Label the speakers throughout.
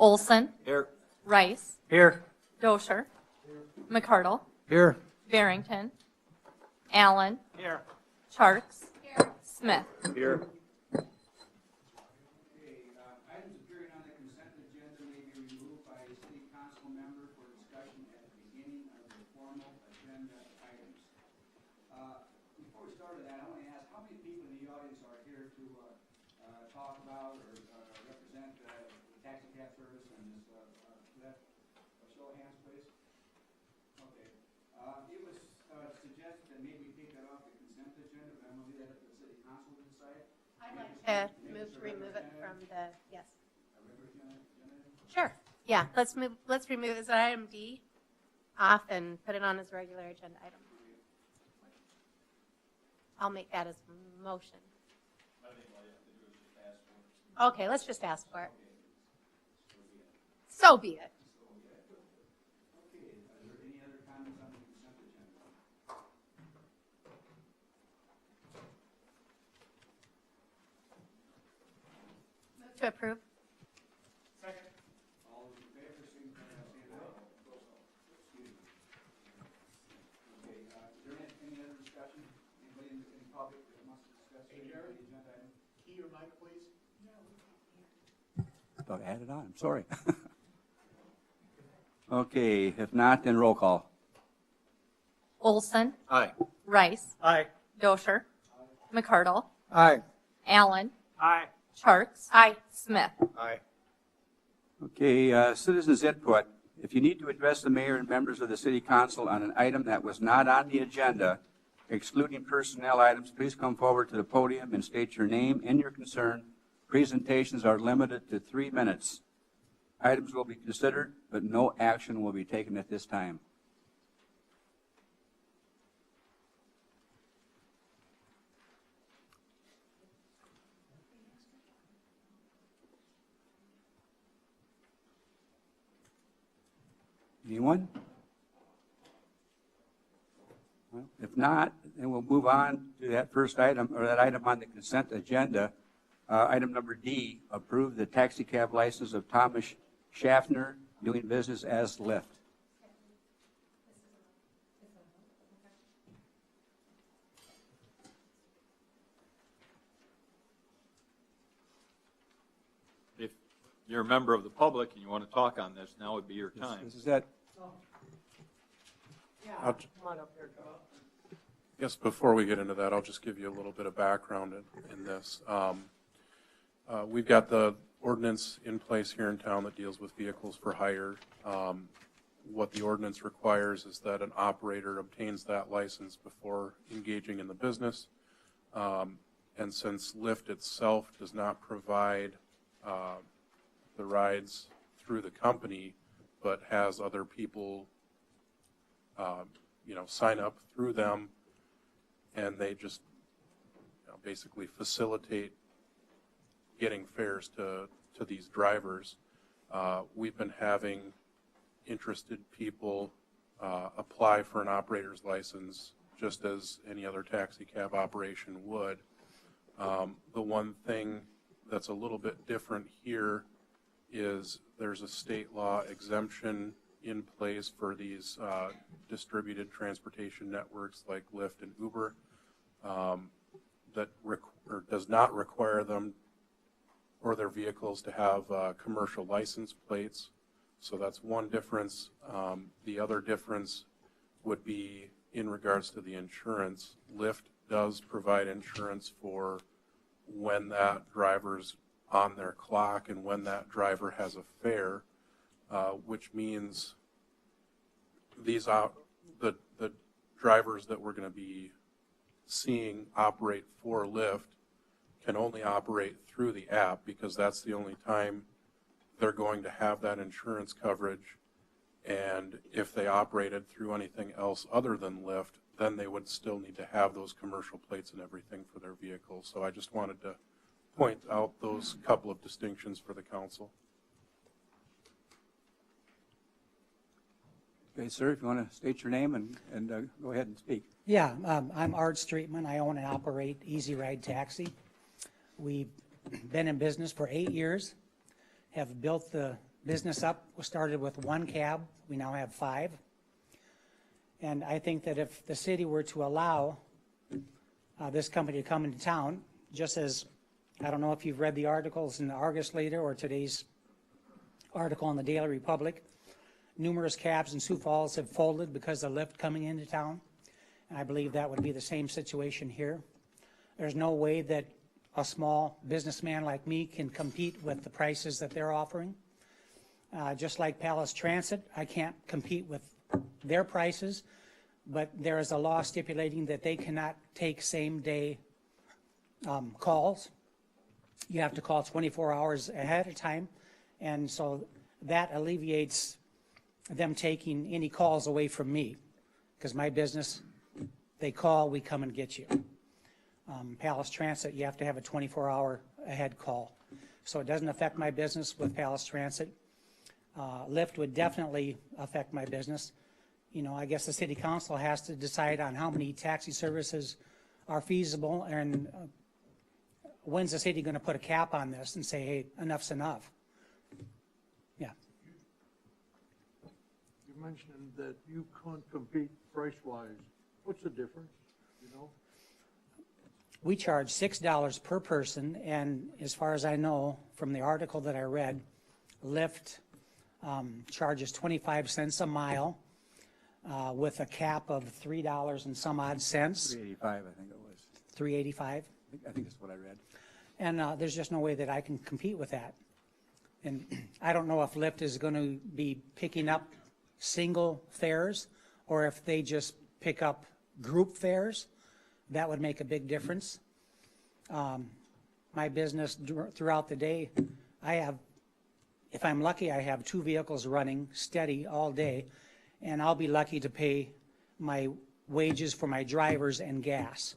Speaker 1: Olson.
Speaker 2: Here.
Speaker 1: Rice.
Speaker 2: Here.
Speaker 1: Dosher. McCardle.
Speaker 2: Here.
Speaker 1: Barrington. Allen.
Speaker 2: Here.
Speaker 1: Charks. Smith.
Speaker 2: Here.
Speaker 3: Items appearing on the consent agenda may be removed by a city council member for discussion at the beginning of the formal agenda items. Before we start with that, I want to ask how many people in the audience are here to talk about or represent the taxi cab service and this, that, show of hands, please. Okay. It was suggested that maybe take that off the consent agenda, but I'm going to leave that up to the city council to decide.
Speaker 4: I'd like to remove it from the, yes. Sure, yeah, let's remove this item D off and put it on as a regular agenda item. I'll make that as a motion. Okay, let's just ask for it. So be it.
Speaker 3: Okay, are there any other comments on the consent agenda?
Speaker 4: Move to approve.
Speaker 3: Second. All those in favor, signify by saying aye. Excuse me. Okay, is there any other discussion? Anybody in the public that wants to discuss the agenda item? Key your mic, please.
Speaker 2: I thought I had it on. I'm sorry. Okay, if not, then roll call.
Speaker 1: Olson.
Speaker 2: Aye.
Speaker 1: Rice.
Speaker 2: Aye.
Speaker 1: Dosher. McCardle.
Speaker 2: Aye.
Speaker 1: Allen.
Speaker 2: Aye.
Speaker 1: Charks.
Speaker 4: Aye.
Speaker 1: Smith.
Speaker 2: Aye. Okay, citizens input. If you need to address the mayor and members of the city council on an item that was not on the agenda, excluding personnel items, please come forward to the podium and state your name and your concern. Presentations are limited to 3 minutes. Items will be considered, but no action will be taken at this time. Anyone? Well, if not, then we'll move on to that first item, or that item on the consent agenda. Item number D, approve the taxi cab license of Thomas Schaffner, doing business as Lyft.
Speaker 5: If you're a member of the public and you want to talk on this, now would be your time.
Speaker 2: This is that.
Speaker 6: Yes, before we get into that, I'll just give you a little bit of background in this. We've got the ordinance in place here in town that deals with vehicles for hire. What the ordinance requires is that an operator obtains that license before engaging in the business. And since Lyft itself does not provide the rides through the company, but has other people sign up through them, and they just basically facilitate getting fares to these drivers. We've been having interested people apply for an operator's license just as any other taxi cab operation would. The one thing that's a little bit different here is there's a state law exemption in place for these distributed transportation networks like Lyft and Uber that does not require them or their vehicles to have commercial license plates. So that's one difference. The other difference would be in regards to the insurance. Lyft does provide insurance for when that driver's on their clock and when that driver has a fare, which means these the drivers that we're going to be seeing operate for Lyft can only operate through the app, because that's the only time they're going to have that insurance coverage. And if they operated through anything else other than Lyft, then they would still need to have those commercial plates and everything for their vehicles. So I just wanted to point out those couple of distinctions for the council.
Speaker 2: Okay, sir, if you want to state your name and go ahead and speak.
Speaker 7: Yeah, I'm Art Streetman. I own and operate Easy Ride Taxi. We've been in business for 8 years, have built the business up. We started with one cab. We now have 5. And I think that if the city were to allow this company to come into town, just as, I don't know if you've read the articles in the Argus Leader or today's article in the Daily Republic, numerous cabs in Sioux Falls have folded because of Lyft coming into town. And I believe that would be the same situation here. There's no way that a small businessman like me can compete with the prices that they're offering. Just like Palace Transit, I can't compete with their prices, but there is a law stipulating that they cannot take same-day calls. You have to call 24 hours ahead of time, and so that alleviates them taking any calls away from me, because my business, they call, we come and get you. Palace Transit, you have to have a 24-hour ahead call. So it doesn't affect my business with Palace Transit. Lyft would definitely affect my business. You know, I guess the city council has to decide on how many taxi services are feasible, and when's the city going to put a cap on this and say, hey, enough's enough? Yeah.
Speaker 8: You mentioned that you can't compete price-wise. What's the difference, you know?
Speaker 7: We charge $6 per person, and as far as I know from the article that I read, Lyft charges 25 cents a mile with a cap of $3 and some odd cents.
Speaker 2: 385, I think it was.
Speaker 7: 385.
Speaker 2: I think that's what I read.
Speaker 7: And there's just no way that I can compete with that. And I don't know if Lyft is going to be picking up single fares or if they just pick up group fares. That would make a big difference. My business throughout the day, I have, if I'm lucky, I have 2 vehicles running steady all day, and I'll be lucky to pay my wages for my drivers and gas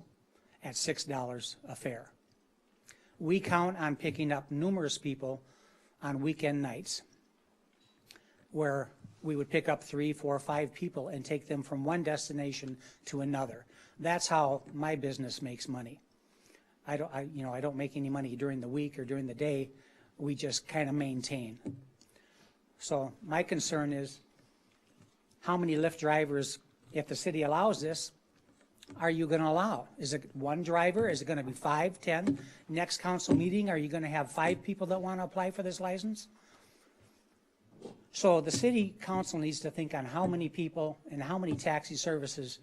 Speaker 7: at $6 a fare. We count on picking up numerous people on weekend nights where we would pick up 3, 4, 5 people and take them from one destination to another. That's how my business makes money. I don't make any money during the week or during the day. We just kind of maintain. So my concern is how many Lyft drivers, if the city allows this, are you going to allow? Is it 1 driver? Is it going to be 5, 10? Next council meeting, are you going to have 5 people that want to apply for this license? So the city council needs to think on how many people and how many taxi services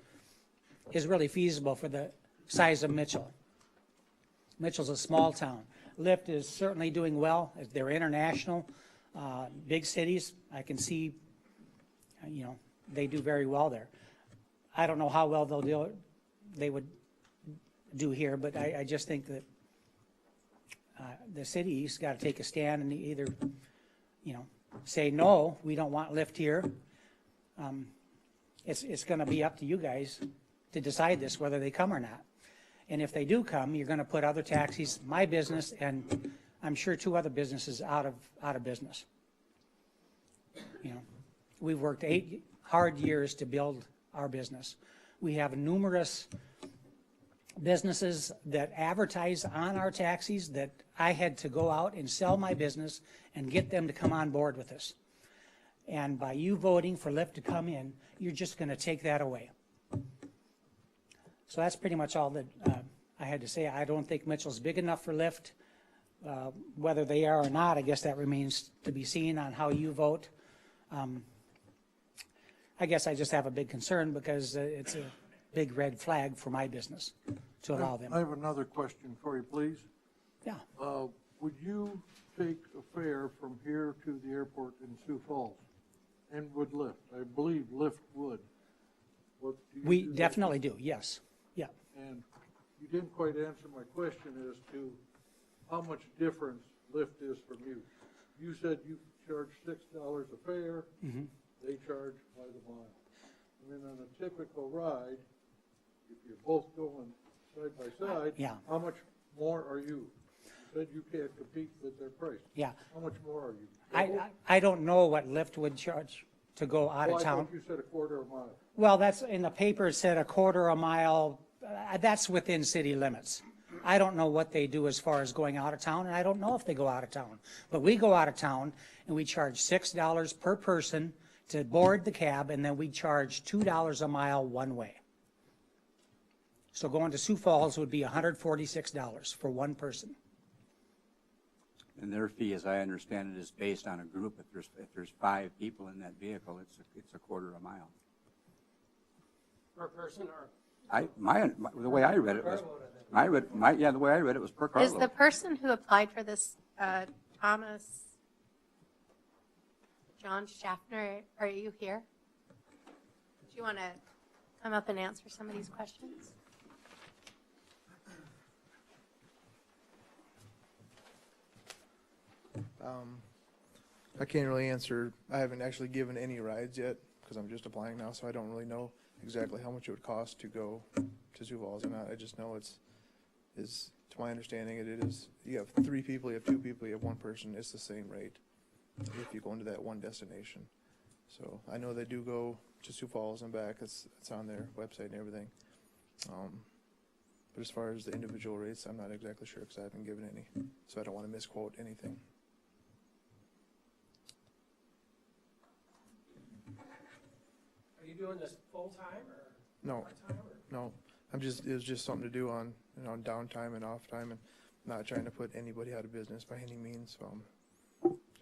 Speaker 7: is really feasible for the size of Mitchell. Mitchell's a small town. Lyft is certainly doing well. They're international. Big cities, I can see, they do very well there. I don't know how well they would do here, but I just think that the city's got to take a stand and either, say, no, we don't want Lyft here. It's going to be up to you guys to decide this, whether they come or not. And if they do come, you're going to put other taxis, my business, and I'm sure 2 other businesses out of business. We've worked 8 hard years to build our business. We have numerous businesses that advertise on our taxis that I had to go out and sell my business and get them to come on board with us. And by you voting for Lyft to come in, you're just going to take that away. So that's pretty much all that I had to say. I don't think Mitchell's big enough for Lyft. Whether they are or not, I guess that remains to be seen on how you vote. I guess I just have a big concern because it's a big red flag for my business to allow them.
Speaker 8: I have another question for you, please.
Speaker 7: Yeah.
Speaker 8: Would you take a fare from here to the airport in Sioux Falls? And would Lyft? I believe Lyft would.
Speaker 7: We definitely do, yes. Yeah.
Speaker 8: And you didn't quite answer my question as to how much difference Lyft is from you. You said you charge $6 a fare.
Speaker 7: Mm-hmm.
Speaker 8: They charge by the mile. And then on a typical ride, if you're both going side by side,
Speaker 7: Yeah.
Speaker 8: how much more are you? You said you can't compete with their price.
Speaker 7: Yeah.
Speaker 8: How much more are you?
Speaker 7: I don't know what Lyft would charge to go out
Speaker 8: Oh,
Speaker 7: of
Speaker 8: I
Speaker 7: town.
Speaker 8: thought you said a quarter of a mile.
Speaker 7: Well, that's in the paper, it said a quarter a mile. That's within city limits. I don't know what they do as far as going out of town, and I don't know if they go out of town. But we go out of town, and we charge $6 per person to board the cab, and then we charge $2 a mile one way. So going to Sioux Falls would be $146 for one person.
Speaker 2: And their fee, as I understand it, is based on a group. If there's 5 people in that vehicle, it's a quarter a mile.
Speaker 9: Per person or?
Speaker 2: The way I read it was, the way I read it was per carload.
Speaker 4: Is the person who applied for this, John Schaffner, are you here? Do you want to come up and answer some of these questions?
Speaker 10: I can't really answer. I haven't actually given any rides yet because I'm just applying now, so I don't really know exactly how much it would cost to go to Sioux Falls or not. I just know to my understanding, it is, you have 3 people, you have 2 people, you have 1 person, it's the same rate if you go into that one destination. So I know they do go to Sioux Falls and back. It's on their website and everything. But as far as the individual rates, I'm not exactly sure because I haven't given any, so I don't want to misquote anything.
Speaker 9: Are you doing this full-time or
Speaker 10: No,
Speaker 9: part-time or?
Speaker 10: no. It was just something to do on, downtime and off time, and not trying to put anybody out of business by any means.
Speaker 11: So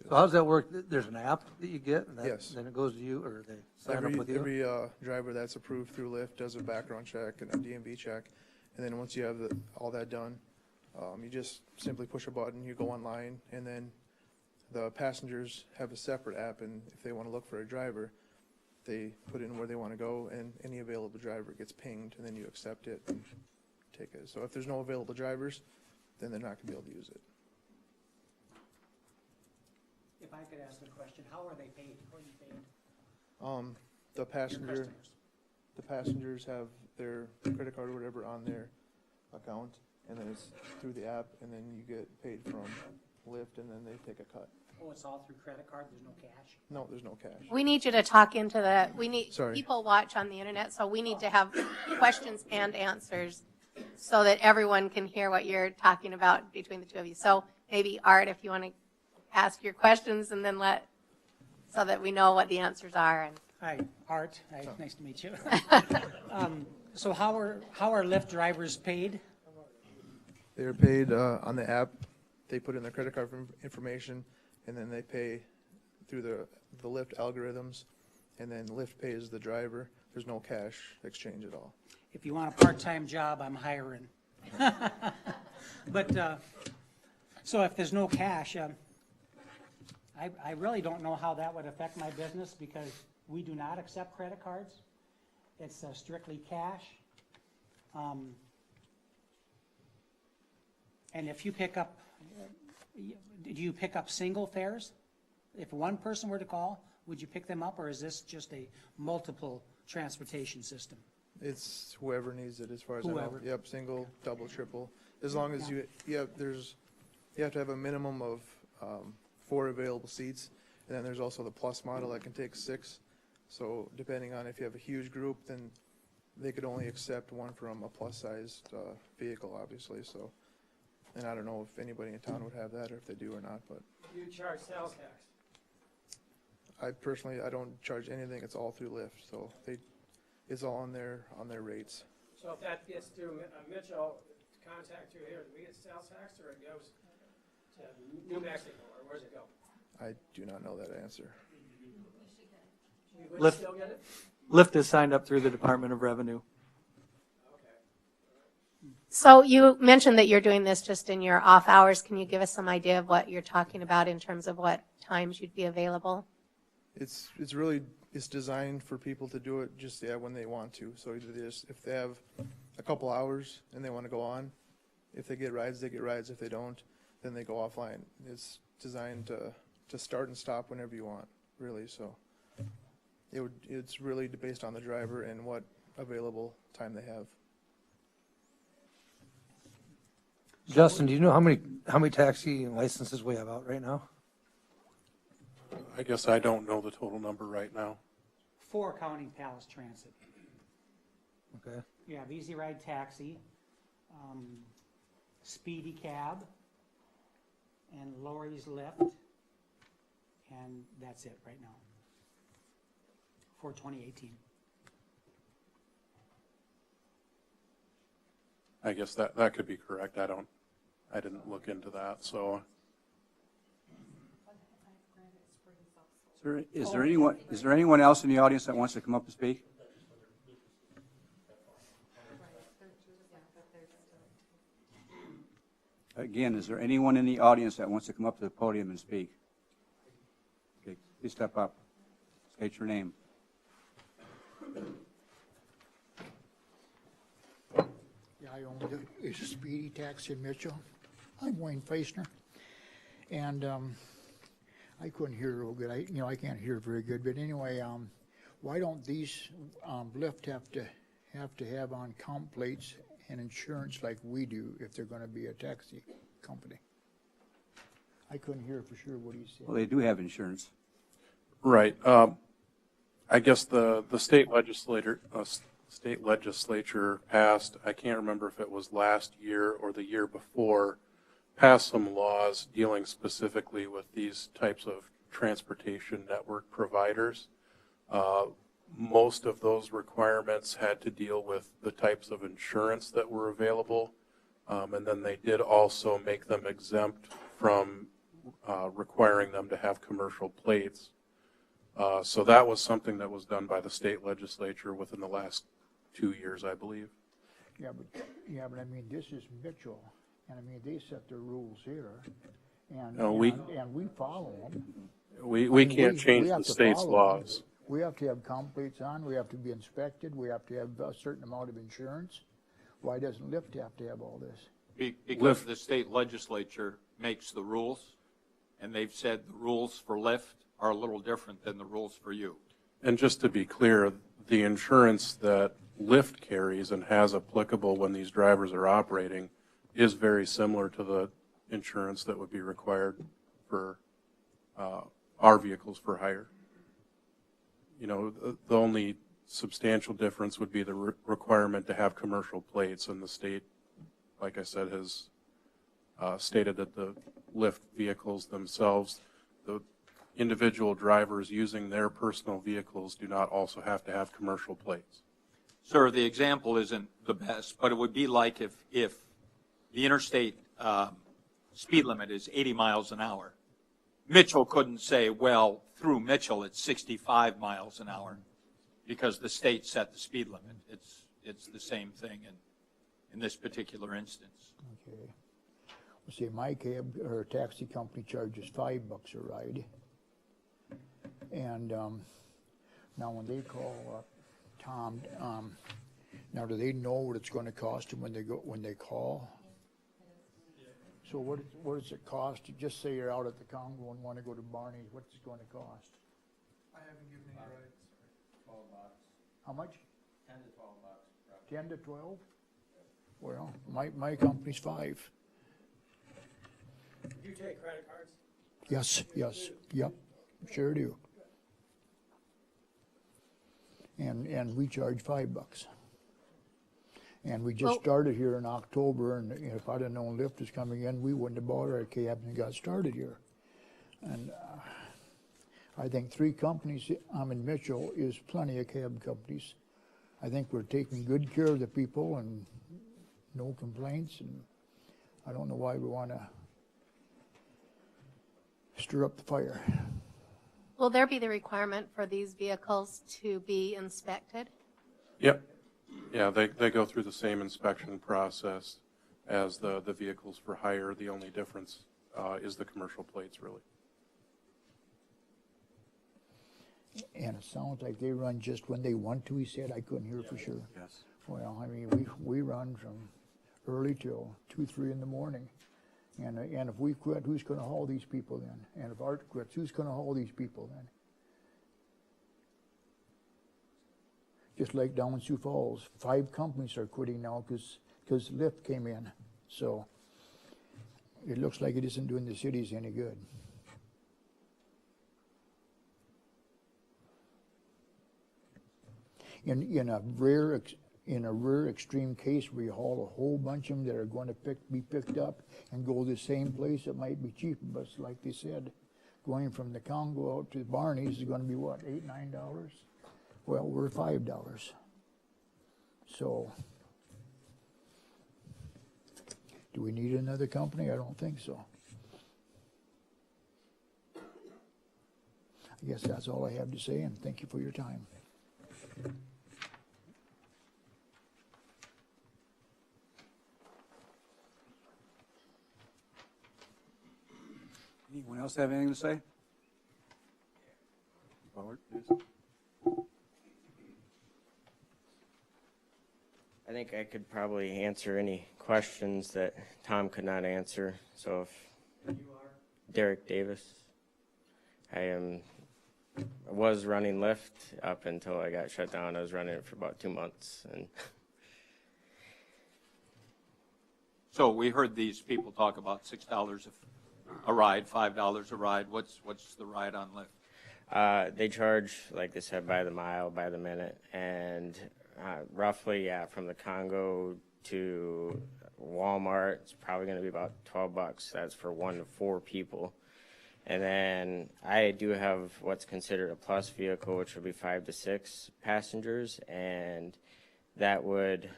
Speaker 11: how does that work? There's an app that you get? And
Speaker 10: Yes.
Speaker 11: Then it goes to you, or they sign up with you?
Speaker 10: Every driver that's approved through Lyft does a background check and a DMV check, and then once you have all that done, you just simply push a button, you go online, and then the passengers have a separate app, and if they want to look for a driver, they put in where they want to go, and any available driver gets pinged, and then you accept it and take it. So if there's no available drivers, then they're not going to be able to use it.
Speaker 7: If I could ask a question, how are they paid? How are you paid?
Speaker 10: The
Speaker 7: Your
Speaker 10: passengers have their credit card or whatever on their account, and then it's through the app, and then you get paid from Lyft, and then they take a cut.
Speaker 7: Oh, it's all through credit card, there's no cash?
Speaker 10: No, there's no cash.
Speaker 4: We need you to talk into
Speaker 10: Sorry.
Speaker 4: people watch on the internet, so we need to have questions and answers so that everyone can hear what you're talking about between the two of you. So maybe Art, if you want to ask your questions and then so that we know what the answers are. And
Speaker 7: Hi, Art. Hi, nice to meet you. So how are Lyft drivers paid?
Speaker 10: They're paid on the app. They put in their credit card information, and then they pay through the Lyft algorithms, and then Lyft pays the driver. There's no cash exchange at all.
Speaker 7: If you want a part-time job, I'm hiring. But, so if there's no cash, I really don't know how that would affect my business because we do not accept credit cards. It's strictly cash. And if you pick up, do you pick up single fares? If one person were to call, would you pick them up, or is this just a multiple transportation system?
Speaker 10: It's whoever needs it, as far as
Speaker 7: Whoever.
Speaker 10: I know. Yep, single, double, triple. As long as you have to have a minimum of 4 available seats, and then there's also the plus model that can take 6. So depending on if you have a huge group, then they could only accept one from a plus-sized vehicle, obviously. So, and I don't know if anybody in town would have that, or if they do or not. But
Speaker 9: Do you charge sales tax?
Speaker 10: I personally, I don't charge anything. It's all through Lyft, so it's all on their rates.
Speaker 9: So if that gets through Mitchell, to contact you here, do we get sales tax or it goes to New Mexico, or where's it go?
Speaker 10: I do not know that answer.
Speaker 9: You would
Speaker 11: Lyft.
Speaker 9: still get it?
Speaker 11: Lyft is signed up through the Department of Revenue.
Speaker 9: Okay.
Speaker 4: so you mentioned that you're doing this just in your off hours. Can you give us some idea of what you're talking about in terms of what times you'd be available?
Speaker 10: It's designed for people to do it just when they want to. So if they have a couple hours and they want to go on, if they get rides, they get rides. If they don't, then they go offline. It's designed to start and stop whenever you want, really. So it's really based on the driver and what available time they have.
Speaker 11: Justin, do you know how many taxi licenses we have out right now?
Speaker 6: I guess I don't know the total number right now.
Speaker 7: 4 counting Palace Transit.
Speaker 11: Okay.
Speaker 7: You have Easy Ride Taxi. Speedy Cab, and Lori's Lift, and that's it right now for 2018.
Speaker 6: I guess that could be correct. I didn't look into that, so.
Speaker 2: Is there anyone else in the audience that wants to come up and speak? Again, is there anyone in the audience that wants to come up to the podium and speak? Okay, please step up. State your name.
Speaker 12: Yeah, I own the Speedy Taxi in Mitchell. I'm Wayne Feisner, and I couldn't hear real good. I can't hear very good. But anyway, why don't these Lyft have to have on comp plates and insurance like we do if they're going to be a taxi company? I couldn't hear for sure what he said.
Speaker 2: Well, they do have insurance.
Speaker 6: Right. I guess the state legislature passed, I can't remember if it was last year or the year before, passed some laws dealing specifically with these types of transportation network providers. Most of those requirements had to deal with the types of insurance that were available, and then they did also make them exempt from requiring them to have commercial plates. So that was something that was done by the state legislature within the last 2 years, I believe.
Speaker 12: Yeah, but I mean, this is Mitchell, and I mean, they set the rules here, and we follow them.
Speaker 6: We can't change the state's laws.
Speaker 12: We have to have comp plates on, we have to be inspected, we have to have a certain amount of insurance. Why doesn't Lyft have to have all this?
Speaker 5: Because the state legislature makes the rules, and they've said the rules for Lyft are a little different than the rules for you.
Speaker 6: And just to be clear, the insurance that Lyft carries and has applicable when these drivers are operating is very similar to the insurance that would be required for our vehicles for hire. You know, the only substantial difference would be the requirement to have commercial plates, and the state, like I said, has stated that the Lyft vehicles themselves, the individual drivers using their personal vehicles do not also have to have commercial plates.
Speaker 5: Sir, the example isn't the best, but it would be like if the interstate speed limit is 80 miles an hour. Mitchell couldn't say, well, through Mitchell it's 65 miles an hour because the state set the speed limit. It's the same thing in this particular instance.
Speaker 12: Okay. Well, see, my cab or taxi company charges $5 a ride. And now when they call up Tom, now do they know what it's going to cost them when they call? So what does it cost? Just say you're out at the Congo and want to go to Barney's, what's it going to cost?
Speaker 10: I haven't given any rides.
Speaker 3: $12.
Speaker 12: How much?
Speaker 3: $10 to $12.
Speaker 12: 10 to 12? Well, my company's 5.
Speaker 9: Do you take credit cards?
Speaker 12: Yes, yep, sure do. And we charge $5. And we just started here in October, and if I'd have known Lyft was coming in, we wouldn't have bought our cab and got started here. And I think 3 companies, I'm in Mitchell, is plenty of cab companies. I think we're taking good care of the people and no complaints, and I don't know why we want to stir up the fire.
Speaker 4: Will there be the requirement for these vehicles to be inspected?
Speaker 6: Yep. Yeah, they go through the same inspection process as the vehicles for hire. The only difference is the commercial plates, really.
Speaker 12: And it sounds like they run just when they want to, he said. I couldn't hear for sure.
Speaker 2: Yes.
Speaker 12: Well, I mean, we run from early till 2, 3 in the morning. And if we quit, who's going to haul these people then? And if Art quits, who's going to haul these people then? Just like down in Sioux Falls, 5 companies are quitting now because Lyft came in. So it looks like it isn't doing the cities any good. In in a rare extreme case where you haul a whole bunch of them that are going to be picked up and go to the same place, it might be cheaper, but like they said, going from the Congo out to Barney's is going to be what, $8, $9? Well, we're $5. So, do we need another company? I don't think so. I guess that's all I have to say, and thank you for your time.
Speaker 2: Anyone else have anything to say? Forward, please.
Speaker 13: I think I could probably answer any questions that Tom could not answer. So if Derek Davis, I was running Lyft up until I got shut down. I was running it for about 2 months. And
Speaker 5: So we heard these people talk about $6 a ride, $5 a ride. What's the ride on Lyft?
Speaker 13: they charge, like they said, by the mile, by the minute, and roughly, yeah, from the Congo to Walmart, it's probably going to be about $12. That's for 1 to 4 people. And then I do have what's considered a plus vehicle, which would be 5 to 6 passengers, and that would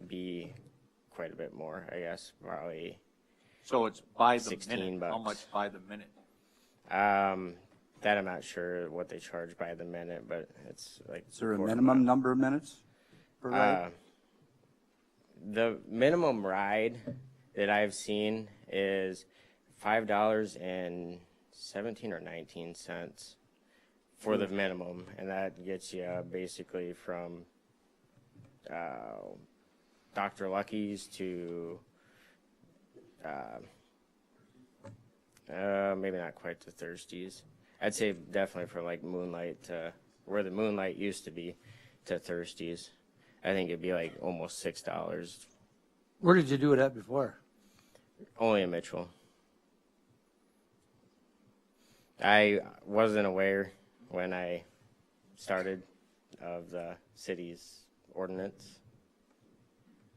Speaker 13: be quite a bit more, I guess, probably.
Speaker 5: So it's by the
Speaker 13: 16
Speaker 5: minute.
Speaker 13: bucks.
Speaker 5: How much by the minute?
Speaker 13: That I'm not sure what they charge by the minute, but it's like.
Speaker 2: Is there a minimum number of minutes per ride?
Speaker 13: The minimum ride that I've seen is $5.17 or 19 cents for the minimum, and that gets you basically from Dr. Lucky's to maybe not quite to Thirsties. I'd say definitely for like Moonlight to where the Moonlight used to be to Thirsties. I think it'd be like almost $6.
Speaker 11: Where did you do it at before?
Speaker 13: Only in Mitchell. I wasn't aware when I started of the city's ordinance.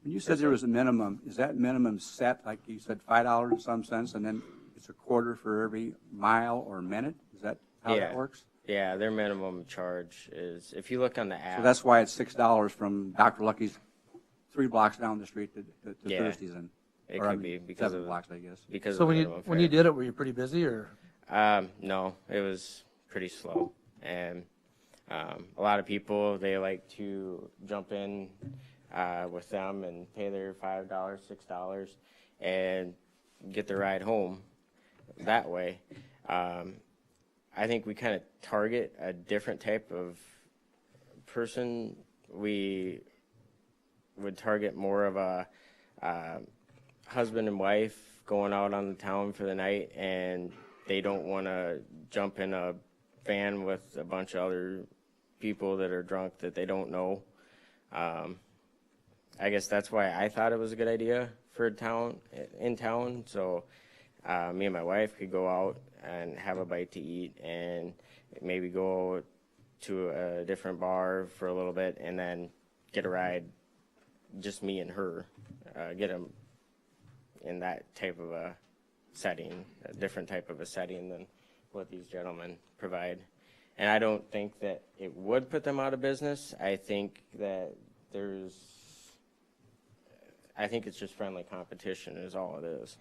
Speaker 2: When you said there was a minimum, is that minimum set, like you said, $5 and some cents, and then it's a quarter for every mile or minute? Is that how that works?
Speaker 13: Yeah, their minimum charge is, if you look on the app.
Speaker 2: So that's why it's $6 from Dr. Lucky's 3 blocks down the street to
Speaker 13: Yeah,
Speaker 2: Thirsties, and
Speaker 13: it
Speaker 2: or,
Speaker 13: could be because
Speaker 2: 7
Speaker 13: of
Speaker 2: blocks, I guess.
Speaker 13: Because
Speaker 11: So
Speaker 13: of
Speaker 11: when
Speaker 13: the
Speaker 11: you
Speaker 13: minimum
Speaker 11: when you
Speaker 13: fare.
Speaker 11: did it, were you pretty busy or?
Speaker 13: No, it was pretty slow, and a lot of people, they like to jump in with them and pay their $5, $6, and get their ride home that way. I think we kind of target a different type of person. We would target more of a husband and wife going out on the town for the night, and they don't want to jump in a van with a bunch of other people that are drunk that they don't know. I guess that's why I thought it was a good idea for in town. So me and my wife could go out and have a bite to eat and maybe go to a different bar for a little bit and then get a ride, just me and her, get them in that type of a setting, a different type of a setting than what these gentlemen provide. And I don't think that it would put them out of business. I think that I think it's just friendly competition is all it is.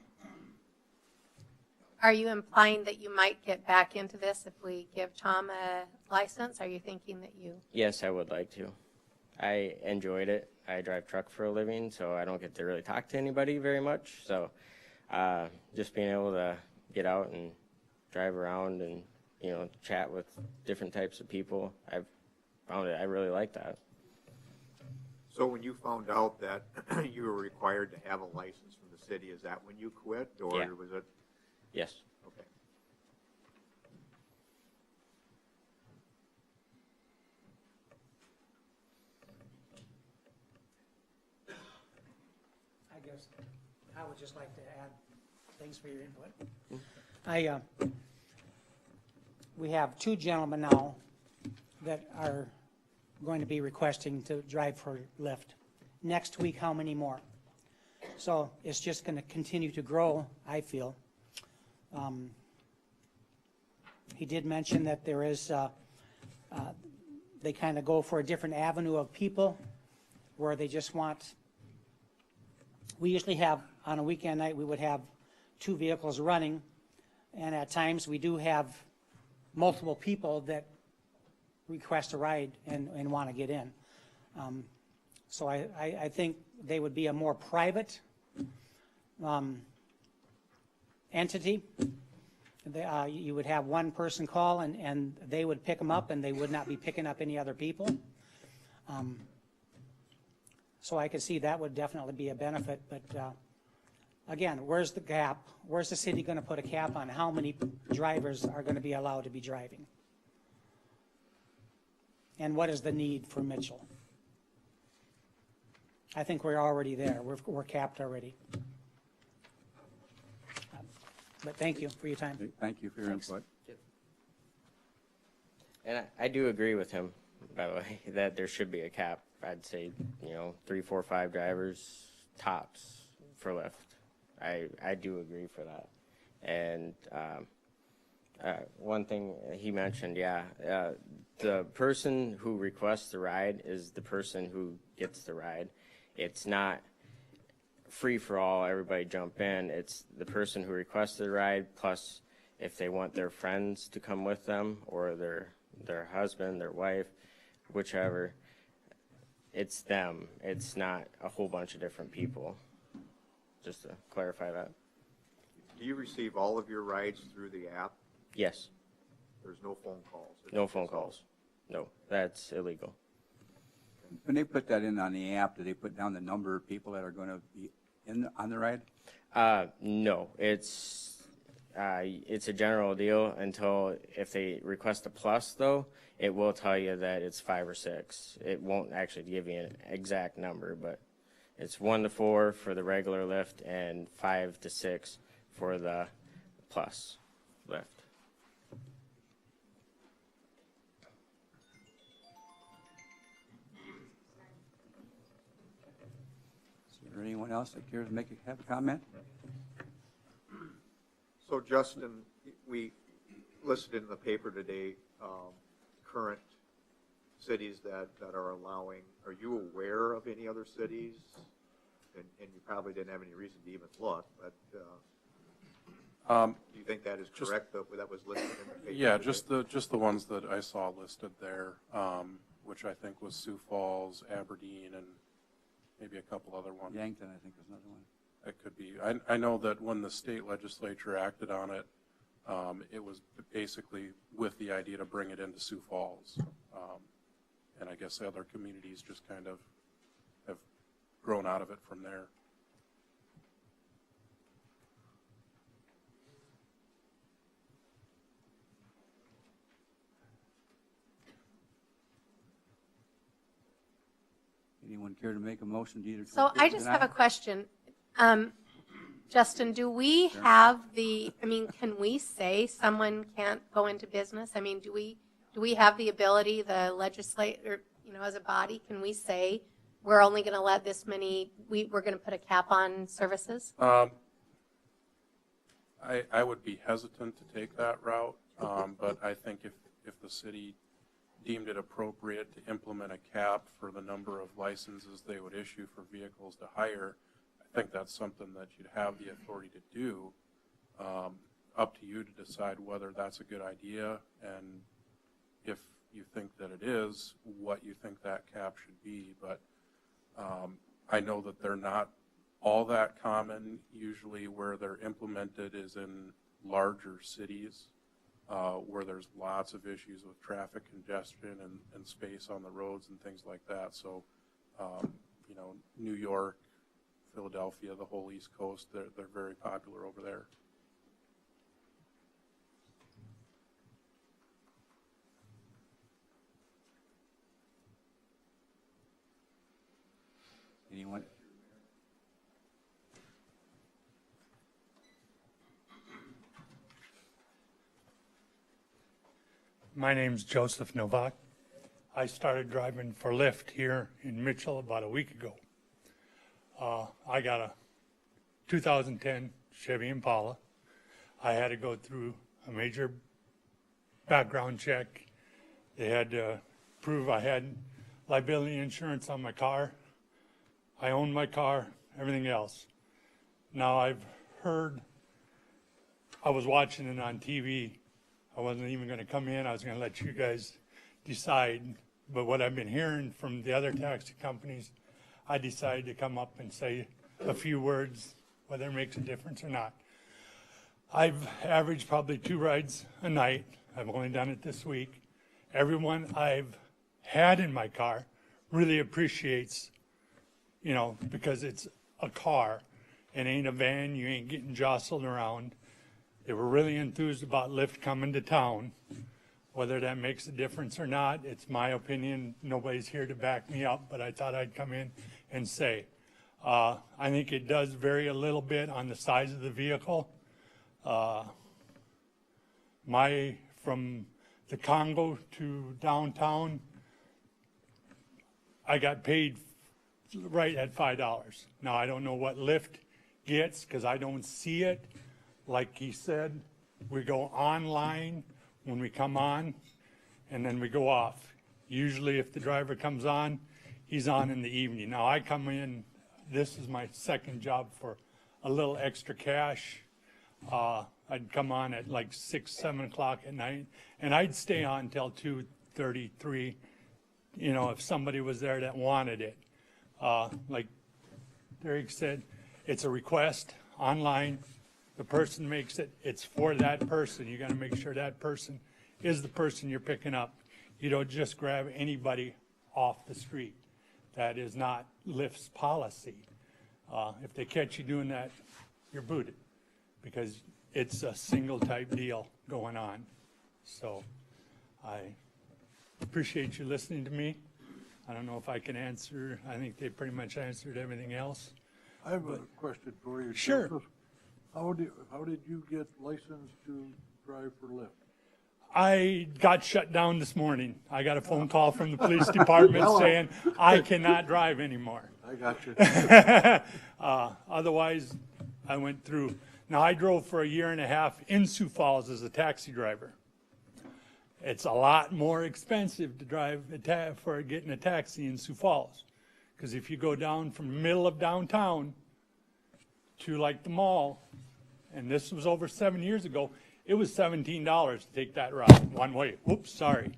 Speaker 4: Are you implying that you might get back into this if we give Tom a license? Are you thinking that you?
Speaker 13: Yes, I would like to. I enjoyed it. I drive truck for a living, so I don't get to really talk to anybody very much. So just being able to get out and drive around and, chat with different types of people, I've found it, I really like that.
Speaker 14: So when you found out that you were required to have a license from the city, is that when you quit, or
Speaker 13: Yeah.
Speaker 14: was it?
Speaker 13: Yes.
Speaker 14: Okay.
Speaker 7: I guess I would just like to add, thanks for your input. We have 2 gentlemen now that are going to be requesting to drive for Lyft. Next week, how many more? So it's just going to continue to grow, I feel. He did mention that there is, they kind of go for a different avenue of people where they just want, we usually have, on a weekend night, we would have 2 vehicles running, and at times we do have multiple people that request a ride and want to get in. So I think they would be a more private entity. You would have one person call and they would pick them up and they would not be picking up any other people. So I could see that would definitely be a benefit, but again, where's the gap? Where's the city going to put a cap on how many drivers are going to be allowed to be driving? And what is the need for Mitchell? I think we're already there. We're capped already. But thank you for your time.
Speaker 2: Thank you for your input.
Speaker 13: And I do agree with him, by the way, that there should be a cap. I'd say, 3, 4, 5 drivers tops for Lyft. I do agree for that. And one thing he mentioned, the person who requests the ride is the person who gets the ride. It's not free for all, everybody jump in. It's the person who requests the ride, plus if they want their friends to come with them or their husband, their wife, whichever, it's them. It's not a whole bunch of different people. Just to clarify that.
Speaker 14: Do you receive all of your rides through the app?
Speaker 13: Yes.
Speaker 14: There's no phone calls?
Speaker 13: No phone calls. No, that's illegal.
Speaker 2: When they put that in on the app, do they put down the number of people that are going to be on the ride?
Speaker 13: No, it's a general deal until if they request a plus, though, it will tell you that it's 5 or 6. It won't actually give you an exact number, but it's 1 to 4 for the regular Lyft and 5 to 6 for the plus Lyft.
Speaker 2: Is there anyone else that cares to have a comment?
Speaker 14: So Justin, we listed in the paper today current cities that are allowing. Are you aware of any other cities? And you probably didn't have any reason to even look, but do you think that is correct, that was listed in the paper?
Speaker 6: Yeah, just the ones that I saw listed there, which I think was Sioux Falls, Aberdeen, and maybe a couple other ones.
Speaker 2: Yankton, I think, was another one.
Speaker 6: It could be. I know that when the state legislature acted on it, it was basically with the idea to bring it into Sioux Falls. And I guess the other communities just kind of have grown out of it from there.
Speaker 2: Anyone care to make a motion to either?
Speaker 4: So I just have a question. Justin, do we have can we say someone can't go into business? I mean, do we have the ability, the legislature, as a body, can we say we're only going to let this many, we're going to put a cap on services?
Speaker 6: I would be hesitant to take that route, but I think if the city deemed it appropriate to implement a cap for the number of licenses they would issue for vehicles to hire, I think that's something that you'd have the authority to do. Up to you to decide whether that's a good idea, and if you think that it is, what you think that cap should be. But I know that they're not all that common. Usually where they're implemented is in larger cities where there's lots of issues with traffic congestion and space on the roads and things like that. So, New York, Philadelphia, the whole East Coast, they're very popular over there.
Speaker 2: Anyone?
Speaker 15: My name's Joseph Novak. I started driving for Lyft here in Mitchell about a week ago. I got a 2010 Chevy Impala. I had to go through a major background check. They had to prove I had liability insurance on my car. I owned my car, everything else. Now I've heard, I was watching it on TV. I wasn't even going to come in. I was going to let you guys decide. But what I've been hearing from the other taxi companies, I decided to come up and say a few words, whether it makes a difference or not. I've averaged probably 2 rides a night. I've only done it this week. Everyone I've had in my car really appreciates, you know, because it's a car. It ain't a van. You ain't getting jostled around. They were really enthused about Lyft coming to town. Whether that makes a difference or not, it's my opinion. Nobody's here to back me up, but I thought I'd come in and say. I think it does vary a little bit on the size of the vehicle. From the Congo to downtown, I got paid right at $5. Now, I don't know what Lyft gets because I don't see it. Like he said, we go online when we come on, and then we go off. Usually if the driver comes on, he's on in the evening. Now, I come in, this is my second job for a little extra cash. I'd come on at like 6, 7 o'clock at night, and I'd stay on till 2:33, you know, if somebody was there that wanted it. Like Derek said, it's a request online. The person makes it, it's for that person. You got to make sure that person is the person you're picking up. You don't just grab anybody off the street. That is not Lyft's policy. If they catch you doing that, you're booted because it's a single type deal going on. So I appreciate you listening to me. I don't know if I can answer. I think they pretty much answered everything else.
Speaker 8: I have a question for you.
Speaker 15: Sure.
Speaker 8: Joseph. How did you get licensed to drive for Lyft?
Speaker 15: I got shut down this morning. I got a phone call from the police department saying I cannot drive anymore.
Speaker 8: I got you.
Speaker 15: Otherwise, I went through. Now, I drove for a year and a half in Sioux Falls as a taxi driver. It's a lot more expensive to drive for getting a taxi in Sioux Falls. Because if you go down from the middle of downtown to like the mall, and this was over 7 years ago, it was $17 to take that route one way. Oops, sorry.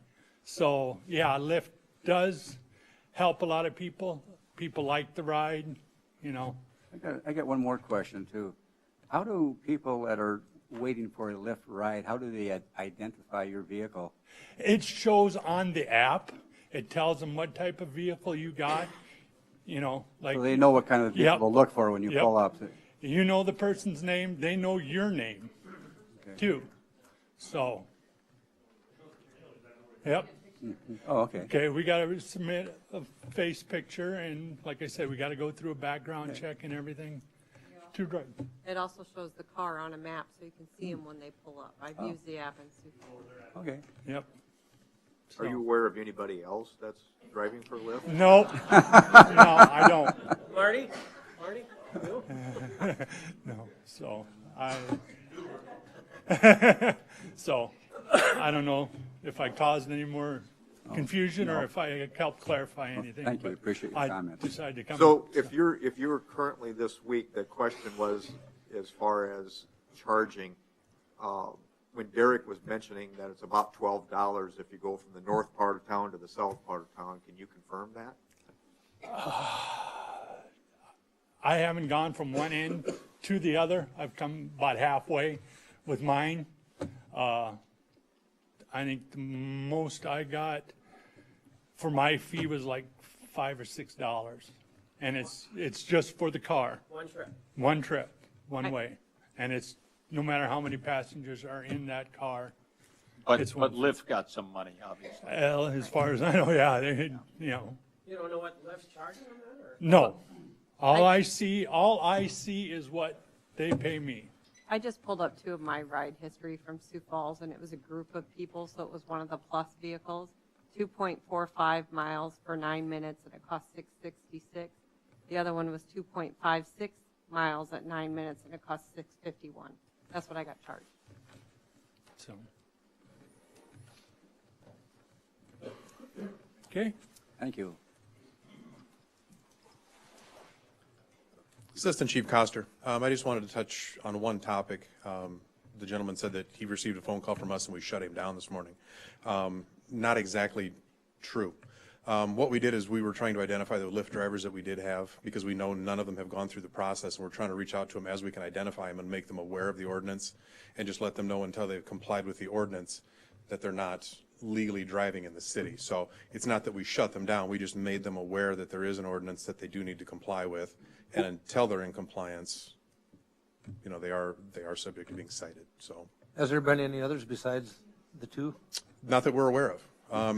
Speaker 15: So yeah, Lyft does help a lot of people. People like the ride, you know.
Speaker 2: I got one more question too. How do people that are waiting for a Lyft ride, how do they identify your vehicle?
Speaker 15: It shows on the app. It tells them what type of vehicle you got, you know, like.
Speaker 2: So they know what kind of vehicle
Speaker 15: Yep.
Speaker 2: to look for when you
Speaker 15: Yep.
Speaker 2: pull up.
Speaker 15: You know the person's name, they know your name too. So, yep.
Speaker 2: Oh, okay.
Speaker 15: Okay, we got to submit a face picture, and like I said, we got to go through a background check and everything to drive.
Speaker 16: It also shows the car on a map, so you can see them when they pull up. I've used the app in Sioux Falls.
Speaker 2: Okay.
Speaker 15: Yep.
Speaker 14: Are you aware of anybody else that's driving for Lyft?
Speaker 15: Nope. No, I don't.
Speaker 9: Marty? You?
Speaker 15: No, so I don't know if I caused any more confusion or if I helped clarify anything.
Speaker 2: Thank you.
Speaker 15: but
Speaker 2: Appreciate your
Speaker 15: I
Speaker 2: comments.
Speaker 15: decided to come.
Speaker 14: So if you're currently this week, the question was as far as charging, when Derek was mentioning that it's about $12 if you go from the north part of town to the south part of town, can you confirm that?
Speaker 15: I haven't gone from one end to the other. I've come about halfway with mine. I think the most I got for my fee was like $5 or $6, and it's just for the car.
Speaker 9: One trip.
Speaker 15: One trip, one way, and it's no matter how many passengers are in that car.
Speaker 5: But
Speaker 15: It's one-
Speaker 5: Lyft got some money, obviously.
Speaker 15: Well, as far as I know, yeah, they, you know,
Speaker 9: You don't know what Lyft's charging them then, or?
Speaker 15: no. All I see is what they pay me.
Speaker 16: I just pulled up 2 of my ride history from Sioux Falls, and it was a group of people, so it was one of the plus vehicles. 2.45 miles for 9 minutes, and it cost $6.66. The other one was 2.56 miles at 9 minutes, and it cost $6.51. That's what I got charged.
Speaker 15: So. Okay.
Speaker 2: Thank you.
Speaker 6: Assistant Chief Coster, I just wanted to touch on one topic. The gentleman said that he received a phone call from us and we shut him down this morning. Not exactly true. What we did is we were trying to identify the Lyft drivers that we did have, because we know none of them have gone through the process, and we're trying to reach out to them as we can identify them and make them aware of the ordinance, and just let them know until they've complied with the ordinance that they're not legally driving in the city. So it's not that we shut them down, we just made them aware that there is an ordinance that they do need to comply with, and until they're in compliance, you know, they are subject to being cited. So
Speaker 11: Has there been any others besides the two?
Speaker 6: not that we're aware of.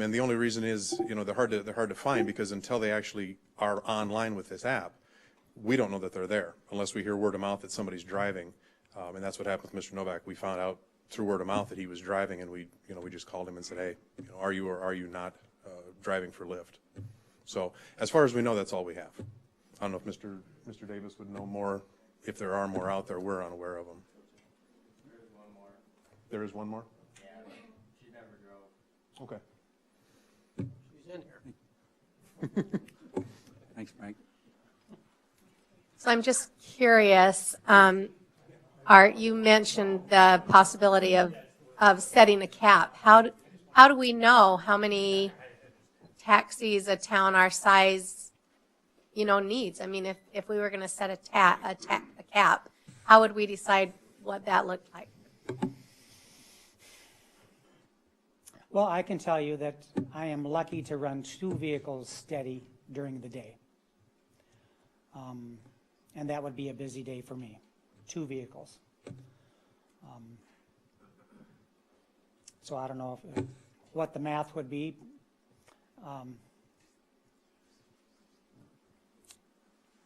Speaker 6: And the only reason is, you know, they're hard to find, because until they actually are online with this app, we don't know that they're there unless we hear word of mouth that somebody's driving. And that's what happened with Mr. Novak. We found out through word of mouth that he was driving, and we just called him and said, hey, you know, are you or are you not driving for Lyft? So as far as we know, that's all we have. I don't know if Mr. Davis would know more. If there are more out there, we're unaware of them.
Speaker 13: There's one more.
Speaker 6: There is one more?
Speaker 13: Yeah, she never drove.
Speaker 6: Okay.
Speaker 9: She's in here.
Speaker 2: Thanks, Frank.
Speaker 4: So I'm just curious, Art, you mentioned the possibility of setting a cap. How do we know how many taxis a town our size, you know, needs? I mean, if we were going to set a cap, how would we decide what that looked like?
Speaker 7: Well, I can tell you that I am lucky to run 2 vehicles steady during the day. And that would be a busy day for me, 2 vehicles. So I don't know what the math would be.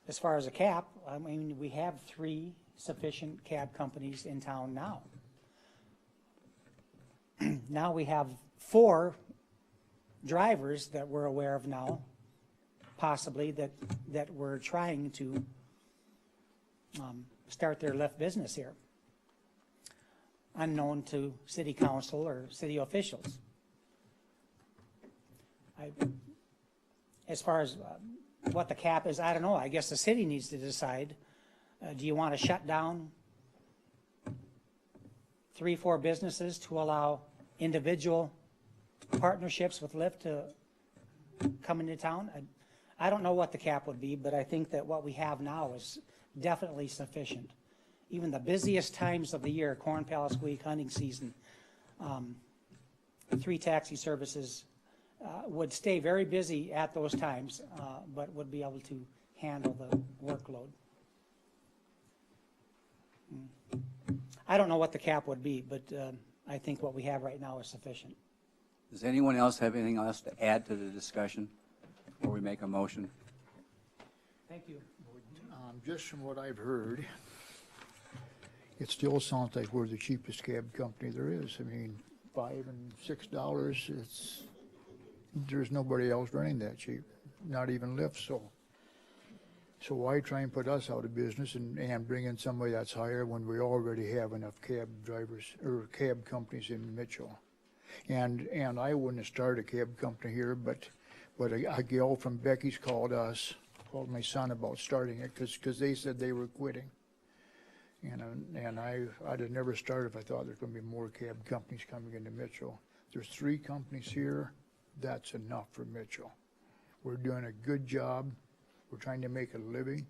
Speaker 7: As far as a cap, I mean, we have 3 sufficient cab companies in town now. Now we have 4 drivers that we're aware of now, possibly, that we're trying to start their Lyft business here, unknown to city council or city officials. As far as what the cap is, I don't know. I guess the city needs to decide. Do you want to shut down 3, 4 businesses to allow individual partnerships with Lyft to come into town? I don't know what the cap would be, but I think that what we have now is definitely sufficient. Even the busiest times of the year, Corn Palace Week, hunting season, 3 taxi services would stay very busy at those times, but would be able to handle the workload. I don't know what the cap would be, but I think what we have right now is sufficient.
Speaker 2: Does anyone else have anything else to add to the discussion before we make a motion?
Speaker 7: Thank you.
Speaker 12: Just from what I've heard, it still sounds like we're the cheapest cab company there is. I mean, $5 and $6, there's nobody else running that cheap, not even Lyft. So why try and put us out of business and bring in somebody that's higher when we already have enough cab drivers or cab companies in Mitchell? And I wouldn't have started a cab company here, but a gal from Becky's called my son about starting it because they said they were quitting. And I'd have never started if I thought there's going to be more cab companies coming into Mitchell. There's 3 companies here. That's enough for Mitchell. We're doing a good job. We're trying to make a living,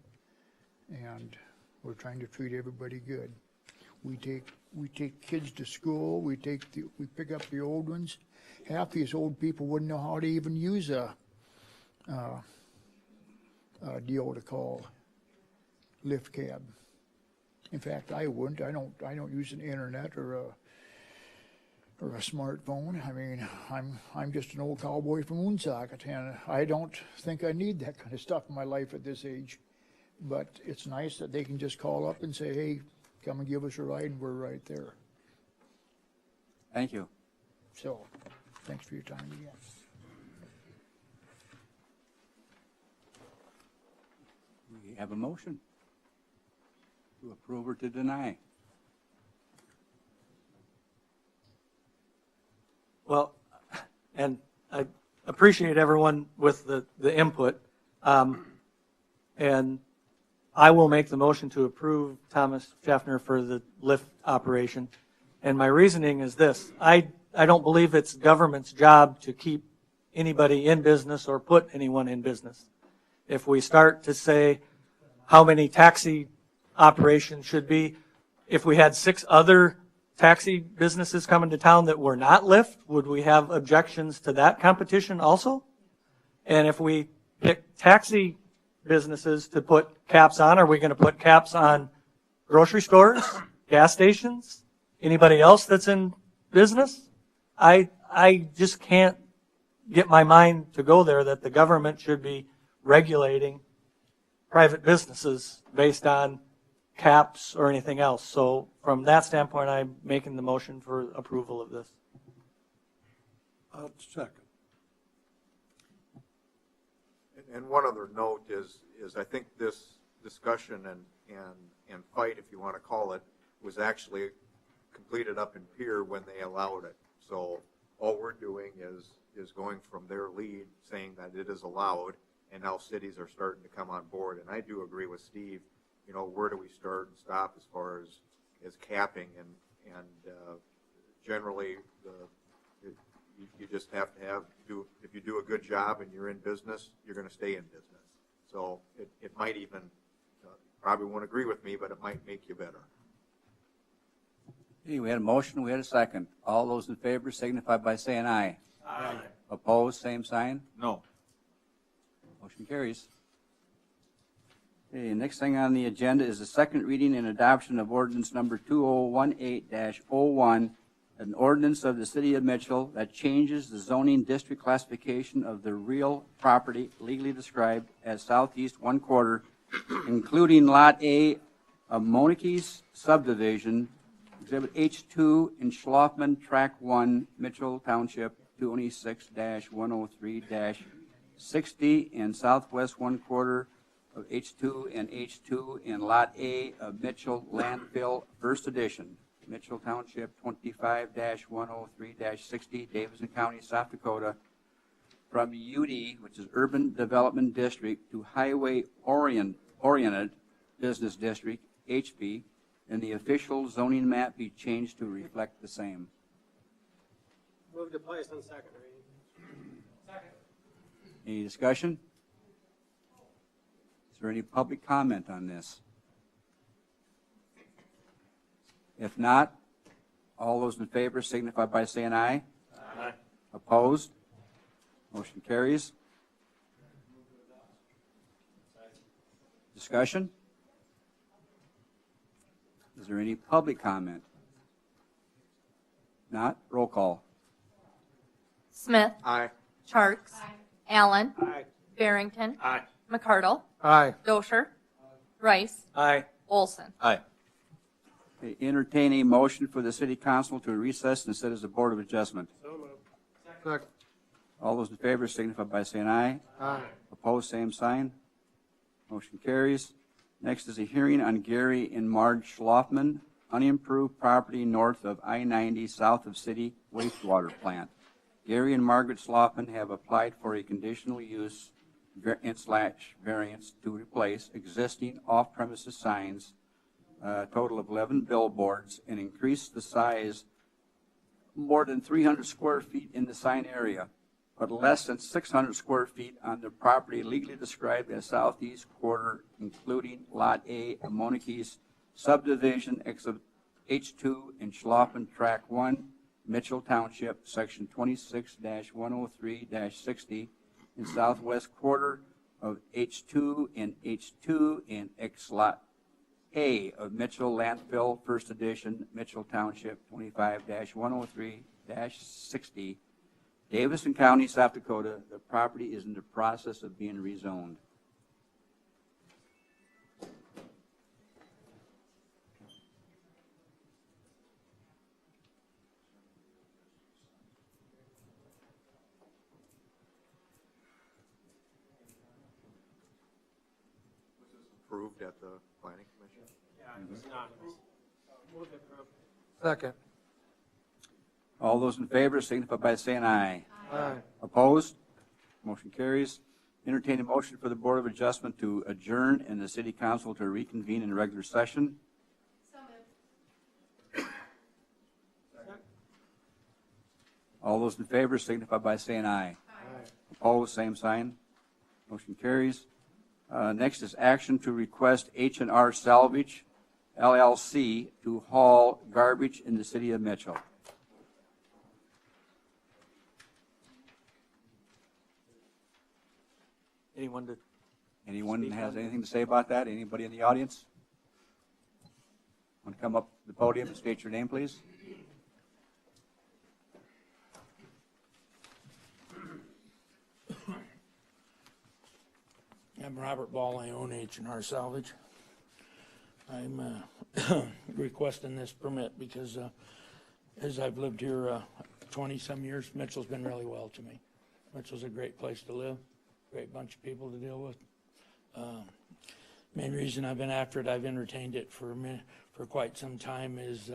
Speaker 12: and we're trying to treat everybody good. We take kids to school. We pick up the old ones. Half these old people wouldn't know how to even use a deal to call Lyft cab. In fact, I wouldn't. I don't use an internet or a smartphone. I mean, I'm just an old cowboy from Woonsocket, and I don't think I need that kind of stuff in my life at this age. But it's nice that they can just call up and say, hey, come and give us a ride, and we're right there.
Speaker 2: Thank you.
Speaker 12: So, thanks for your time again.
Speaker 2: We have a motion to approve or to deny.
Speaker 17: Well, and I appreciate everyone with the input. And I will make the motion to approve Thomas Schaffner for the lift operation. And my reasoning is this. I don't believe it's government's job to keep anybody in business or put anyone in business. If we start to say how many taxi operations should be, if we had 6 other taxi businesses coming to town that were not Lyft, would we have objections to that competition also? And if we pick taxi businesses to put caps on, are we going to put caps on grocery stores, gas stations, anybody else that's in business? I just can't get my mind to go there that the government should be regulating private businesses based on caps or anything else. So from that standpoint, I'm making the motion for approval of this.
Speaker 8: Second.
Speaker 14: And one other note is I think this discussion and fight, if you want to call it, was actually completed up in Pier when they allowed it. So all we're doing is going from their lead, saying that it is allowed, and now cities are starting to come on board. And I do agree with Steve. You know, where do we start and stop as far as capping? And generally, you just have to if you do a good job and you're in business, you're going to stay in business. So it might even, probably won't agree with me, but it might make you better.
Speaker 2: Okay, we had a motion, we had a second. All those in favor signify by saying aye.
Speaker 5: Aye.
Speaker 2: Opposed, same sign.
Speaker 5: No.
Speaker 2: Motion carries. Okay, next thing on the agenda is the second reading and adoption of ordinance number 2018-01, an ordinance of the City of Mitchell that changes the zoning district classification of the real property legally described as southeast 1/4, including Lot A of Monike's subdivision, Exhibit H2 in Schlafman, Track 1, Mitchell Township, 226-103-60, and southwest 1/4 of H2 and H2 in Lot A of Mitchell Landfill, First Edition, Mitchell Township, 25-103-60, Davidson County, South Dakota, from UD, which is Urban Development District, to Highway Oriented Business District, HB, and the official zoning map be changed to reflect the same.
Speaker 9: Move to place on second reading. Second.
Speaker 2: Any discussion? Is there any public comment on this? If not, all those in favor signify by saying aye.
Speaker 5: Aye.
Speaker 2: Opposed? Motion carries. Discussion? Is there any public comment? Not? Roll call.
Speaker 1: Smith.
Speaker 14: Aye.
Speaker 1: Charks. Allen.
Speaker 9: Aye.
Speaker 1: Barrington.
Speaker 5: Aye.
Speaker 1: McCardle.
Speaker 11: Aye.
Speaker 1: Dosher. Rice.
Speaker 17: Aye.
Speaker 1: Olson.
Speaker 5: Aye.
Speaker 2: Okay, entertain a motion for the city council to recess and sit as a board of adjustment.
Speaker 9: So moved.
Speaker 8: Second.
Speaker 2: All those in favor signify by saying aye.
Speaker 8: Aye.
Speaker 2: Opposed, same sign. Motion carries. Next is a hearing on Gary and Marge Schlafman, unimproved property north of I-90 south of city wastewater plant. Gary and Margaret Schlafman have applied for a conditional use variance to replace existing off-premises signs, a total of 11 billboards, and increase the size more than 300 square feet in the sign area, but less than 600 square feet on the property legally described as southeast 1/4, including Lot A of Monike's subdivision, exit H2 in Schlafman, Track 1, Mitchell Township, Section 26-103-60, in southwest 1/4 of H2 and H2 in X Lot A of Mitchell Landfill, First Edition, Mitchell Township, 25-103-60, Davidson County, South Dakota. The property is in the process of being rezoned.
Speaker 14: approved at the planning commission?
Speaker 9: Yeah, it was anonymous. Move to approve.
Speaker 11: Second.
Speaker 2: All those in favor signify by saying aye.
Speaker 11: Aye.
Speaker 2: Opposed? Motion carries. Entertain a motion for the Board of Adjustment to adjourn and the City Council to reconvene in regular session. All those in favor signify by saying aye.
Speaker 11: Aye.
Speaker 2: Opposed, same sign. Motion carries. Next is action to request H&R Salvage LLC to haul garbage in the city of Mitchell.
Speaker 17: Anyone to,
Speaker 2: Anyone
Speaker 17: Speak
Speaker 2: has
Speaker 17: on it.
Speaker 2: anything to say about that? Anybody in the audience? Want to come up to the podium and state your name, please?
Speaker 18: I'm Robert Ball. I own H&R Salvage. I'm requesting this permit because as I've lived here 20-some years, Mitchell's been really well to me. Mitchell's a great place to live, great bunch of people to deal with. Main reason I've been after it, I've entertained it for quite some time, is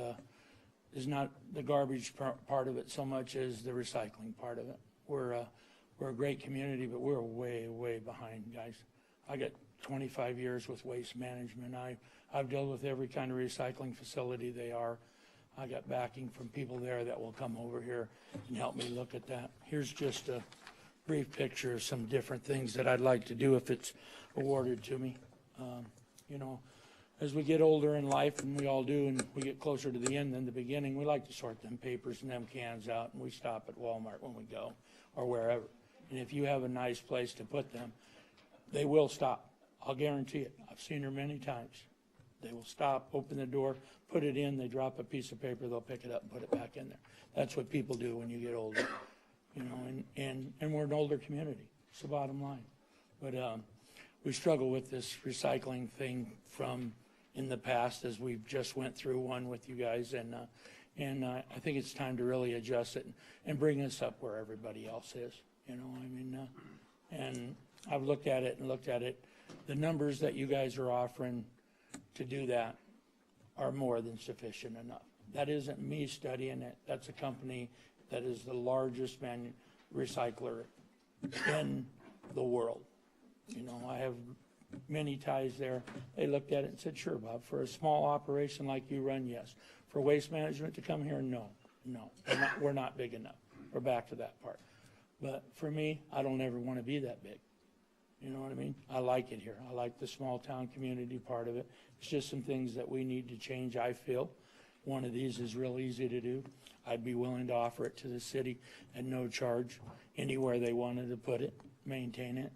Speaker 18: not the garbage part of it so much as the recycling part of it. We're a great community, but we're way, way behind, guys. I got 25 years with waste management. I've dealt with every kind of recycling facility they are. I got backing from people there that will come over here and help me look at that. Here's just a brief picture of some different things that I'd like to do if it's awarded to me. You know, as we get older in life, and we all do, and we get closer to the end than the beginning, we like to sort them papers and them cans out, and we stop at Walmart when we go, or wherever. And if you have a nice place to put them, they will stop. I'll guarantee it. I've seen her many times. They will stop, open the door, put it in, they drop a piece of paper, they'll pick it up and put it back in there. That's what people do when you get older, you know, and we're an older community. It's the bottom line. But we struggle with this recycling thing from in the past, as we've just went through one with you guys, and I think it's time to really adjust it and bring us up where everybody else is, you know, I mean, and I've looked at it. The numbers that you guys are offering to do that are more than sufficient enough. That isn't me studying it. That's a company that is the largest recycler in the world. You know, I have many ties there. They looked at it and said, sure, Bob, for a small operation like you run, yes. For waste management to come here, no. We're not big enough. We're back to that part. But for me, I don't ever want to be that big. You know what I mean? I like it here. I like the small town community part of it. It's just some things that we need to change, I feel. One of these is real easy to do. I'd be willing to offer it to the city at no charge, anywhere they wanted to put it, maintain it.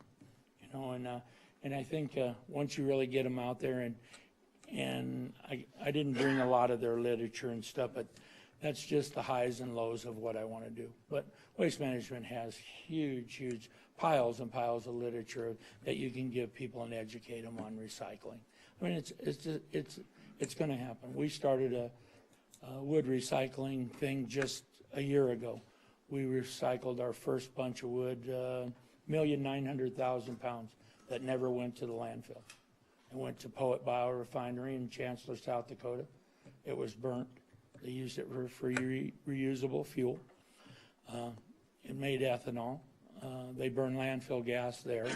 Speaker 18: You know, and I think once you really get them out there, and I didn't bring a lot of their literature and stuff, but that's just the highs and lows of what I want to do. But Waste Management has huge piles and piles of literature that you can give people and educate them on recycling. I mean, it's going to happen. We started a wood recycling thing just a year ago. We recycled our first bunch of wood, 1,900,000 pounds that never went to the landfill. It went to Poet Biorefinery in Chancellor, South Dakota. It was burnt. They used it for reusable fuel. It made ethanol. They burn landfill gas there.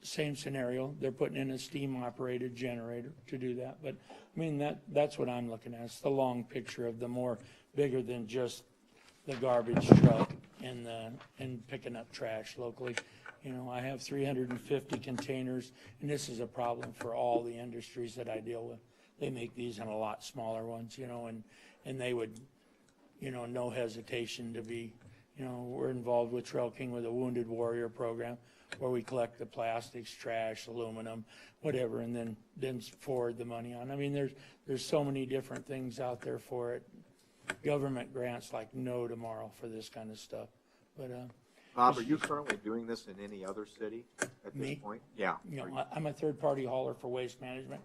Speaker 18: Same scenario. They're putting in a steam-operated generator to do that. But, I mean, that's what I'm looking at. It's the long picture of the more bigger than just the garbage truck and picking up trash locally. You know, I have 350 containers, and this is a problem for all the industries that I deal with. They make these in a lot smaller ones, you know, and they would, you know, no hesitation to be, you know, we're involved with Trail King with a Wounded Warrior program where we collect the plastics, trash, aluminum, whatever, and then forward the money on. I mean, there's so many different things out there for it. Government grants like no tomorrow for this kind of stuff. But
Speaker 14: Bob, are you currently doing this in any other city at this point? Yeah.
Speaker 18: You know, I'm a third-party hauler for Waste Management.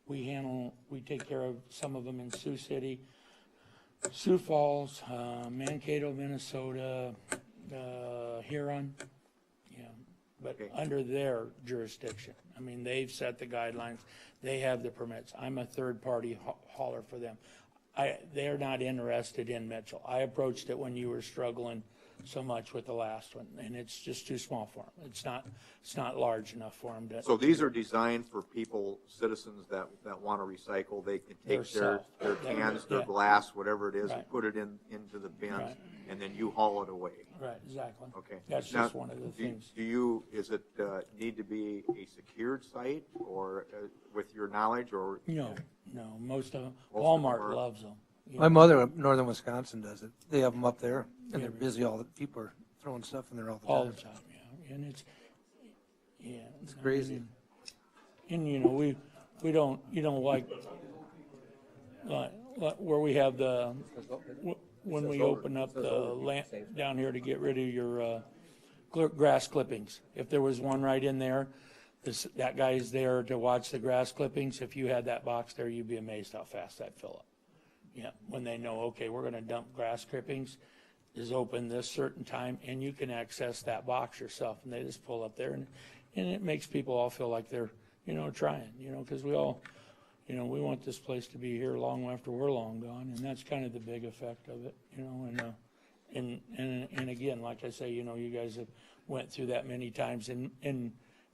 Speaker 18: We take care of some of them in Sioux City, Sioux Falls, Mankato, Minnesota, Huron, yeah, but
Speaker 14: Okay.
Speaker 18: under their jurisdiction. I mean, they've set the guidelines, they have the permits. I'm a third-party hauler for them. They're not interested in Mitchell. I approached it when you were struggling so much with the last one, and it's just too small for them. It's not large enough for them to.
Speaker 14: So these are designed for people, citizens that want to recycle. They can take their cans, their
Speaker 18: Yeah.
Speaker 14: glass, whatever it is, and
Speaker 18: Right.
Speaker 14: put it into the bins,
Speaker 18: Right.
Speaker 14: and then you haul it away.
Speaker 18: Right, exactly.
Speaker 14: Okay.
Speaker 18: That's
Speaker 14: Now,
Speaker 18: just one of the things.
Speaker 14: Is it need to be a secured site, or with your knowledge, or?
Speaker 18: No, most of them,
Speaker 14: Most of them
Speaker 18: Walmart
Speaker 14: are-
Speaker 18: loves them. you
Speaker 11: My
Speaker 18: know.
Speaker 11: mother up northern Wisconsin does it. They have them up there, and they're busy all the, people are throwing stuff in there all the time.
Speaker 18: All the time, yeah, and it's
Speaker 11: crazy.
Speaker 18: And, you know, we don't, like where we have when we open up the land down here to get rid of your grass clippings. If there was one right in there, that guy's there to watch the grass clippings. If you had that box there, you'd be amazed how fast that'd fill up. Yeah, when they know, okay, we're gonna dump grass clippings, is open this certain time, and you can access that box yourself, and they just pull up there, and it makes people all feel like they're, trying, because we all, we want this place to be here long after we're long gone, and that's kind of the big effect of it, and again, like I say, you guys have went through that many times, and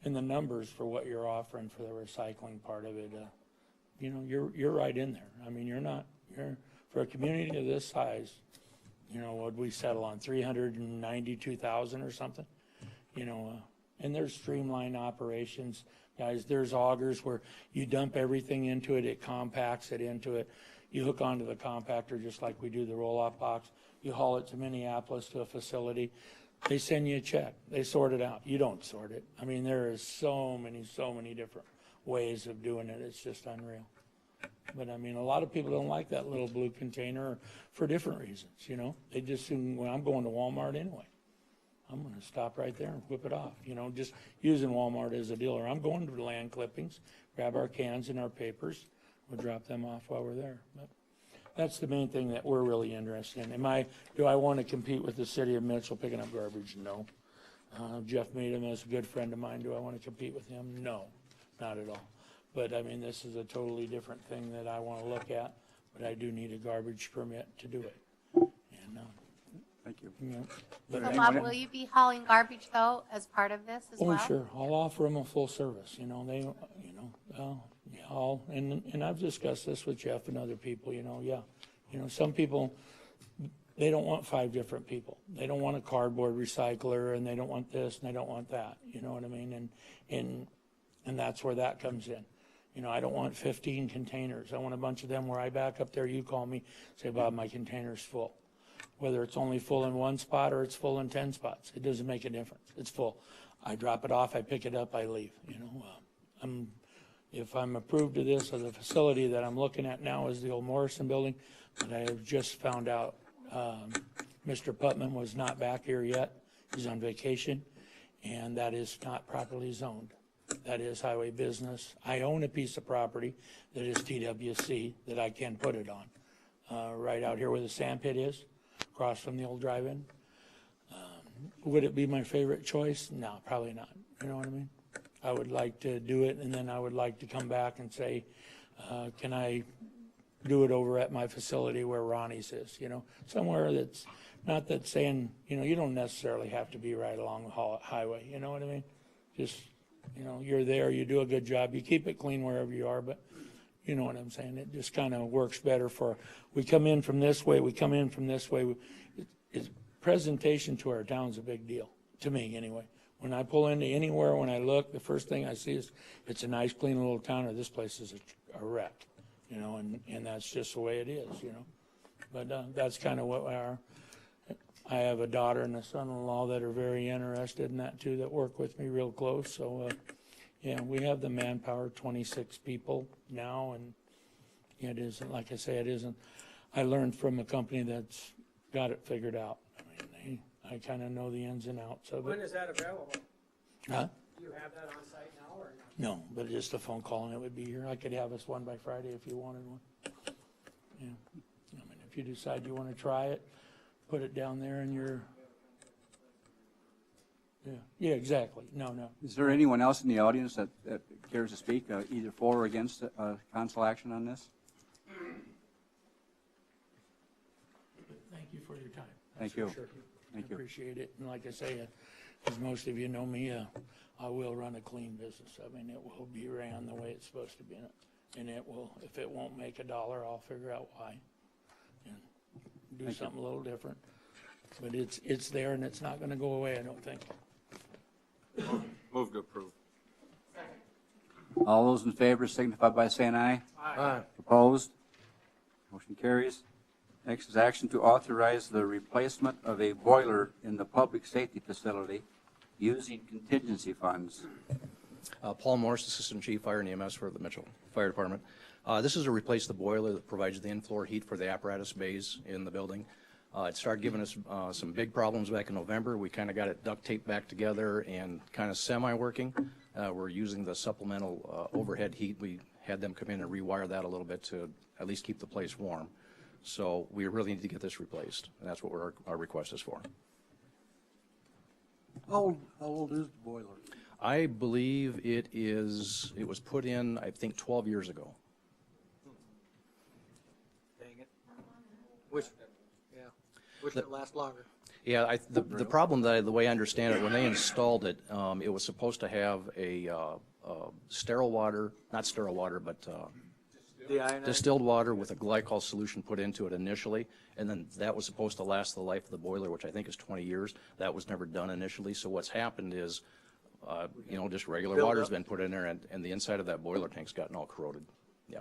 Speaker 18: the numbers for what you're offering for the recycling part of it, you're right in there. I mean, you're for a community of this size, what'd we settle on, 392,000 or something? And there's streamlined operations, guys. There's augers where you dump everything into it, it compacts it into it. You hook onto the compactor just like we do the roll-off box. You haul it to Minneapolis to a facility. They send you a check. They sort it out. You don't sort it. I mean, there is so many different ways of doing it. It's just unreal. But I mean, a lot of people don't like that little blue container for different reasons, They just assume, well, I'm going to Walmart anyway. I'm going to stop right there and whip it off, just using Walmart as a dealer. I'm going to the land clippings, grab our cans and our papers. We'll drop them off while we're there. But that's the main thing that we're really interested in. Do I want to compete with the city of Mitchell picking up garbage? No. Jeff Meadham is a good friend of mine. Do I want to compete with him? No, not at all. But I mean, this is a totally different thing that I want to look at, but I do need a garbage permit to do it. And,
Speaker 2: Thank you.
Speaker 4: So Bob, will you be hauling garbage though as part of this as well?
Speaker 18: Oh, sure. I'll offer them a full service, and I've discussed this with Jeff and other people, some people, they don't want 5 different people. They don't want a cardboard recycler, and they don't want this, and they don't want that, you know what I mean? And that's where that comes in. I don't want 15 containers. I want a bunch of them where I back up there, you call me, say, Bob, my container's full. Whether it's only full in one spot or it's full in 10 spots, it doesn't make a difference. It's full. I drop it off, I pick it up, I leave, if I'm approved of this, or the facility that I'm looking at now is the old Morrison building, but I have just found out, Mr. Putman was not back here yet. He's on vacation, and that is not properly zoned. That is highway business. I own a piece of property that is TWC that I can put it on, right out here where the sand pit is, across from the old drive-in. Would it be my favorite choice? No, probably not. You know what I mean? I would like to do it, and then I would like to come back and say, can I do it over at my facility where Ronnie's is, somewhere that's not that saying, you don't necessarily have to be right along the highway, you know what I mean? Just, you're there, you do a good job, you keep it clean wherever you are, but you know what I'm saying? It just kind of works better we come in from this way, presentation to our town's a big deal, to me anyway. When I pull into anywhere, when I look, the first thing I see is it's a nice, clean little town, or this place is a wreck, and that's just the way it is, But that's kind of what we are. I have a daughter and a son-in-law that are very interested in that too, that work with me real close. So, yeah, we have the manpower, 26 people now, and it isn't, like I say, it isn't. I learned from a company that's got it figured out. I kind of know the ins and outs of it.
Speaker 9: When is that available?
Speaker 18: Huh?
Speaker 9: Do you have that on site now or not?
Speaker 18: No, but just a phone call and it would be here. I could have us one by Friday if you wanted one. Yeah. I mean, if you decide you want to try it, put it down there in your, Yeah, exactly. No.
Speaker 2: Is there anyone else in the audience that cares to speak, either for or against council action on this?
Speaker 18: Thank you for your time.
Speaker 2: Thank you.
Speaker 18: Sure.
Speaker 2: Thank you.
Speaker 18: Appreciate it. And like I say, as most of you know me, I will run a clean business. I mean, it will be ran the way it's supposed to be. And it will, if it won't make $1, I'll figure out why. And do something a little different. But it's there and it's not going to go away, I don't think.
Speaker 5: Move to approve.
Speaker 2: All those in favor signify by saying aye.
Speaker 11: Aye.
Speaker 2: Opposed? Motion carries. Next is action to authorize the replacement of a boiler in the public safety facility using contingency funds.
Speaker 19: Paul Morris, Assistant Chief Fire and EMS for the Mitchell Fire Department. This is to replace the boiler that provides the in-floor heat for the apparatus bays in the building. It started giving us some big problems back in November. We kind of got it duct taped back together and kind of semi-working. We're using the supplemental overhead heat. We had them come in and rewire that a little bit to at least keep the place warm. So we really need to get this replaced, and that's what our request is for.
Speaker 11: How old is the boiler?
Speaker 19: I believe it was put in, I think, 12 years ago.
Speaker 17: Dang it. Wish it last longer.
Speaker 19: Yeah, the problem the way I understand it, when they installed it, it was supposed to have a sterile water, not sterile water, but distilled water with a glycol solution put into it initially, and then that was supposed to last the life of the boiler, which I think is 20 years. That was never done initially, so what's happened is, just regular water's been put in there, and the inside of that boiler tank's gotten all corroded. Yeah.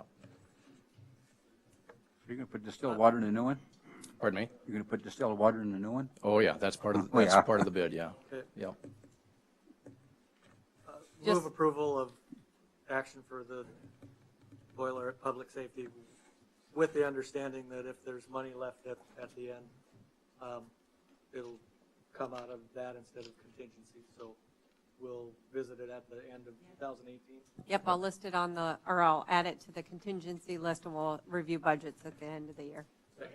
Speaker 2: You're going to put distilled water in the new one?
Speaker 19: Pardon me?
Speaker 2: You're going to put distilled water in the new one?
Speaker 19: Oh, yeah, that's part of the bid, yeah.
Speaker 17: Okay.
Speaker 19: Yeah.
Speaker 17: Move approval of action for the boiler at public safety with the understanding that if there's money left at the end, it'll come out of that instead of contingency. So we'll visit it at the end of 2018.
Speaker 16: Yep, I'll list it I'll add it to the contingency list and we'll review budgets at the end of the year.
Speaker 18: Second.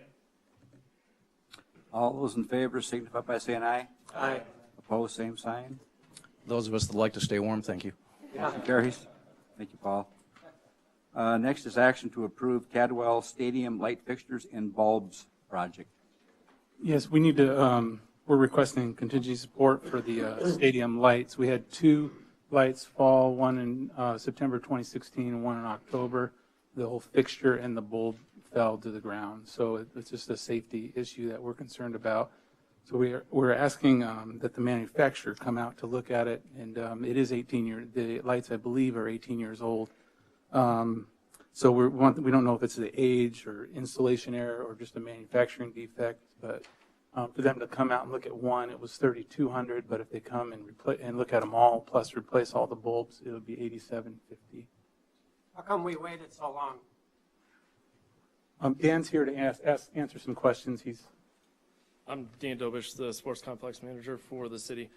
Speaker 2: All those in favor signify by saying aye.
Speaker 17: Aye.
Speaker 2: Opposed, same sign.
Speaker 19: Those of us that like to stay warm, thank you.
Speaker 2: Motion carries. Thank you, Paul. Next is action to approve Cadwell Stadium light fixtures and bulbs project.
Speaker 20: Yes, we need to, we're requesting contingency support for the stadium lights. We had 2 lights fall, one in September 2016 and one in October. The whole fixture and the bulb fell to the ground. So it's just a safety issue that we're concerned about. So we're asking that the manufacturer come out to look at it, and it is 18 years. The lights, I believe, are 18 years old. So we don't know if it's the age or installation error or just a manufacturing defect, but for them to come out and look at one, it was $3,200, but if they come and look at them all plus replace all the bulbs, it would be $8,750.
Speaker 9: How come we waited so long?
Speaker 20: Dan's here to answer some questions.
Speaker 21: I'm Dan Dobish, the sports complex manager for the city.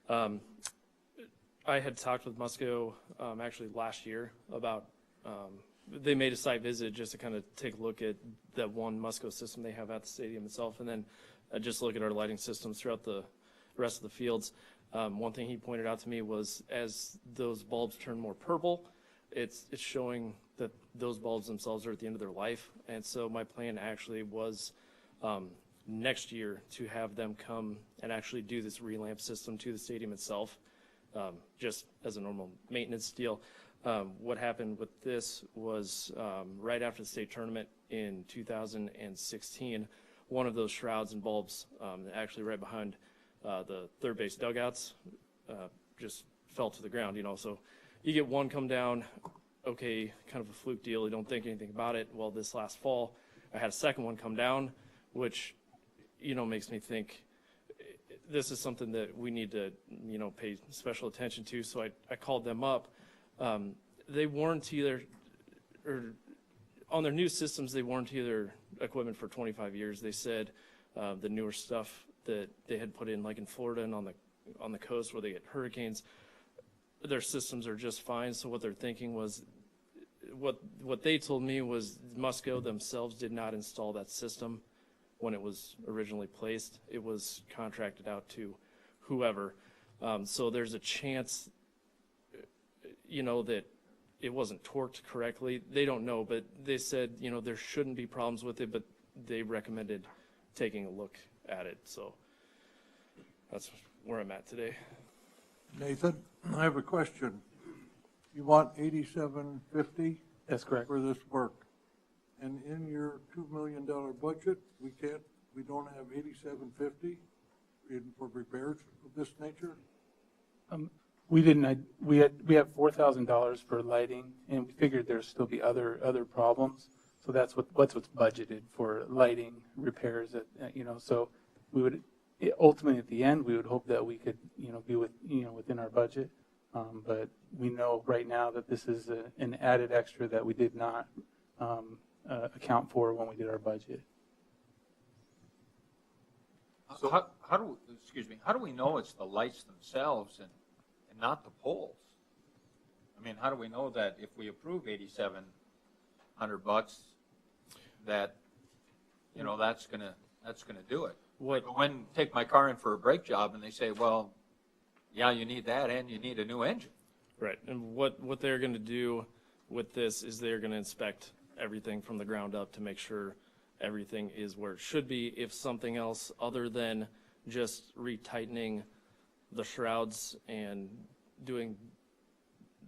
Speaker 21: I had talked with Musco actually last year about, they made a site visit just to kind of take a look at that one Musco system they have at the stadium itself, and then just look at our lighting systems throughout the rest of the fields. One thing he pointed out to me was as those bulbs turn more purple, it's showing that those bulbs themselves are at the end of their life. And so my plan actually was next year to have them come and actually do this relamp system to the stadium itself, just as a normal maintenance deal. What happened with this was right after the state tournament in 2016, one of those shrouds and bulbs, actually right behind the third base dugouts, just fell to the ground, So you get one come down, okay, kind of a fluke deal. You don't think anything about it. Well, this last fall, I had a second one come down, which, makes me think this is something that we need to, pay special attention to. So I called them up. They warranty on their new systems, they warranty their equipment for 25 years. They said the newer stuff that they had put in, like in Florida and on the coast where they get hurricanes, their systems are just fine. So what they're thinking was, what they told me was Musco themselves did not install that system when it was originally placed. It was contracted out to whoever. So there's a chance, that it wasn't torqued correctly. They don't know, but they said, there shouldn't be problems with it, but they recommended taking a look at it. So that's where I'm at today.
Speaker 8: Nathan, I have a question. You want $87.50?
Speaker 20: That's correct.
Speaker 8: For this work. And in your $2 million budget, we don't have $87.50 for repairs of this nature?
Speaker 20: We didn't, we have $4,000 for lighting, and we figured there'd still be other problems. So that's what's budgeted for lighting repairs, so we would, ultimately at the end, we would hope that we could, be within our budget. But we know right now that this is an added extra that we did not account for when we did our budget.
Speaker 5: So how do we know it's the lights themselves and not the poles? I mean, how do we know that if we approve $8,700, that that's gonna do it? When take my car in for a brake job and they say, well, yeah, you need that and you need a new engine.
Speaker 21: Right, and what they're going to do with this is they're going to inspect everything from the ground up to make sure everything is where it should be. If something else other than just retightening the shrouds and doing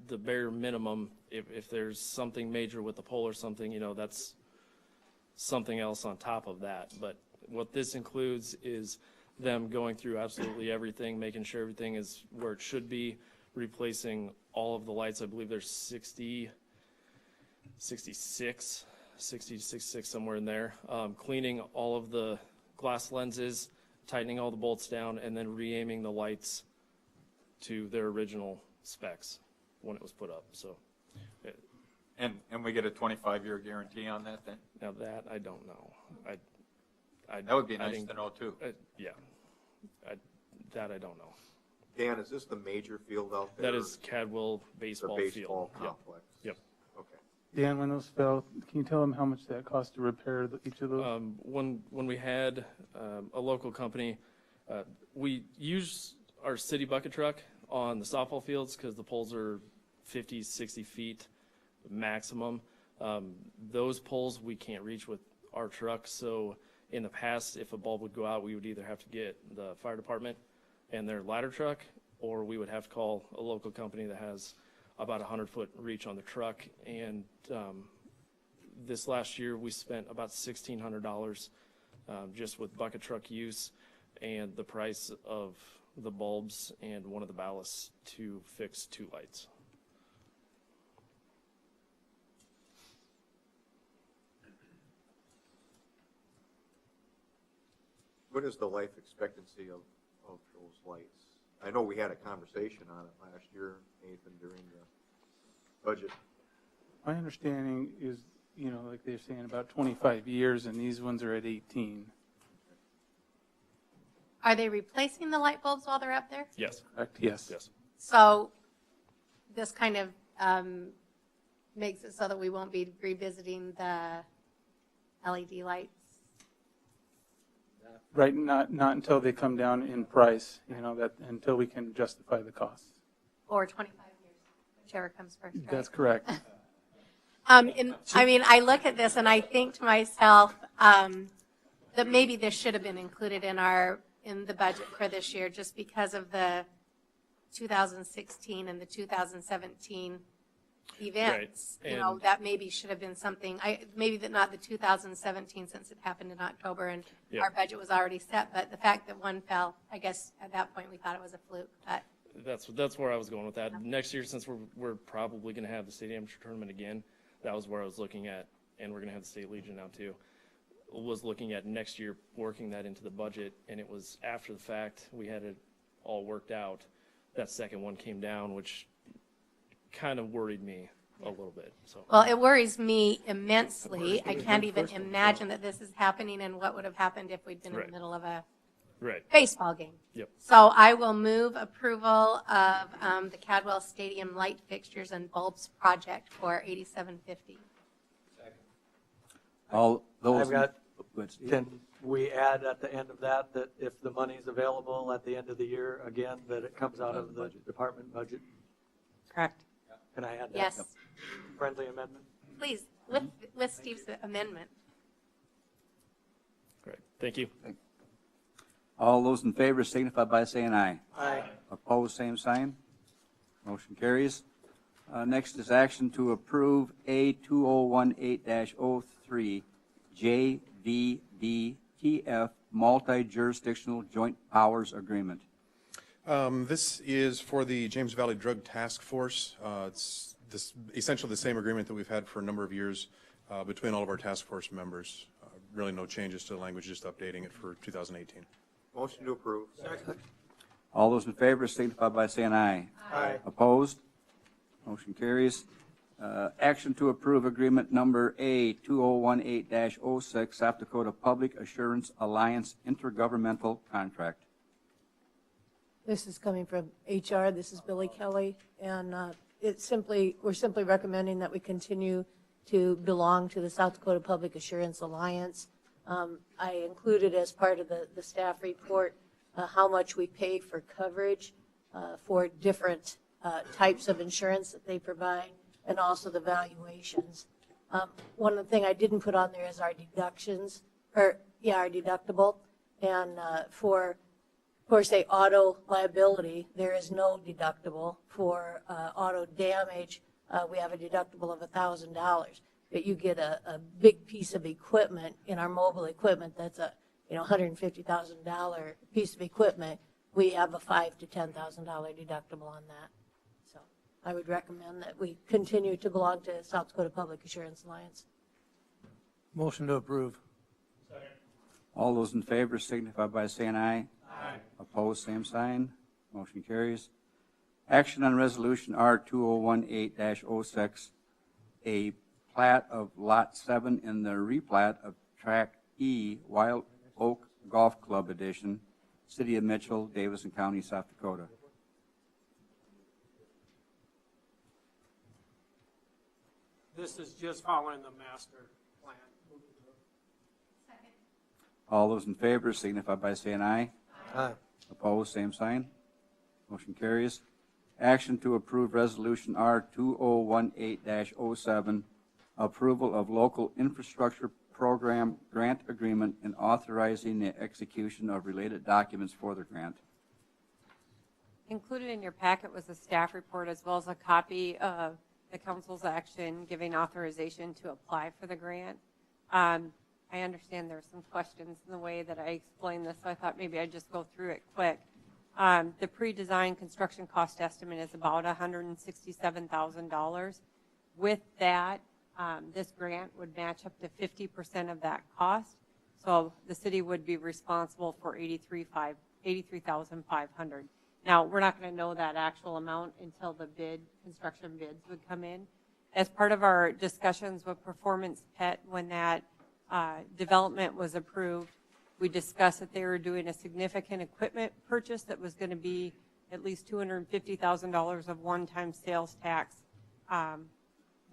Speaker 21: the bare minimum, if there's something major with the pole or something, that's something else on top of that. But what this includes is them going through absolutely everything, making sure everything is where it should be, replacing all of the lights. I believe there's 66, somewhere in there. Cleaning all of the glass lenses, tightening all the bolts down, and then re-aiming the lights to their original specs when it was put up. So,
Speaker 5: and we get a 25-year guarantee on that then?
Speaker 21: Now that I don't know.
Speaker 5: That would be nice to know too.
Speaker 21: Yeah, that I don't know.
Speaker 14: Dan, is this the major field out there?
Speaker 21: That is Cadwell baseball
Speaker 14: the
Speaker 21: field.
Speaker 14: baseball complex.
Speaker 21: Yep.
Speaker 14: Okay.
Speaker 20: Dan, when those fell, can you tell them how much that cost to repair each of those?
Speaker 21: When we had a local company, we use our city bucket truck on the softball fields because the poles are 50, 60 feet maximum. Those poles we can't reach with our truck, so in the past, if a bulb would go out, we would either have to get the fire department and their ladder truck, or we would have to call a local company that has about 100-foot reach on the truck. And this last year, we spent about $1,600 just with bucket truck use and the price of the bulbs and one of the ballasts to fix 2 lights.
Speaker 14: What is the life expectancy of those lights? I know we had a conversation on it last year, Nathan, during the budget.
Speaker 20: My understanding is, like they're saying, about 25 years, and these ones are at 18.
Speaker 4: Are they replacing the light bulbs while they're up there?
Speaker 21: Yes.
Speaker 20: Correct? Yes.
Speaker 21: Yes.
Speaker 4: So this kind of makes it so that we won't be revisiting the LED lights.
Speaker 20: Right, not until they come down in price, until we can justify the costs.
Speaker 4: Or 25 years, whichever comes first, right?
Speaker 20: That's correct.
Speaker 4: I look at this and I think to myself that maybe this should have been included in the budget for this year, just because of the 2016 and the 2017 events.
Speaker 21: Right.
Speaker 4: That maybe should have been something. Maybe that not the 2017, since it happened in October and
Speaker 21: Yep.
Speaker 4: our budget was already set. But the fact that one fell, I guess at that point we thought it was a fluke. But
Speaker 21: That's where I was going with that. Next year, since we're probably going to have the state amateur tournament again, that was where I was looking at, and we're going to have the state legion now too. Was looking at next year, working that into the budget, and it was after the fact we had it all worked out. That second one came down, which kind of worried me a little bit. So.
Speaker 4: Well, it worries me immensely. I can't even imagine that this is happening and what would have happened if we'd been in the middle of a baseball game.
Speaker 21: Yep.
Speaker 4: So I will move approval of the Cadwell Stadium light fixtures and bulbs project for $87.50.
Speaker 2: All those.
Speaker 17: I've got we add at the end of that, that if the money's available at the end of the year, again, that it comes out of the department budget?
Speaker 4: Correct.
Speaker 17: Can I add that?
Speaker 4: Yes.
Speaker 17: Friendly amendment?
Speaker 4: Please, with Steve's amendment.
Speaker 21: Great, thank you.
Speaker 2: All those in favor signify by saying aye.
Speaker 17: Aye.
Speaker 2: Opposed, same sign. Motion carries. Next is action to approve A 2018-03 JVDTF Multi-Jurisdictional Joint Powers Agreement.
Speaker 10: This is for the James Valley Drug Task Force. It's essentially the same agreement that we've had for a number of years between all of our task force members. Really no changes to the language, just updating it for 2018.
Speaker 14: Motion to approve.
Speaker 2: Second. All those in favor signify by saying aye.
Speaker 14: Aye.
Speaker 2: Opposed? Motion carries. Action to approve agreement number A 2018-06 South Dakota Public Assurance Alliance Intergovernmental Contract.
Speaker 22: This is coming from HR. This is Billy Kelly, and we're simply recommending that we continue to belong to the South Dakota Public Assurance Alliance. I included as part of the staff report how much we pay for coverage for different types of insurance that they provide, and also the valuations. One thing I didn't put on there is our deductions, our deductible, and for say auto liability, there is no deductible. For auto damage, we have a deductible of $1,000. But you get a big piece of equipment in our mobile equipment that's a $150,000 piece of equipment. We have a $5,000 to $10,000 deductible on that. So I would recommend that we continue to belong to South Dakota Public Assurance Alliance.
Speaker 11: Motion to approve.
Speaker 2: All those in favor signify by saying aye. Aye. Opposed, same sign. Motion carries. Action on resolution R 2018-06, a plat of Lot 7 in the replat of Track E, Wild Oak Golf Club Edition, City of Mitchell, Davidson County, South Dakota.
Speaker 9: This is just following the master plan.
Speaker 2: All those in favor signify by saying aye.
Speaker 11: Aye.
Speaker 2: Opposed, same sign. Motion carries. Action to approve resolution R 2018-07, approval of local infrastructure program grant agreement and authorizing the execution of related documents for the grant.
Speaker 16: Included in your packet was a staff report as well as a copy of the council's action giving authorization to apply for the grant. I understand there are some questions in the way that I explained this, so I thought maybe I'd just go through it quick. The pre-design construction cost estimate is about $167,000. With that, this grant would match up to 50% of that cost. So the city would be responsible for $83,500. Now, we're not going to know that actual amount until the construction bids would come in. As part of our discussions with Performance Pet, when that development was approved, we discussed that they were doing a significant equipment purchase that was going to be at least $250,000 of one-time sales tax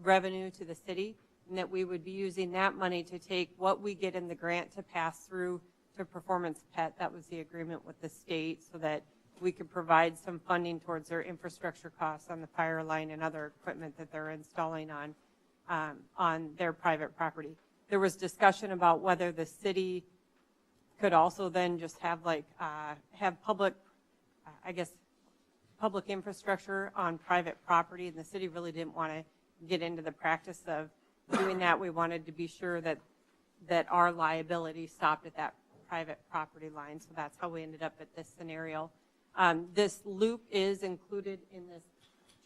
Speaker 16: revenue to the city, and that we would be using that money to take what we get in the grant to pass through to Performance Pet. That was the agreement with the state, so that we could provide some funding towards their infrastructure costs on the fire line and other equipment that they're installing on their private property. There was discussion about whether the city could also then just have have public infrastructure on private property, and the city really didn't want to get into the practice of doing that. We wanted to be sure that our liability stopped at that private property line, so that's how we ended up at this scenario. This loop is included in this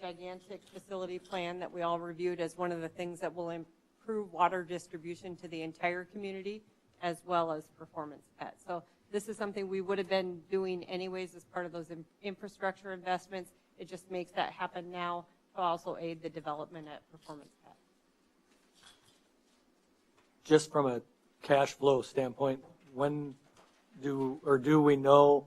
Speaker 16: gigantic facility plan that we all reviewed as one of the things that will improve water distribution to the entire community, as well as Performance Pet. So this is something we would have been doing anyways as part of those infrastructure investments. It just makes that happen now to also aid the development at Performance Pet.
Speaker 17: Just from a cash flow standpoint, do we know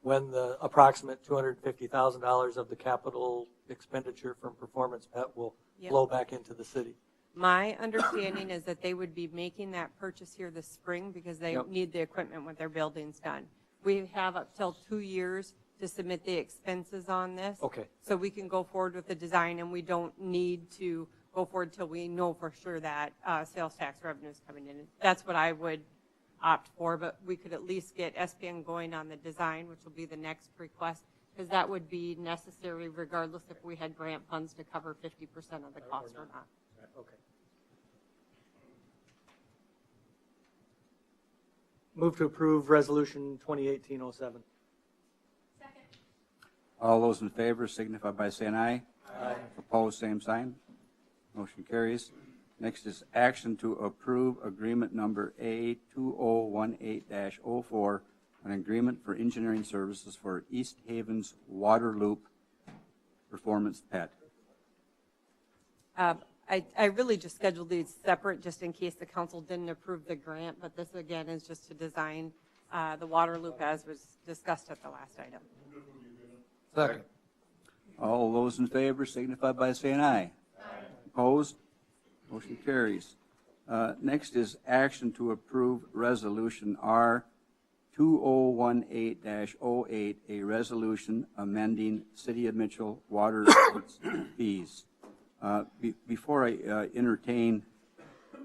Speaker 17: when the approximate $250,000 of the capital expenditure from Performance Pet will flow back into the city?
Speaker 16: My understanding is that they would be making that purchase here this spring because they
Speaker 17: Yep.
Speaker 16: need the equipment when their building's done. We have up till 2 years to submit the expenses on this.
Speaker 17: Okay.
Speaker 16: So we can go forward with the design, and we don't need to go forward till we know for sure that sales tax revenue is coming in. That's what I would opt for, but we could at least get SPN going on the design, which will be the next request, because that would be necessary regardless if we had grant funds to cover 50% of the cost or not.
Speaker 17: Okay. Move to approve Resolution 2018-07.
Speaker 2: All those in favor signify by saying aye.
Speaker 17: Aye.
Speaker 2: Opposed, same sign. Motion carries. Next is action to approve agreement number A2018-04, an agreement for engineering services for East Haven's Water Loop Performance PET.
Speaker 16: I really just scheduled these separate just in case the council didn't approve the grant, but this again is just to design the water loop as was discussed at the last item.
Speaker 11: Second.
Speaker 2: All those in favor signify by saying aye. Opposed? Motion carries. Next is action to approve Resolution R2018-08, a resolution amending City of Mitchell water rates and fees. Before I entertain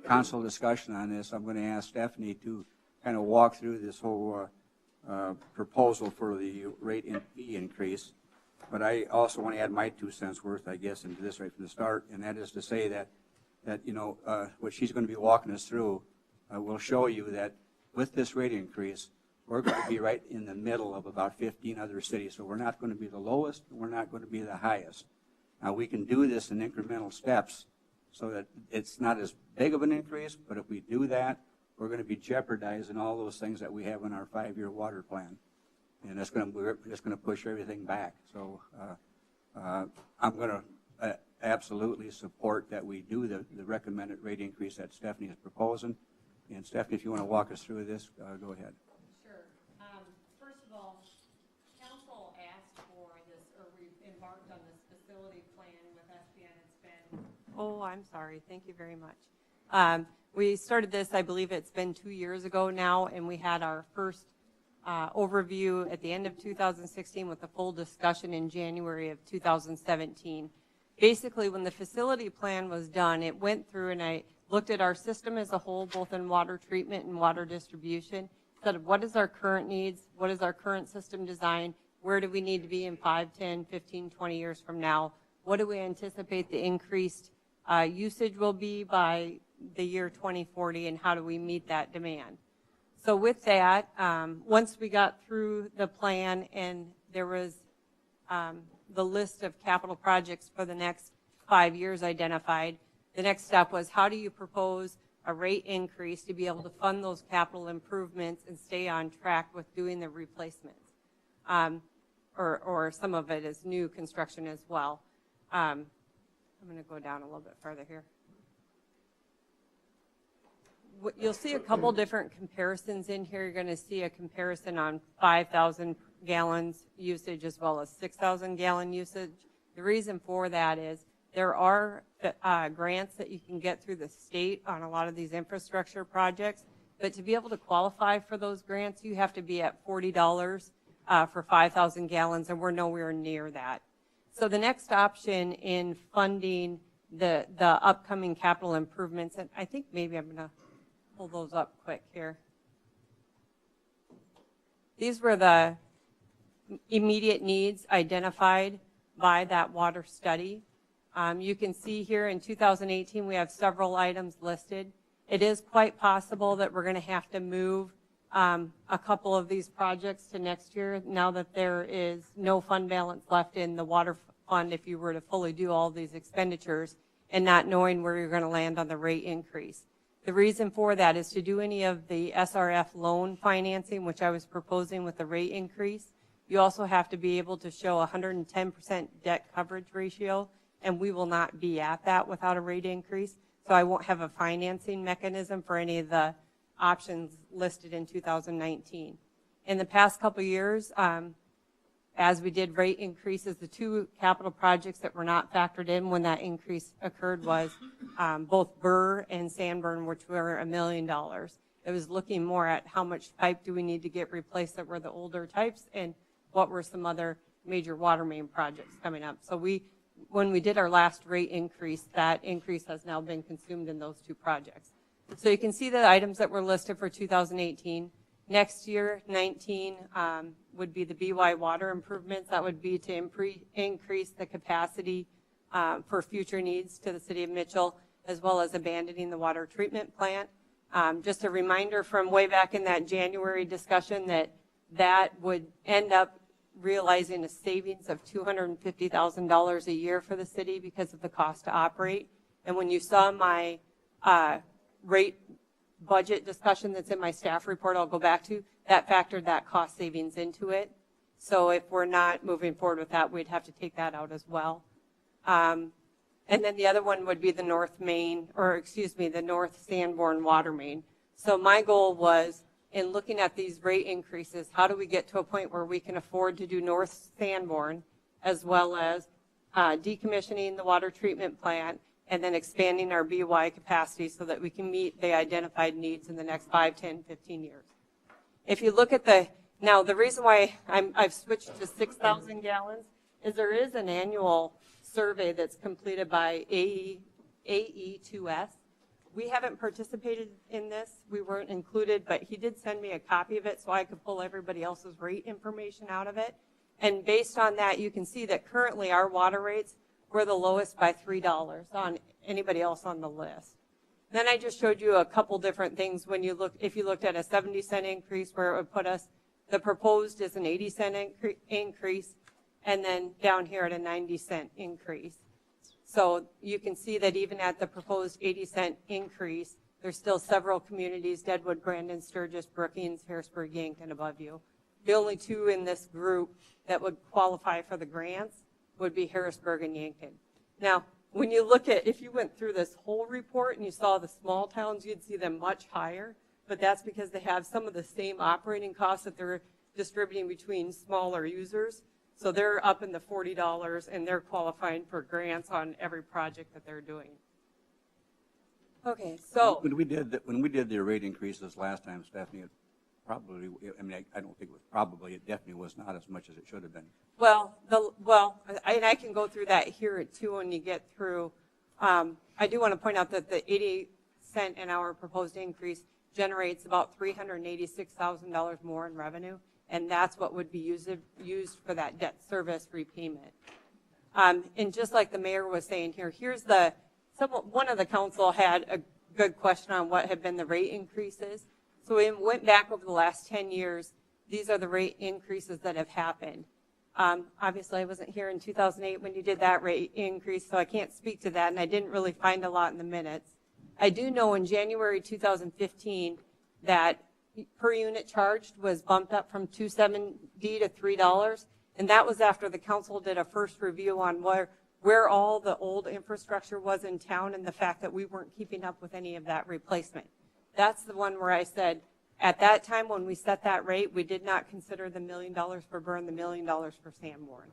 Speaker 2: council discussion on this, I'm going to ask Stephanie to kind of walk through this whole proposal for the rate and fee increase. But I also want to add my 2 cents worth, I guess, into this right from the start, and that is to say that what she's going to be walking us through will show you that with this rate increase, we're going to be right in the middle of about 15 other cities. So we're not going to be the lowest, and we're not going to be the highest. Now, we can do this in incremental steps so that it's not as big of an increase, but if we do that, we're going to be jeopardizing all those things that we have in our 5-year water plan. And we're just going to push everything back. So I'm going to absolutely support that we do the recommended rate increase that Stephanie is proposing. And Stephanie, if you want to walk us through this, go ahead.
Speaker 16: Sure. First of all, council asked for this, or we embarked on this facility plan with SPN. It's been, oh, I'm sorry. Thank you very much. We started this, I believe it's been 2 years ago now, and we had our first overview at the end of 2016 with a full discussion in January of 2017. Basically, when the facility plan was done, it went through and I looked at our system as a whole, both in water treatment and water distribution, said what is our current needs, what is our current system design, where do we need to be in 5, 10, 15, 20 years from now, what do we anticipate the increased usage will be by the year 2040, and how do we meet that demand. So with that, once we got through the plan and there was the list of capital projects for the next 5 years identified, the next step was how do you propose a rate increase to be able to fund those capital improvements and stay on track with doing the replacements. Or some of it is new construction as well. I'm going to go down a little bit further here. You'll see a couple different comparisons in here. You're going to see a comparison on 5,000 gallons usage as well as 6,000 gallon usage. The reason for that is there are grants that you can get through the state on a lot of these infrastructure projects, but to be able to qualify for those grants, you have to be at $40 for 5,000 gallons, and we're nowhere near that. So the next option in funding the upcoming capital improvements, and I think maybe I'm going to pull those up quick here. These were the immediate needs identified by that water study. You can see here in 2018 we have several items listed. It is quite possible that we're going to have to move a couple of these projects to next year now that there is no fund balance left in the water fund if you were to fully do all these expenditures and not knowing where you're going to land on the rate increase. The reason for that is to do any of the SRF loan financing, which I was proposing with the rate increase, you also have to be able to show 110% debt coverage ratio, and we will not be at that without a rate increase. So I won't have a financing mechanism for any of the options listed in 2019. In the past couple of years, as we did rate increases. The two capital projects that were not factored in when that increase occurred was both Burr and Sanborn, which were $1 million. It was looking more at how much pipe do we need to get replaced that were the older types, and what were some other major water main projects coming up. So when we did our last rate increase, that increase has now been consumed in those two projects. So you can see the items that were listed for 2018. Next year, 19, would be the BY water improvements. That would be to increase the capacity for future needs to the city of Mitchell, as well as abandoning the water treatment plant. Just a reminder from way back in that January discussion that would end up realizing a savings of $250,000 a year for the city because of the cost to operate. And when you saw my rate budget discussion that's in my staff report I'll go back to, that factored that cost savings into it. So if we're not moving forward with that, we'd have to take that out as well. And then the other one would be the North Sanborn water main. So my goal was, in looking at these rate increases, how do we get to a point where we can afford to do North Sanborn, as well as decommissioning the water treatment plant, and then expanding our BY capacity so that we can meet the identified needs in the next 5, 10, 15 years. If you look at now the reason why I've switched to 6,000 gallons is there is an annual survey that's completed by AE2S. We haven't participated in this. We weren't included, but he did send me a copy of it so I could pull everybody else's rate information out of it. And based on that, you can see that currently our water rates were the lowest by $3 on anybody else on the list. Then I just showed you a couple different things. If you looked at a 70-cent increase where it would put us, the proposed is an 80-cent increase, and then down here at a 90-cent increase. So you can see that even at the proposed 80-cent increase, there's still several communities, Deadwood, Brandon, Sturgis, Brookings, Harrisburg, Yankton above you. The only two in this group that would qualify for the grants would be Harrisburg and Yankton. Now, when you look at, if you went through this whole report and you saw the small towns, you'd see them much higher, but that's because they have some of the same operating costs that they're distributing between smaller users. So they're up in the $40 and they're qualifying for grants on every project that they're doing. Okay, so.
Speaker 2: When we did the rate increases last time, Stephanie, it probably, I don't think it was probably, it definitely was not as much as it should have been.
Speaker 16: Well, and I can go through that here too when you get through. I do want to point out that the 80-cent an hour proposed increase generates about $386,000 more in revenue, and that's what would be used for that debt service repayment. And just like the mayor was saying here, one of the council had a good question on what had been the rate increases. So we went back over the last 10 years. These are the rate increases that have happened. Obviously, I wasn't here in 2008 when you did that rate increase, so I can't speak to that, and I didn't really find a lot in the minutes. I do know in January 2015 that per unit charged was bumped up from $2.70 to $3, and that was after the council did a first review on where all the old infrastructure was in town and the fact that we weren't keeping up with any of that replacement. That's the one where I said, at that time when we set that rate, we did not consider the $1 million for Burr and the $1 million for Sanborn.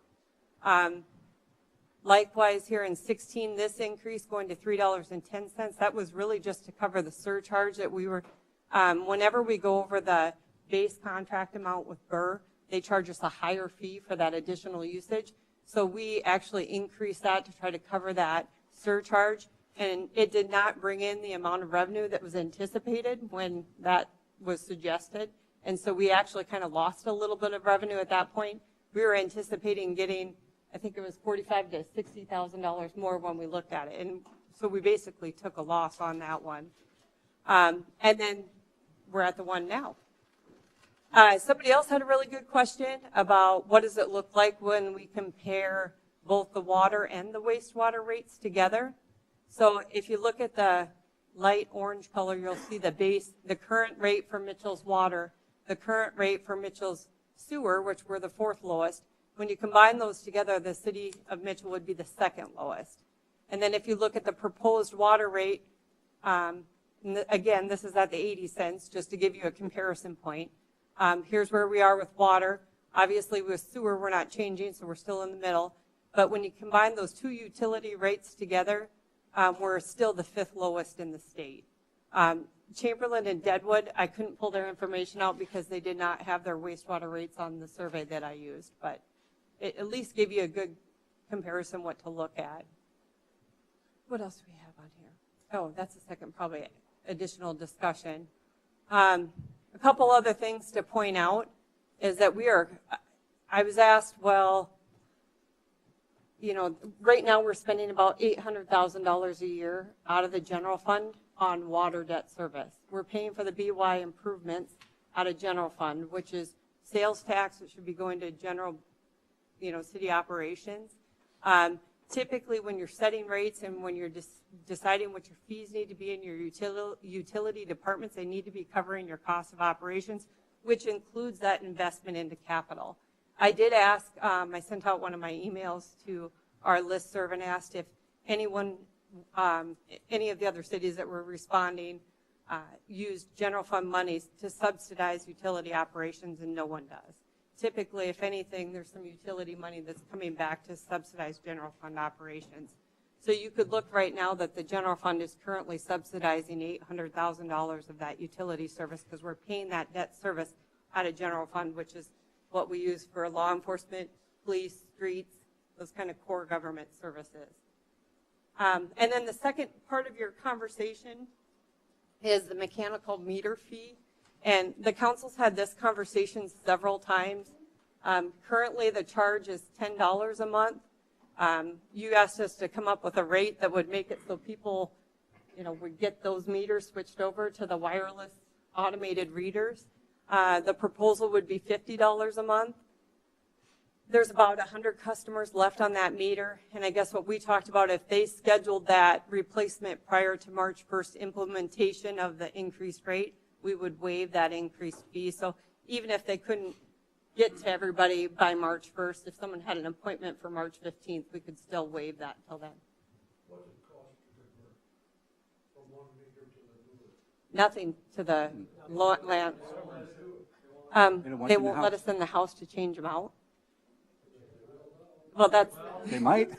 Speaker 16: Likewise, here in 16, this increase going to $3.10, that was really just to cover the surcharge that we were, whenever we go over the base contract amount with Burr, they charge us a higher fee for that additional usage. So we actually increased that to try to cover that surcharge, and it did not bring in the amount of revenue that was anticipated when that was suggested. And so we actually kind of lost a little bit of revenue at that point. We were anticipating getting, I think it was $45,000 to $60,000 more when we looked at it. And so we basically took a loss on that one. And then we're at the one now. Somebody else had a really good question about what does it look like when we compare both the water and the wastewater rates together. So if you look at the light orange color, you'll see the current rate for Mitchell's water, the current rate for Mitchell's sewer, which were the fourth lowest. When you combine those together, the city of Mitchell would be the second lowest. And then if you look at the proposed water rate, again, this is at the 80 cents, just to give you a comparison point. Here's where we are with water. Obviously, with sewer, we're not changing, so we're still in the middle. But when you combine those two utility rates together, we're still the 5th lowest in the state. Chamberlain and Deadwood, I couldn't pull their information out because they did not have their wastewater rates on the survey that I used, but it at least gave you a good comparison what to look at. What else do we have on here? Oh, that's the second probably additional discussion. A couple other things to point out is that I was asked, well, you know, right now we're spending about $800,000 a year out of the general fund on water debt service. We're paying for the BY improvements out of general fund, which is sales tax that should be going to general, you know, city operations. Typically, when you're setting rates and when you're deciding what your fees need to be in your utility departments, they need to be covering your cost of operations, which includes that investment into capital. I did ask, I sent out one of my emails to our listserv and asked if anyone, any of the other cities that were responding used general fund monies to subsidize utility operations, and no one does. Typically, if anything, there's some utility money that's coming back to subsidize general fund operations. So you could look right now that the general fund is currently subsidizing $800,000 of that utility service because we're paying that debt service out of general fund, which is what we use for law enforcement, police, streets, those kind of core government services. And then the second part of your conversation is the mechanical meter fee. And the council's had this conversation several times. Currently, the charge is $10 a month. You asked us to come up with a rate that would make it so people, you know, would get those meters switched over to the wireless automated readers. The proposal would be $50 a month. There's about 100 customers left on that meter, and I guess what we talked about, if they scheduled that replacement prior to March 1st implementation of the increased rate, we would waive that increased fee. So even if they couldn't get to everybody by March 1st, if someone had an appointment for March 15th, we could still waive that until then.
Speaker 8: What does it cost to convert from one meter to the new?
Speaker 16: Nothing to the land. They won't let us in the house to change them out. Well, that's.
Speaker 2: They might.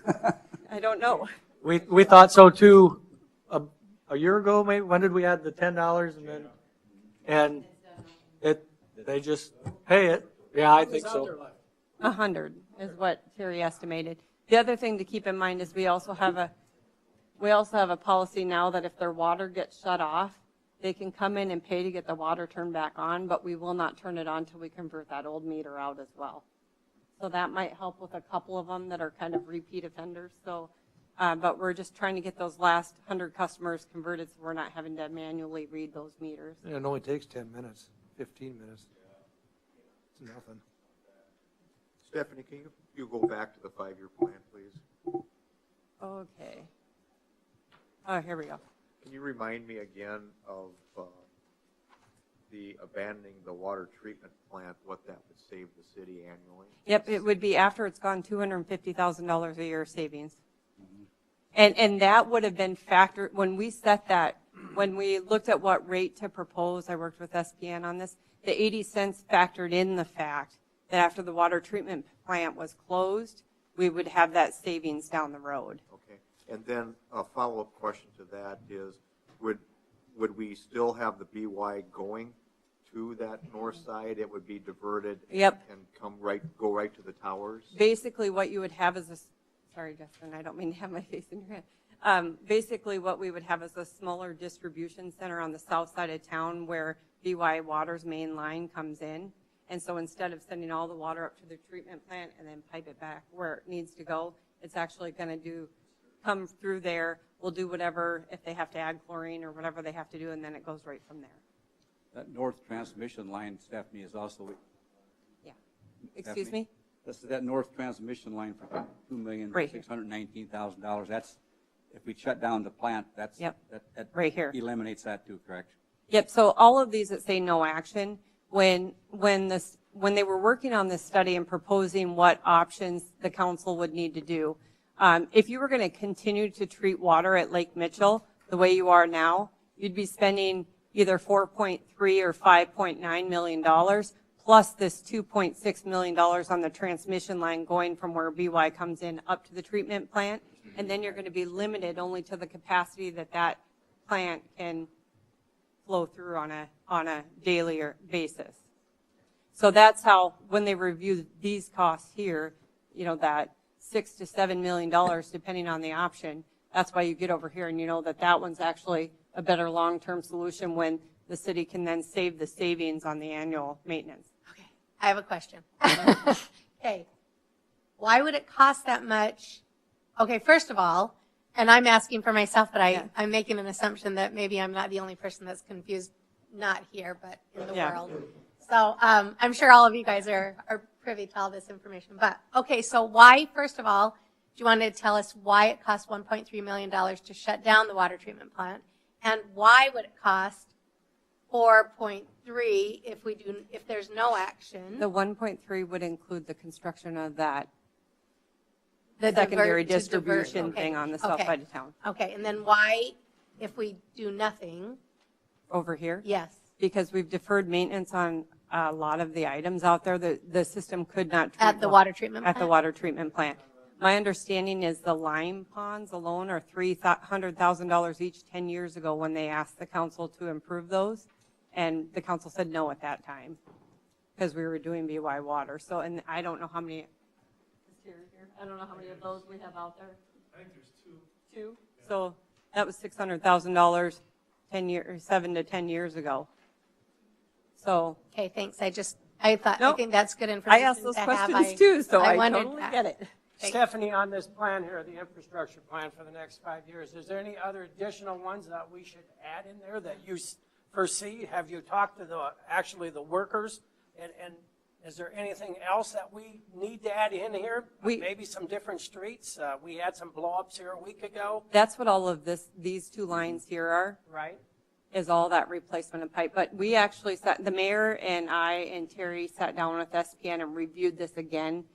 Speaker 16: I don't know.
Speaker 17: We thought so too. A year ago, maybe. When did we add the $10 and they just pay it? Yeah, I think so.
Speaker 16: 100 is what Terry estimated. The other thing to keep in mind is we also have a policy now that if their water gets shut off, they can come in and pay to get the water turned back on, but we will not turn it on until we convert that old meter out as well. So that might help with a couple of them that are kind of repeat offenders. So, but we're just trying to get those last 100 customers converted so we're not having to manually read those meters.
Speaker 11: Yeah, it only takes 10 minutes, 15 minutes. It's nothing.
Speaker 14: Stephanie, can you go back to the 5-year plan, please?
Speaker 16: Okay. Oh, here we go.
Speaker 14: Can you remind me again of the abandoning the water treatment plant, what that would save the city annually?
Speaker 16: Yep, it would be after it's gone $250,000 a year savings. And that would have been factored, when we set that, when we looked at what rate to propose, I worked with SPN on this, the 80 cents factored in the fact that after the water treatment plant was closed, we would have that savings down the road.
Speaker 14: Okay, and then a follow-up question to that is, would we still have the BY going to that north side? It would be diverted.
Speaker 16: Yep.
Speaker 14: And go right to the towers?
Speaker 16: Basically what you would have is this, sorry Justin, I don't mean to have my face in your hand. Basically what we would have is a smaller distribution center on the south side of town where BY Water's main line comes in. And so instead of sending all the water up to the treatment plant and then pipe it back where it needs to go, it's actually going to come through there. We'll do whatever, if they have to add chlorine or whatever they have to do, and then it goes right from there.
Speaker 2: That north transmission line, Stephanie, is also.
Speaker 16: Yeah. Excuse me?
Speaker 2: That north transmission line for $2,619,000. That's, if we shut down the plant, that's.
Speaker 16: Yep.
Speaker 2: That
Speaker 16: right here.
Speaker 2: Eliminates that too, correct?
Speaker 16: Yep. So all of these that say no action, when they were working on this study and proposing what options the council would need to do, if you were going to continue to treat water at Lake Mitchell the way you are now, you'd be spending either $4.3 or $5.9 million, plus this $2.6 million on the transmission line going from where BY comes in up to the treatment plant. And then you're going to be limited only to the capacity that that plant can flow through on a daily basis. So that's how, when they review these costs here, you know, that $6 to $7 million, depending on the option, that's why you get over here and you know that that one's actually a better long-term solution when the city can then save the savings on the annual maintenance.
Speaker 4: Okay, I have a question. Okay, why would it cost that much? Okay, first of all, and I'm asking for myself, but I'm making an assumption that maybe I'm not the only person that's confused, not here, but in the world. So I'm sure all of you guys are privy to all this information. But, okay, so why, first of all, do you want to tell us why it costs $1.3 million to shut down the water treatment plant? And why would it cost 4.3 if there's no action?
Speaker 16: The 1.3 would include the construction of that secondary distribution thing on the south side of town.
Speaker 4: Okay, and then why, if we do nothing?
Speaker 16: Over here?
Speaker 4: Yes.
Speaker 16: Because we've deferred maintenance on a lot of the items out there. The system could not.
Speaker 4: At the water treatment plant?
Speaker 16: At the water treatment plant. My understanding is the lime ponds alone are $300,000 each 10 years ago when they asked the council to improve those. And the council said no at that time because we were doing BY water. So, and I don't know how many. I don't know how many of those we have out there.
Speaker 9: I think there's two.
Speaker 16: Two? So that was $600,000 7 to 10 years ago. So.
Speaker 4: Okay, thanks. I think that's good
Speaker 16: I
Speaker 4: information
Speaker 16: asked those
Speaker 4: to
Speaker 16: questions
Speaker 4: have.
Speaker 16: too, so I
Speaker 4: wondered
Speaker 16: totally
Speaker 4: that.
Speaker 16: get it.
Speaker 9: Stephanie, on this plan here, the infrastructure plan for the next 5 years, is there any other additional ones that we should add in there that you foresee? Have you talked to the workers? And is there anything else that we need to add in here? Maybe some different streets? We had some blow-ups here a week ago.
Speaker 16: That's what all of these two lines here are.
Speaker 9: Right.
Speaker 16: Is all that replacement of pipe. But we actually the mayor and I and Terry sat down with SPN and reviewed this again.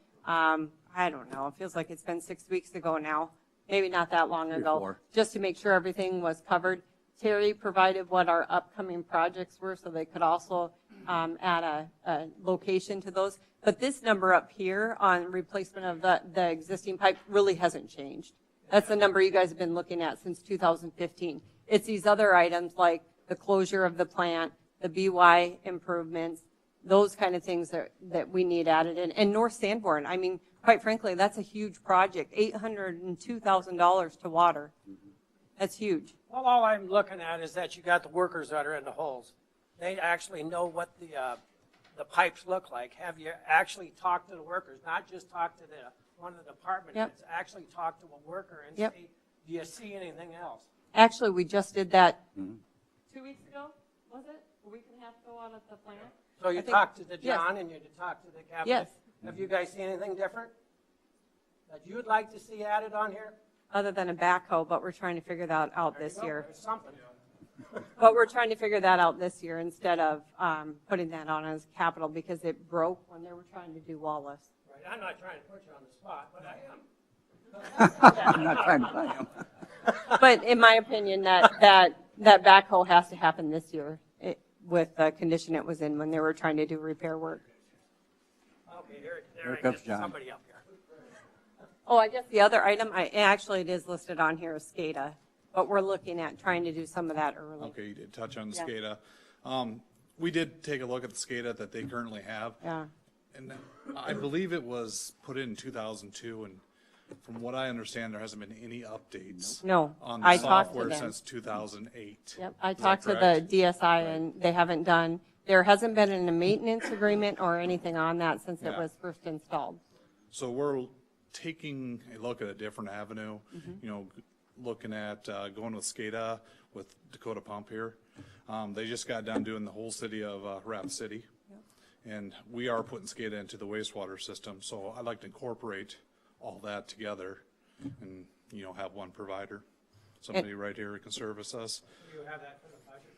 Speaker 16: I don't know, it feels like it's been 6 weeks ago now, maybe not that long ago, just to make sure everything was covered. Terry provided what our upcoming projects were so they could also add a location to those. But this number up here on replacement of the existing pipe really hasn't changed. That's the number you guys have been looking at since 2015. It's these other items like the closure of the plant, the BY improvements, those kind of things that we need added in. And North Sanborn, I mean, quite frankly, that's a huge project, $802,000 to water. That's huge.
Speaker 9: Well, all I'm looking at is that you got the workers that are in the holes. They actually know what the pipes look like. Have you actually talked to the workers, not just talk to one of the department heads, actually talk to a worker and see, do you see anything else?
Speaker 16: Actually, we just did that 2 weeks ago, was it? A week and a half ago out at the plant?
Speaker 9: So you talked to the John and you talked to the cabinet?
Speaker 16: Yes.
Speaker 9: Have you guys seen anything different that you'd like to see added on here?
Speaker 16: Other than a backhoe, but we're trying to figure that out this year.
Speaker 9: There's something.
Speaker 16: But we're trying to figure that out this year instead of putting that on as capital because it broke when they were trying to do Wallace.
Speaker 9: Right. I'm not trying to put you on the spot, but I am.
Speaker 2: I'm not trying to play him.
Speaker 16: But in my opinion, that backhoe has to happen this year with the condition it was in when they were trying to do repair work.
Speaker 9: Okay,
Speaker 2: Here comes John.
Speaker 9: Somebody up here.
Speaker 16: Oh, I guess the other item, actually it is listed on here is SCADA, but we're looking at trying to do some of that early.
Speaker 10: Okay, you did touch on the SCADA. We did take a look at the SCADA that they currently have.
Speaker 16: Yeah.
Speaker 10: And I believe it was put in 2002, and from what I understand, there hasn't been any updates on the software since 2008.
Speaker 16: Yep, I talked to the DSI and they haven't done, there hasn't been a maintenance agreement or anything on that since it was first installed.
Speaker 10: So we're taking a look at a different avenue, you know, looking at going with SCADA with Dakota Pump here. They just got done doing the whole city of Rapid City. And we are putting SCADA into the wastewater system. So I'd like to incorporate all that together and, you know, have one provider. Somebody right here who can service us.
Speaker 9: Do you have that for the budget?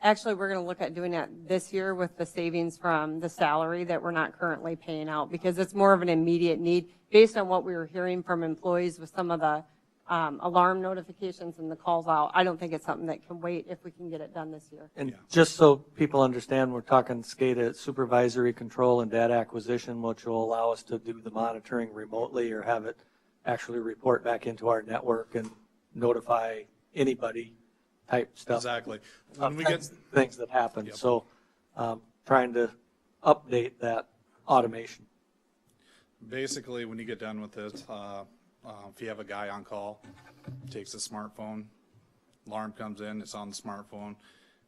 Speaker 16: Actually, we're going to look at doing that this year with the savings from the salary that we're not currently paying out because it's more of an immediate need based on what we were hearing from employees with some of the alarm notifications and the calls out. I don't think it's something that can wait if we can get it done this year.
Speaker 17: And just so people understand, we're talking SCADA supervisory control and data acquisition, which will allow us to do the monitoring remotely or have it actually report back into our network and notify anybody type stuff.
Speaker 3: Exactly.
Speaker 17: When we get things that happen. So trying to update that automation.
Speaker 3: Basically, when you get done with this, if you have a guy on call, takes a smartphone, alarm comes in, it's on the smartphone,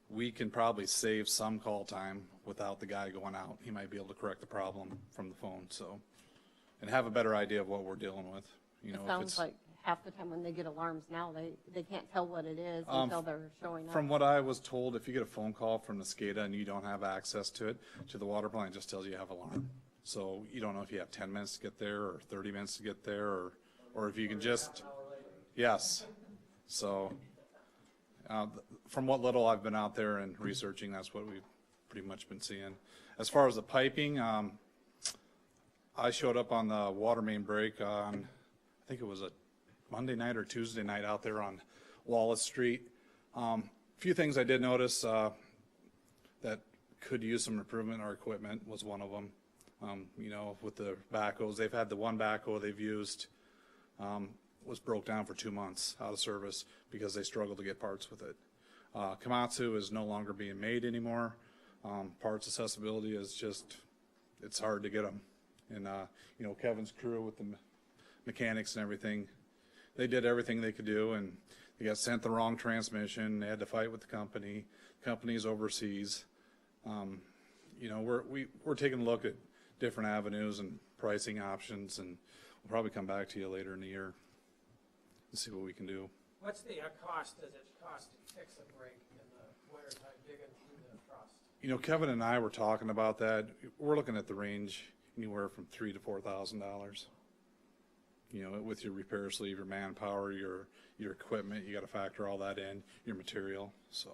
Speaker 3: we can probably save some call time without the guy going out. He might be able to correct the problem from the phone, so, and have a better idea of what we're dealing with. You know,
Speaker 16: It
Speaker 3: if
Speaker 16: sounds
Speaker 3: it's,
Speaker 16: like half the time when they get alarms now, they can't tell what it is until they're showing up.
Speaker 3: from what I was told, if you get a phone call from the SCADA and you don't have access to it, to the water plant, it just tells you have alarm. So you don't know if you have 10 minutes to get there or 30 minutes to get there, or if you can just, yes. So from what little I've been out there and researching, that's what we've pretty much been seeing. As far as the piping, I showed up on the water main break on, I think it was a Monday night or Tuesday night out there on Wallace Street. A few things I did notice that could use some improvement. Our equipment was one of them. You know, with the backhoes, they've had the one backhoe they've used was broke down for 2 months out of service because they struggled to get parts with it. Komatsu is no longer being made anymore. Parts accessibility is just, it's hard to get them. And, you know, Kevin's crew with the mechanics and everything, they did everything they could do, and they got sent the wrong transmission. They had to fight with the company. Companies overseas. You know, we're taking a look at different avenues and pricing options, and we'll probably come back to you later in the year and see what we can do.
Speaker 9: What's the cost, does it cost to fix a break in the wintertime digging through the frost?
Speaker 3: You know, Kevin and I were talking about that. We're looking at the range anywhere from $3,000 to $4,000. You know, with your repair sleeve, your manpower, your equipment, you got to factor all that in, your material. So,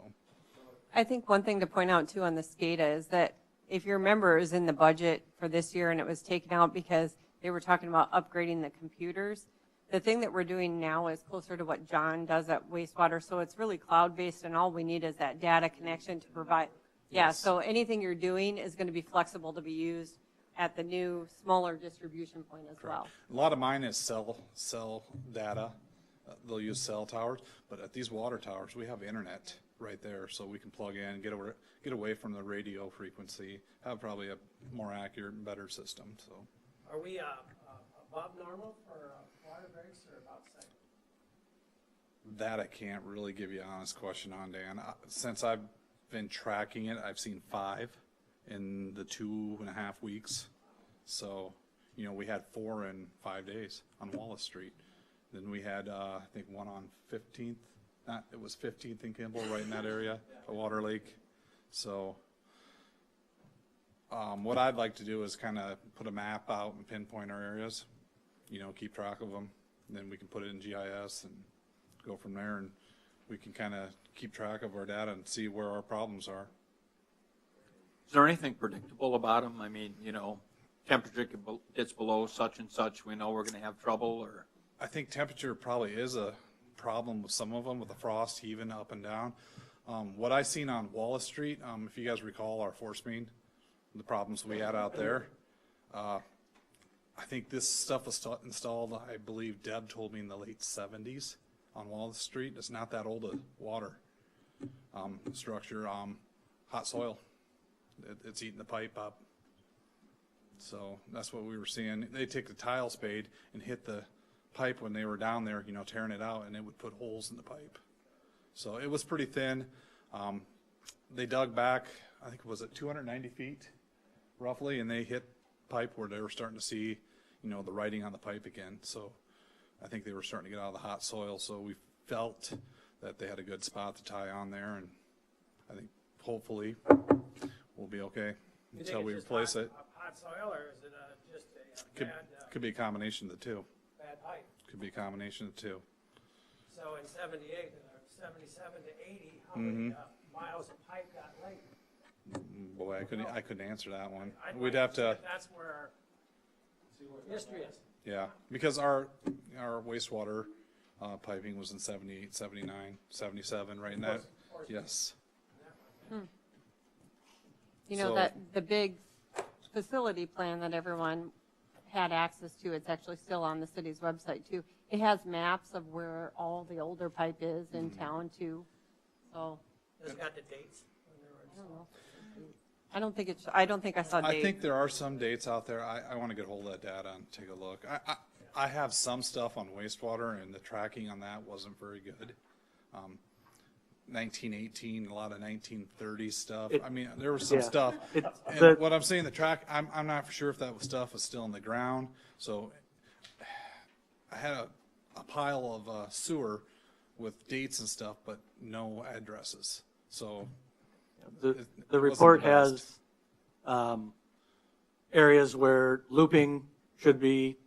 Speaker 16: I think one thing to point out too on the SCADA is that if you remember, it was in the budget for this year and it was taken out because they were talking about upgrading the computers. The thing that we're doing now is closer to what John does at wastewater, so it's really cloud-based, and all we need is that data connection to provide. Yeah, so anything you're doing is going to be flexible to be used at the new, smaller distribution point as well.
Speaker 3: a lot of mine is cell data. They'll use cell towers, but at these water towers, we have internet right there, so we can plug in, get away from the radio frequency, have probably a more accurate and better system. So,
Speaker 9: Are we above normal for water breaks or about the same?
Speaker 3: that I can't really give you an honest question on, Dan. Since I've been tracking it, I've seen 5 in the 2.5 weeks. So, you know, we had 4 in 5 days on Wallace Street. Then we had, I think, one on 15th. It was 15th in Kimball, right in that area, a Water Lake. So, what I'd like to do is kind of put a map out and pinpoint our areas, you know, keep track of them. And then we can put it in GIS and go from there, and we can kind of keep track of our data and see where our problems are.
Speaker 5: Is there anything predictable about them? I mean, you know, temperature gets below such and such, we know we're going to have trouble, or?
Speaker 3: I think temperature probably is a problem with some of them, with the frost heaving up and down. What I seen on Wallace Street, if you guys recall our force main, the problems we had out there, I think this stuff was installed, I believe Deb told me, in the late 70s on Wallace Street. It's not that old a water structure. Hot soil, it's eating the pipe up. So that's what we were seeing. They take the tile spade and hit the pipe when they were down there, you know, tearing it out, and it would put holes in the pipe. So it was pretty thin. They dug back, I think, was it 290 feet roughly, and they hit pipe where they were starting to see, you know, the writing on the pipe again. So I think they were starting to get out of the hot soil. So we felt that they had a good spot to tie on there, and I think hopefully we'll be okay until we replace it.
Speaker 9: Hot soil, or is it just a bad?
Speaker 3: Could be a combination of the two.
Speaker 9: Bad pipe.
Speaker 3: Could be a combination of the two.
Speaker 9: So in 78, 77 to 80, how many miles of pipe got laid?
Speaker 3: Boy, I couldn't answer that one.
Speaker 9: We'd have to. That's where history is.
Speaker 3: Yeah, because our wastewater Piping was in 78, 79, 77, right in that. Yes.
Speaker 16: You know,
Speaker 3: So-
Speaker 16: that the big facility plan that everyone had access to, it's actually still on the city's website too. It has maps of where all the older pipe is in town too. So,
Speaker 7: Has it got the dates?
Speaker 16: I don't know. I don't think I saw
Speaker 3: I
Speaker 16: dates.
Speaker 3: think there are some dates out there. I want to get hold of that data and take a look. I have some stuff on wastewater, and the tracking on that wasn't very good. 1918, a lot of 1930 stuff. I mean, there was some stuff. And what I'm saying, the track, I'm not sure if that stuff was still in the ground. So I had a pile of sewer with dates and stuff, but no addresses. So
Speaker 17: The
Speaker 3: wasn't
Speaker 17: report
Speaker 3: the best.
Speaker 17: has areas where looping should be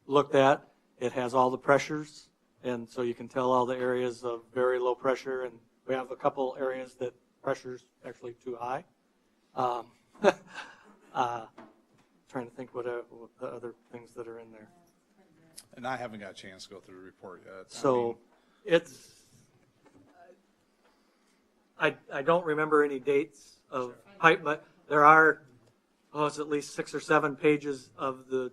Speaker 17: looked at. It has all the pressures, and so you can tell all the areas of very low pressure, and we have a couple areas that pressure's actually too high. Trying to think what the other things that are in there.
Speaker 3: And I haven't got a chance to go through the report yet.
Speaker 17: So it's, I don't remember any dates of pipe, but there are, it's at least 6 or 7 pages of the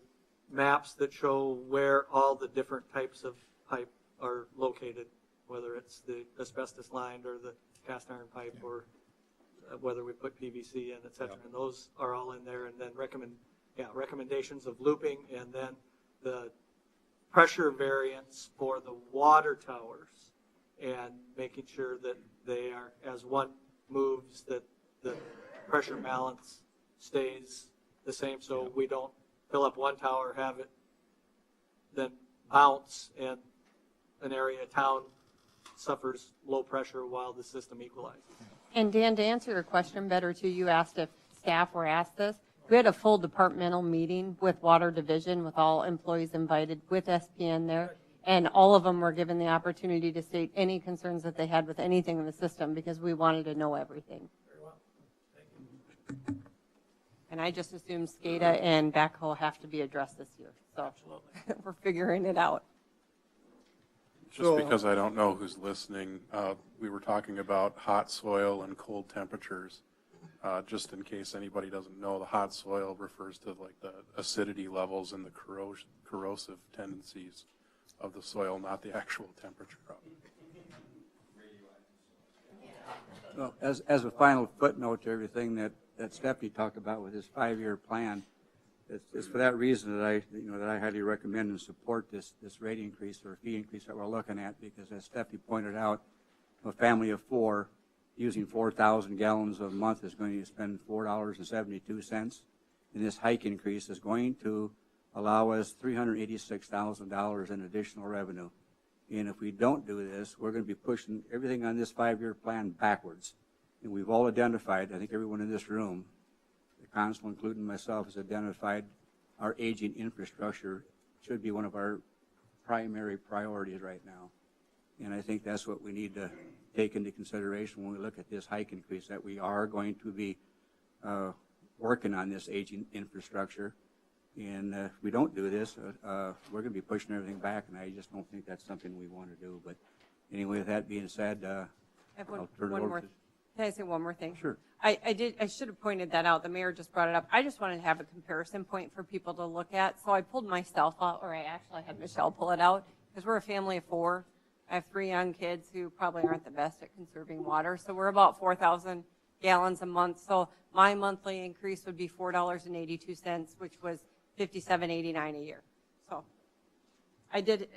Speaker 17: maps that show where all the different types of pipe are located, whether it's the asbestos lined or the cast iron pipe, or whether we put PVC in, et cetera. And those are all in there. And then recommendations of looping, and then the pressure variance for the water towers, and making sure that they are, as one moves, that the pressure balance stays the same, so we don't fill up one tower, have it then bounce, and an area of town suffers low pressure while the system equalizes.
Speaker 16: And Dan, to answer your question better too, you asked if staff were asked this. We had a full departmental meeting with Water Division, with all employees invited, with SPN there, and all of them were given the opportunity to state any concerns that they had with anything in the system, because we wanted to know everything. And I just assume SCADA and backhoe have to be addressed this year, so we're figuring it out.
Speaker 6: Just because I don't know who's listening, we were talking about hot soil and cold temperatures. Just in case anybody doesn't know, the hot soil refers to like the acidity levels and the corrosive tendencies of the soil, not the actual temperature of it.
Speaker 2: Well, as a final footnote to everything that Stephanie talked about with his 5-year plan, it's for that reason that I highly recommend and support this rate increase or fee increase that we're looking at, because as Stephanie pointed out, a family of 4 using 4,000 gallons a month is going to spend $4.72, and this hike increase is going to allow us $386,000 in additional revenue. And if we don't do this, we're going to be pushing everything on this 5-year plan backwards. And we've all identified, I think everyone in this room, the council, including myself, has identified our aging infrastructure should be one of our primary priorities right now. And I think that's what we need to take into consideration when we look at this hike increase, that we are going to be working on this aging infrastructure. And if we don't do this, we're going to be pushing everything back, and I just don't think that's something we want to do. But anyway, with that being said, I'll turn it over to...
Speaker 16: Can I say one more thing?
Speaker 2: Sure.
Speaker 16: I should have pointed that out. The mayor just brought it up. I just wanted to have a comparison point for people to look at. So I pulled myself out, or I actually had Michelle pull it out, because we're a family of 4. I have 3 young kids who probably aren't the best at conserving water. So we're about 4,000 gallons a month. So my monthly increase would be $4.82, which was $57.89 a year. So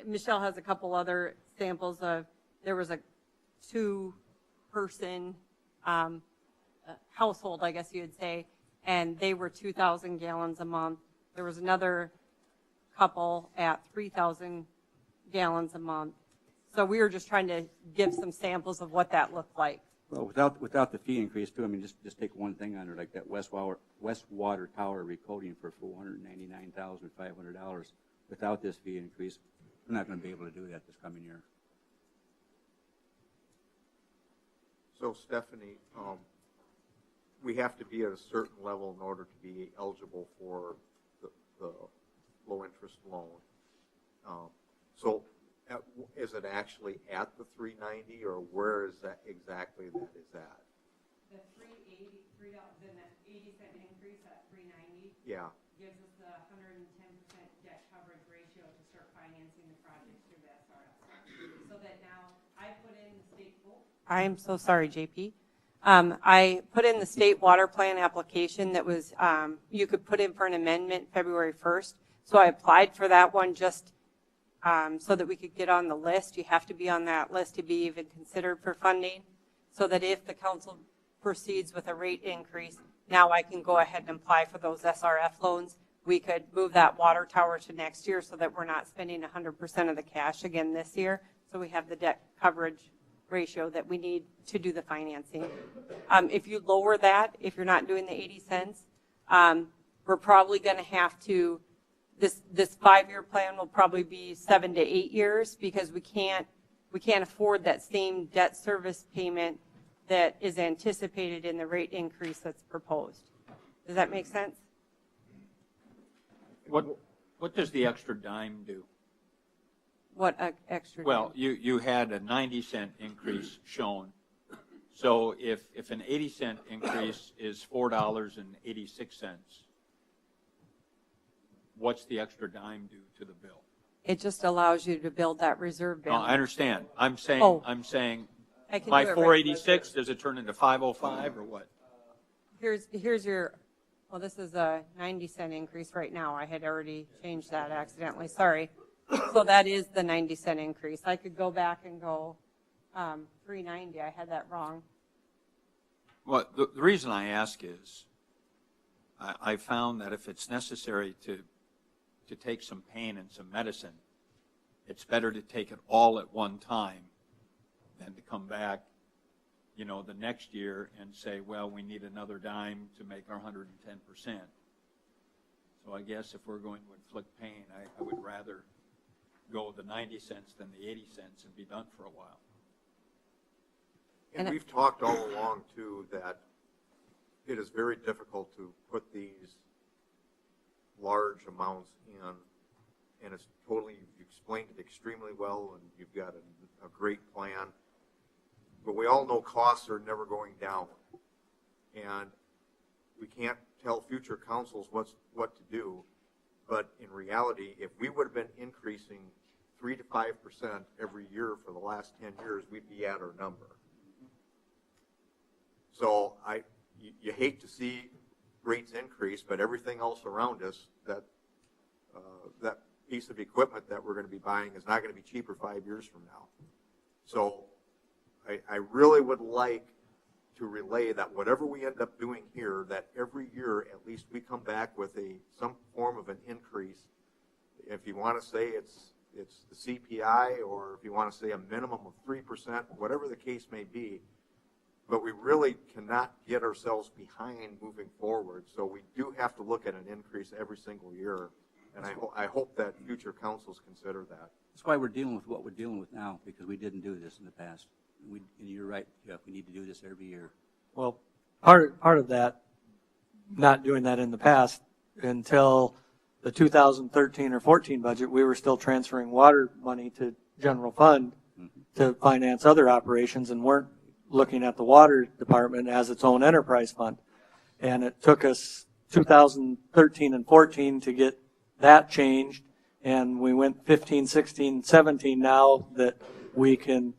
Speaker 16: Michelle has a couple other samples of, there was a 2-person household, I guess you would say, and they were 2,000 gallons a month. There was another couple at 3,000 gallons a month. So we were just trying to give some samples of what that looked like.
Speaker 2: Well, without the fee increase too, I mean, just take one thing under, like that Westwater Tower recoating for $499,500. Without this fee increase, we're not going to be able to do that this coming year.
Speaker 14: So Stephanie, we have to be at a certain level in order to be eligible for the low interest loan. So Is it actually at the 390, or where is that exactly that is at?
Speaker 16: The $3.80 increase at 390.
Speaker 14: Yeah.
Speaker 16: Gives us the 110% debt coverage ratio to start financing the project through the SRF. So that now I put in the state. I'm so sorry, JP. I put in the state water plan application that was, you could put in for an amendment February 1st. So I applied for that one just so that we could get on the list. You have to be on that list to be even considered for funding, so that if the council proceeds with a rate increase, now I can go ahead and apply for those SRF loans. We could move that water tower to next year so that we're not spending 100% of the cash again this year. So we have the debt coverage ratio that we need to do the financing. If you lower that, if you're not doing the 80 cents, we're probably going to have to, this 5-year plan will probably be 7 to 8 years, because we can't afford that same debt service payment that is anticipated in the rate increase that's proposed. Does that make sense?
Speaker 5: What does the extra dime do?
Speaker 16: What extra?
Speaker 5: Well, you had a 90-cent increase shown. So if an 80-cent increase is $4.86, what's the extra dime do to the bill?
Speaker 16: It just allows you to build that reserve
Speaker 5: No,
Speaker 16: balance.
Speaker 5: I understand. I'm saying
Speaker 16: I can
Speaker 5: by
Speaker 16: do it right.
Speaker 5: 486, does it turn into 505 or what?
Speaker 16: Here's your, well, this is a 90-cent increase right now. I had already changed that accidentally. Sorry. So that is the 90-cent increase. I could go back and go 390. I had that wrong.
Speaker 5: Well, the reason I ask is I found that if it's necessary to take some pain and some medicine, it's better to take it all at one time than to come back, the next year and say, well, we need another dime to make our 110%. So I guess if we're going to inflict pain, I would rather go with the 90 cents than the 80 cents and be done for a while.
Speaker 14: And we've talked all along, too, that it is very difficult to put these large amounts in, and it's totally, you explained it extremely well, and you've got a great plan. But we all know costs are never going down, and we can't tell future councils what to do. But in reality, if we would have been increasing 3 to 5% every year for the last 10 years, we'd be at our number. So you hate to see rates increase, but everything else around us, that piece of equipment that we're going to be buying is not going to be cheaper 5 years from now. So I really would like to relay that whatever we end up doing here, that every year at least we come back with some form of an increase. If you want to say it's the CPI, or if you want to say a minimum of 3%, whatever the case may be, but we really cannot get ourselves behind moving forward. So we do have to look at an increase every single year, and I hope that future councils consider that.
Speaker 2: That's why we're dealing with what we're dealing with now, because we didn't do this in the past. And you're right, Jeff, we need to do this every year.
Speaker 17: Well, part of that, not doing that in the past, until the 2013 or 14 budget, we were still transferring water money to general fund to finance other operations, and weren't looking at the water department as its own enterprise fund. And it took us 2013 and 14 to get that changed, and we went 15, 16, 17 now that we can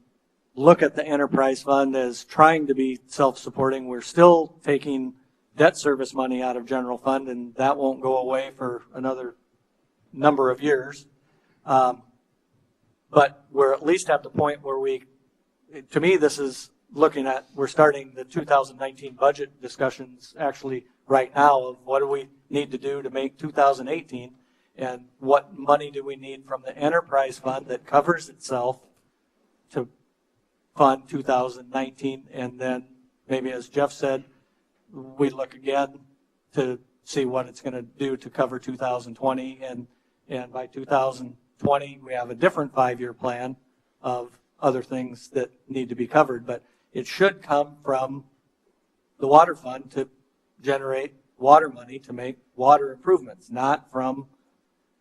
Speaker 17: look at the enterprise fund as trying to be self-supporting. We're still taking debt service money out of general fund, and that won't go away for another number of years. But we're at least at the point where to me, this is looking at, we're starting the 2019 budget discussions actually right now of what do we need to do to make 2018, and what money do we need from the enterprise fund that covers itself to fund 2019, and then maybe, as Jeff said, we look again to see what it's going to do to cover 2020, and by 2020 we have a different 5-year plan of other things that need to be covered. But it should come from the water fund to generate water money to make water improvements, not from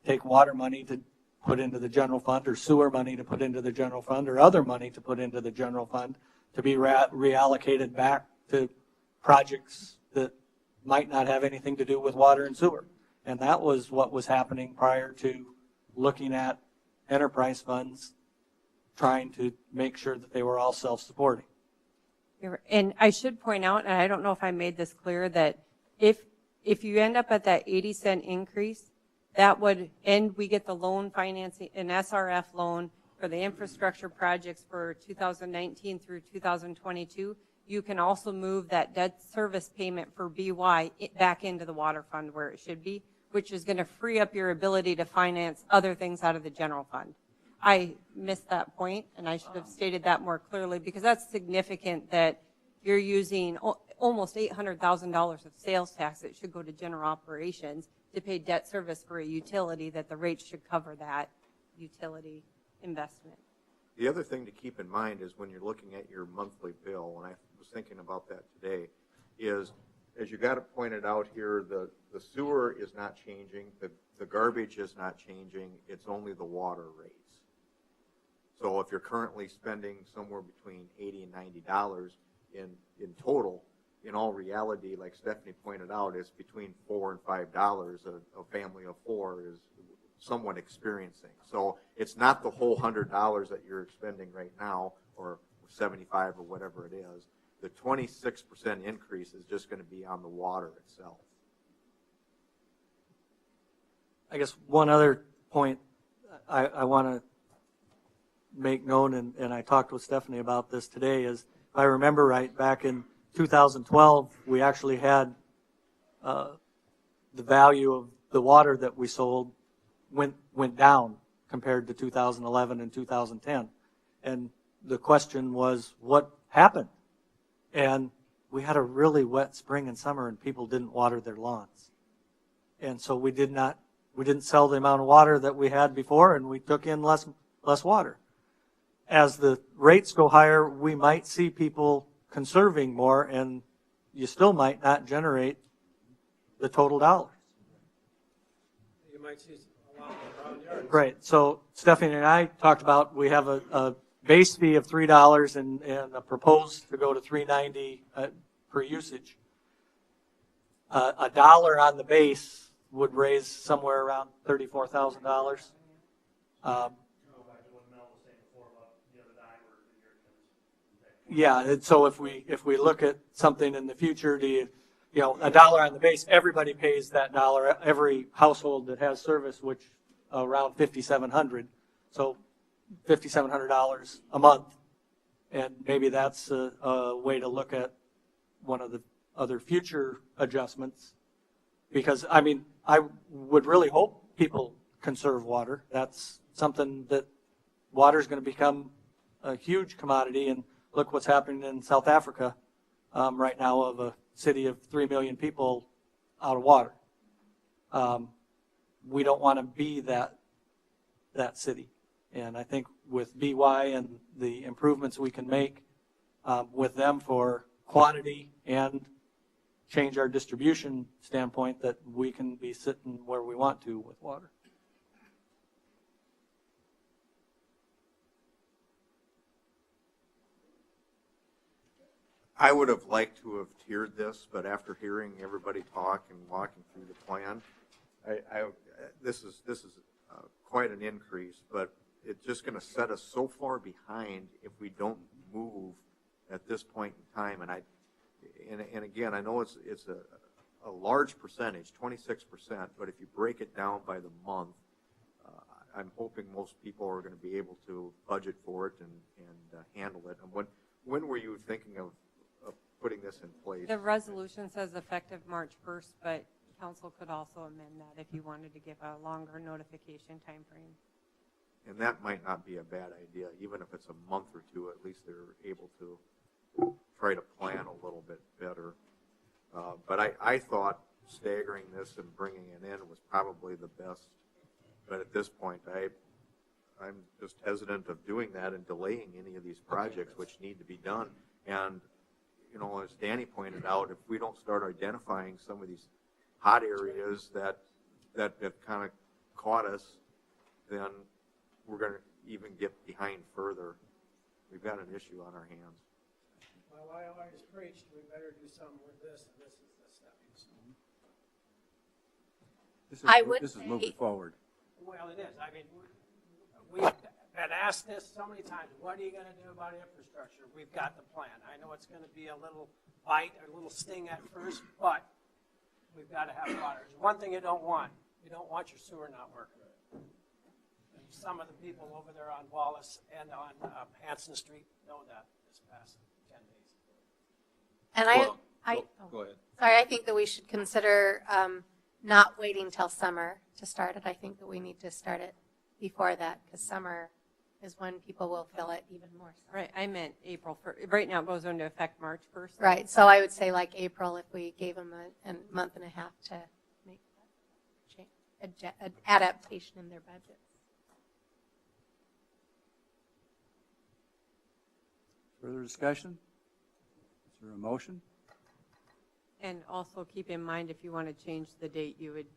Speaker 17: take water money to put into the general fund, or sewer money to put into the general fund, or other money to put into the general fund to be reallocated back to projects that might not have anything to do with water and sewer. And that was what was happening prior to looking at enterprise funds, trying to make sure that they were all self-supporting.
Speaker 16: And I should point out, and I don't know if I made this clear, that if you end up at that 80-cent increase, that would, and we get the loan financing, an SRF loan for the infrastructure projects for 2019 through 2022, you can also move that debt service payment for BY back into the water fund where it should be, which is going to free up your ability to finance other things out of the general fund. I missed that point, and I should have stated that more clearly, because that's significant that you're using almost $800,000 of sales tax that should go to general operations to pay debt service for a utility, that the rates should cover that utility investment.
Speaker 14: The other thing to keep in mind is when you're looking at your monthly bill, and I was thinking about that today, is, as you got it pointed out here, the sewer is not changing, the garbage is not changing, it's only the water rates. So if you're currently spending somewhere between $80 and $90 in total, in all reality, like Stephanie pointed out, it's between $4 and $5 a family of four is somewhat experiencing. So it's not the whole $100 that you're expending right now, or 75 or whatever it is. The 26% increase is just going to be on the water itself.
Speaker 17: I guess one other point I want to make known, and I talked with Stephanie about this today, is if I remember right, back in 2012, we actually had the value of the water that we sold went down compared to 2011 and 2010. And the question was, what happened? And we had a really wet spring and summer, and people didn't water their lawns. And so we didn't sell the amount of water that we had before, and we took in less water. As the rates go higher, we might see people conserving more, and you still might not generate the total dollars.
Speaker 9: You might see a lot more brown yards.
Speaker 17: Right. So Stephanie and I talked about, we have a base fee of $3 and a proposed to go to $3.90 per usage. $1 on the base would raise somewhere around $34,000. Yeah, and so if we look at something in the future, $1 on the base, everybody pays that $1. Every household that has service, which around $5,700, so $5,700 a month, and maybe that's a way to look at one of the other future adjustments. Because I mean, I would really hope people conserve water. That's something that water is going to become a huge commodity, and look what's happening in South Africa right now, of a city of 3 million people out of water. We don't want to be that city. And I think with BY and the improvements we can make with them for quantity and change our distribution standpoint, that we can be sitting where we want to with water.
Speaker 14: I would have liked to have tiered this, but after hearing everybody talk and walking through the plan, this is quite an increase, but it's just going to set us so far behind if we don't move at this point in time. And again, I know it's a large percentage, 26%, but if you break it down by the month, I'm hoping most people are going to be able to budget for it and handle it. And when were you thinking of putting this in place?
Speaker 16: The resolution says effective March 1st, but council could also amend that if you wanted to give a longer notification time frame.
Speaker 14: And that might not be a bad idea, even if it's a month or two. At least they're able to try to plan a little bit better. But I thought staggering this and bringing it in was probably the best. But at this point, I'm just hesitant of doing that and delaying any of these projects which need to be done. And you know, as Danny pointed out, if we don't start identifying some of these hot areas that have kind of caught us, then we're gonna even get behind further, we've got an issue on our hands.
Speaker 9: Well, I always preached, we better do something with this, and this is the stepping stone.
Speaker 2: This is moving forward.
Speaker 9: Well, it is. I mean, we've been asked this so many times, what are you going to do about infrastructure? We've got the plan. I know it's going to be a little bite, a little sting at first, but we've got to have water. There's one thing you don't want your sewer not working. And some of the people over there on Wallace and on Hanson Street know that this past 10 days.
Speaker 4: And
Speaker 5: Go ahead.
Speaker 4: Sorry, I think that we should consider not waiting till summer to start it. I think that we need to start it before that, because summer is when people will feel it even more so.
Speaker 16: Right, I meant April 1st. Right now it goes into effect March 1st.
Speaker 4: Right, so I would say like April, if we gave them a month and a half to make that adaptation in their budget.
Speaker 2: Further discussion? Is there a motion?
Speaker 16: And also keep in mind, if you want to change the date, you would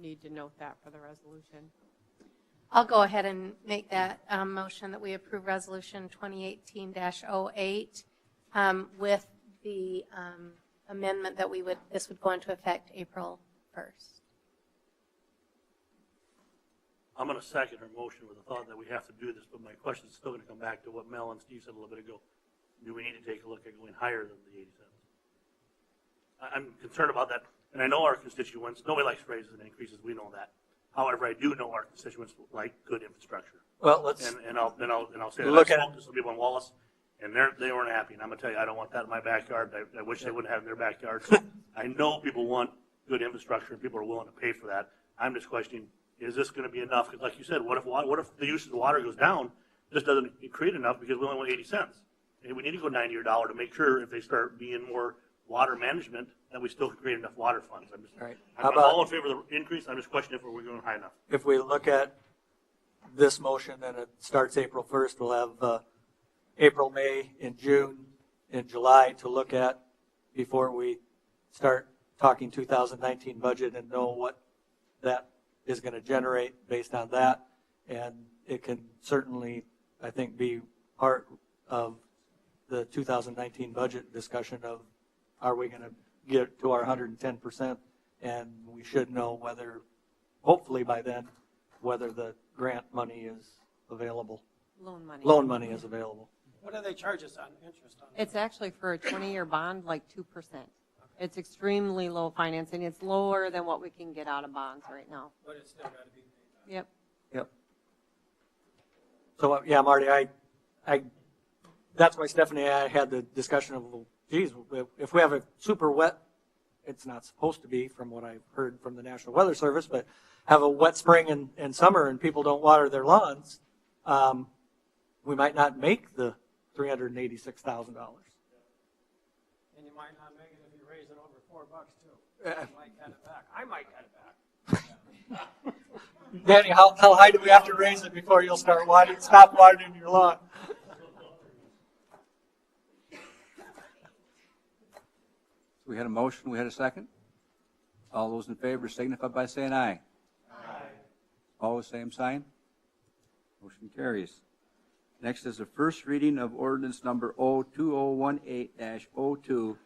Speaker 16: need to note that for the resolution.
Speaker 4: I'll go ahead and make that motion that we approve Resolution 2018-08 with the amendment that this would go into effect April 1st.
Speaker 13: I'm going to second her motion with the thought that we have to do this, but my question is still going to come back to what Mel and Steve said a little bit ago. Do we need to take a look at going higher than the 80 cents? I'm concerned about that, and I know our constituents, nobody likes raises and increases, we know that. However, I do know our constituents like good infrastructure.
Speaker 17: Well, let's
Speaker 13: and I'll say that
Speaker 17: look
Speaker 13: I
Speaker 17: at
Speaker 13: spoke to some people in Wallace, and they weren't happy. And I'm gonna tell you, I don't want that in my backyard. I wish they wouldn't have it in their backyard. So I know people want good infrastructure, and people are willing to pay for that. I'm just questioning: is this going to be enough? Because, like you said, what if the use of the water goes down? This doesn't create enough because we only want 80 cents. And we need to go 90 or $1 to make sure if they start being more water management, that we still create enough water funds. I'm all in favor of the increase. I'm just questioning if we're going high enough.
Speaker 17: If we look at this motion and it starts April 1st, we'll have April, May, and June, and July to look at before we start talking 2019 budget and know what that is going to generate based on that. And it can certainly, I think, be part of the 2019 budget discussion of, are we going to get to our 110%? And we should know whether, hopefully by then, whether the grant money is available.
Speaker 16: Loan money.
Speaker 17: Loan money is available.
Speaker 9: What do they charge us on interest on?
Speaker 16: It's actually for a 20-year bond, like 2%. It's extremely low financing. It's lower than what we can get out of bonds right now.
Speaker 9: But it's still got to be paid.
Speaker 16: Yep.
Speaker 17: Yep. So, yeah, Marty, that's why Stephanie and I had the discussion of, well, geez, if we have a super wet, it's not supposed to be from what I've heard from the National Weather Service, but have a wet spring and summer and people don't water their lawns, we might not make the $386,000.
Speaker 9: And you might not make it if you raise it over $4 too. You might cut it back. I might cut it back.
Speaker 17: Danny, how high do we have to raise it before you'll stop watering your lawn?
Speaker 2: We had a motion, we had a second. All those in favor signify by saying aye.
Speaker 13: Aye.
Speaker 2: Opposed, same sign. Motion carries. Next is the first reading of ordinance number 2018-02,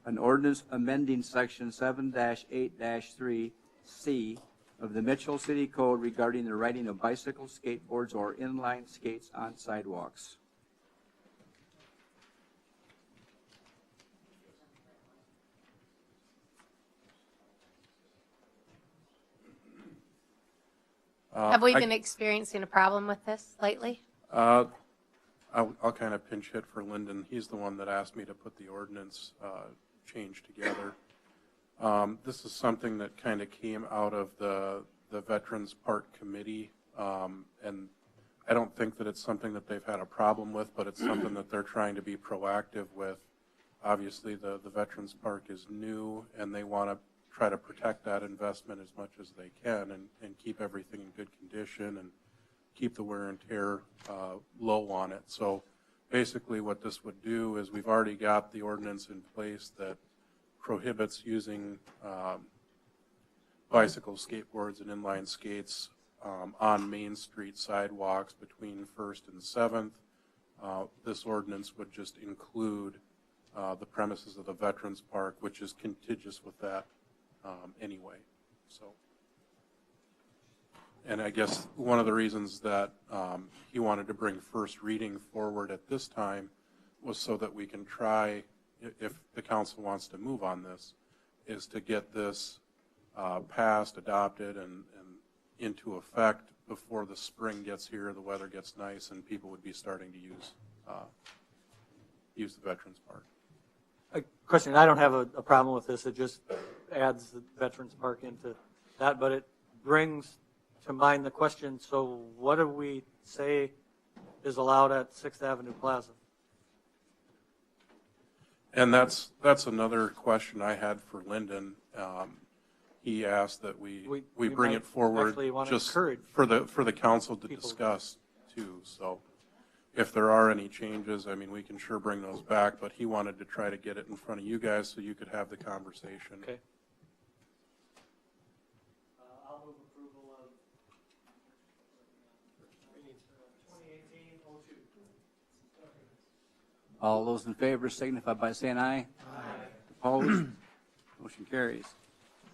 Speaker 2: an ordinance amending section 7-8-3C of the Mitchell City Code regarding the riding of bicycles, skateboards, or inline skates on sidewalks.
Speaker 4: Have we been experiencing a problem with this lately?
Speaker 6: I'll kind of pinch hit for Lyndon. He's the one that asked me to put the ordinance change together. This is something that kind of came out of the Veterans Park Committee, and I don't think that it's something that they've had a problem with, but it's something that they're trying to be proactive with. Obviously, the Veterans Park is new, and they want to try to protect that investment as much as they can and keep everything in good condition and keep the wear and tear low on it. So basically what this would do is we've already got the ordinance in place that prohibits using bicycles, skateboards, and inline skates on Main Street sidewalks between First and Seventh. This ordinance would just include the premises of the Veterans Park, which is contiguous with that anyway. So, and I guess one of the reasons that he wanted to bring first reading forward at this time was so that we can try, if the council wants to move on this, is to get this passed, adopted, and into effect before the spring gets here, the weather gets nice, and people would be starting to use the Veterans Park.
Speaker 17: Question, I don't have a problem with this. It just adds the Veterans Park into that, but it brings to mind the question, so what do we say is allowed at 6th Avenue Plaza?
Speaker 6: And that's another question I had for Lyndon. He asked that we bring it forward just for the council to discuss too. So if there are any changes, I mean, we can sure bring those back, but he wanted to try to get it in front of you guys so you could have the conversation.
Speaker 17: Okay. I'll move approval of 2018-02.
Speaker 2: All those in favor signify by saying aye. Aye. Opposed? Motion carries.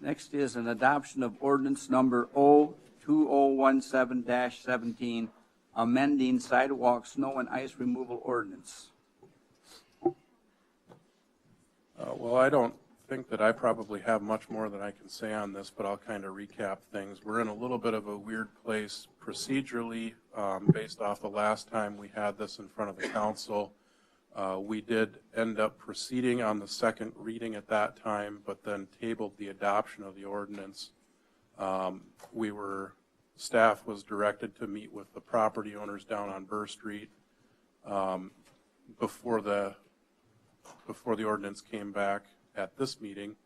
Speaker 2: Next is an adoption of ordinance number 02017-17, amending sidewalk snow and ice removal ordinance.
Speaker 6: Well, I don't think that I probably have much more that I can say on this, but I'll kind of recap things. We're in a little bit of a weird place procedurally based off the last time we had this in front of the council. We did end up proceeding on the second reading at that time, but then tabled the adoption of the ordinance. Staff was directed to meet with the property owners down on Burr Street before the ordinance came back at this meeting.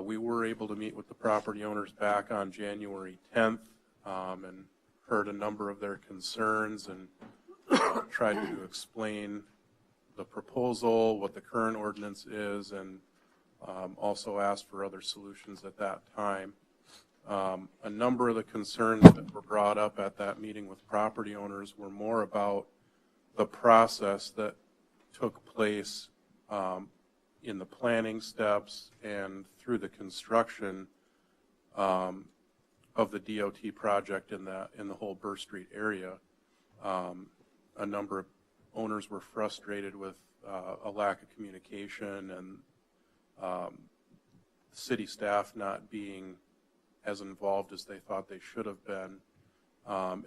Speaker 6: We were able to meet with the property owners back on January 10th and heard a number of their concerns and tried to explain the proposal, what the current ordinance is, and also asked for other solutions at that time. A number of the concerns that were brought up at that meeting with property owners were more about the process that took place in the planning steps and through the construction of the DOT project in the whole Burr Street area. A number of owners were frustrated with a lack of communication and city staff not being as involved as they thought they should have been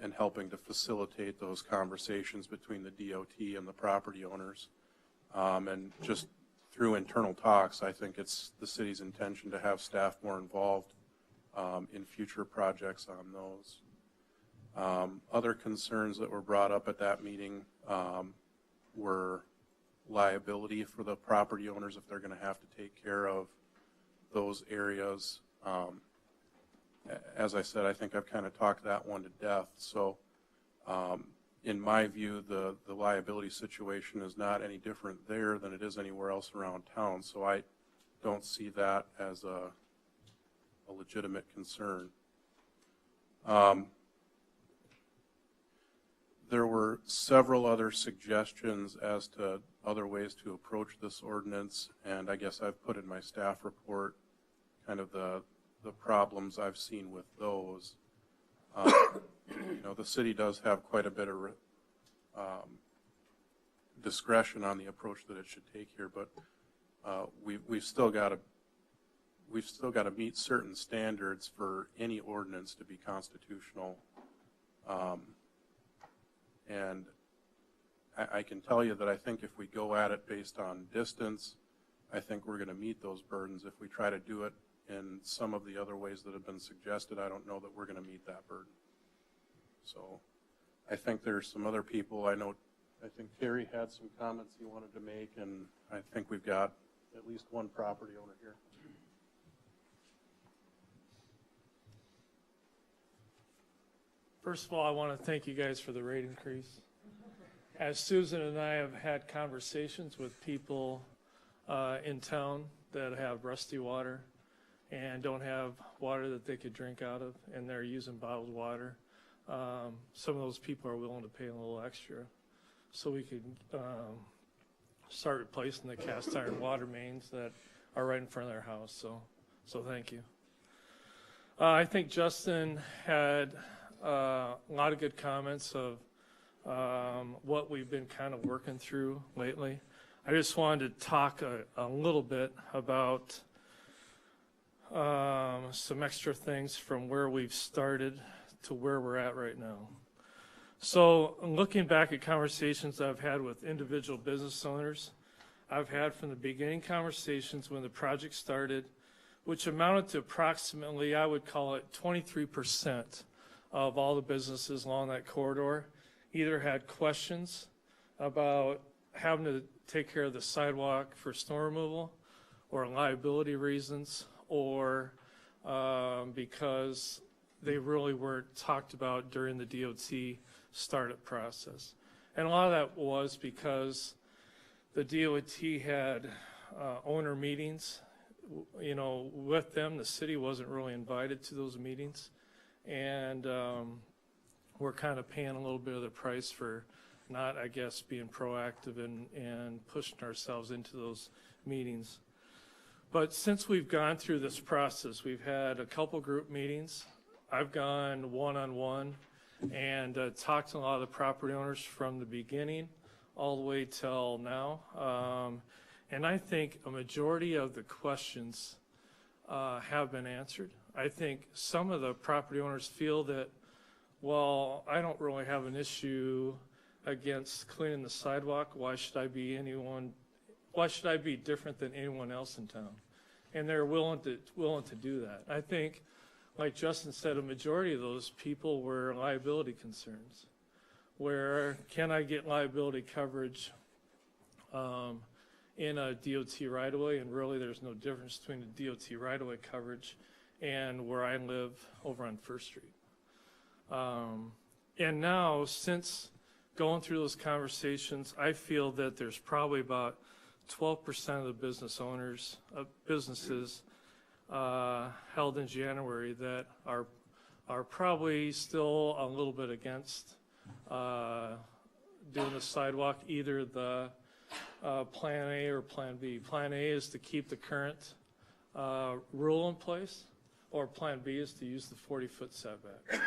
Speaker 6: and helping to facilitate those conversations between the DOT and the property owners. And just through internal talks, I think it's the city's intention to have staff more involved in future projects on those. Other concerns that were brought up at that meeting were liability for the property owners if they're going to have to take care of those areas. As I said, I think I've kind of talked that one to death. So in my view, the liability situation is not any different there than it is anywhere else around town. So I don't see that as a legitimate concern. There were several other suggestions as to other ways to approach this ordinance, and I guess I've put in my staff report kind of the problems I've seen with those. The city does have quite a bit of discretion on the approach that it should take here, but we've still got to meet certain standards for any ordinance to be constitutional. And I can tell you that I think if we go at it based on distance, I think we're going to meet those burdens. If we try to do it in some of the other ways that have been suggested, I don't know that we're going to meet that burden. So I think there's some other people. I think Terry had some comments he wanted to make, and I think we've got at least one property owner here.
Speaker 12: First of all, I want to thank you guys for the rate increase. As Susan and I have had conversations with people in town that have rusty water and don't have water that they could drink out of, and they're using bottled water. Some of those people are willing to pay a little extra so we could start replacing the cast iron water mains that are right in front of their house. So thank you. I think Justin had a lot of good comments of what we've been kind of working through lately. I just wanted to talk a little bit about some extra things from where we've started to where we're at right now. So looking back at conversations I've had with individual business owners, I've had from the beginning conversations when the project started, which amounted to approximately, I would call it 23% of all the businesses along that corridor either had questions about having to take care of the sidewalk for snow removal or liability reasons, or because they really weren't talked about during the DOT startup process. And a lot of that was because the DOT had owner meetings, you know, with them. The city wasn't really invited to those meetings, and we're kind of paying a little bit of the price for not, I guess, being proactive and pushing ourselves into those meetings. But since we've gone through this process, we've had a couple group meetings. I've gone one-on-one and talked to a lot of the property owners from the beginning all the way till now. And I think a majority of the questions have been answered. I think some of the property owners feel that, well, I don't really have an issue against cleaning the sidewalk. Why should I be different than anyone else in town? And they're willing to do that. I think, like Justin said, a majority of those people were liability concerns. Where can I get liability coverage in a DOT right-of-way? And really there's no difference between the DOT right-of-way coverage and where I live over on First Street. And now, since going through those conversations, I feel that there's probably about 12% of the business owners of businesses held in January that are probably still a little bit against doing the sidewalk, either the Plan A or Plan B. Plan A is to keep the current rule in place, or Plan B is to use the 40-foot setback.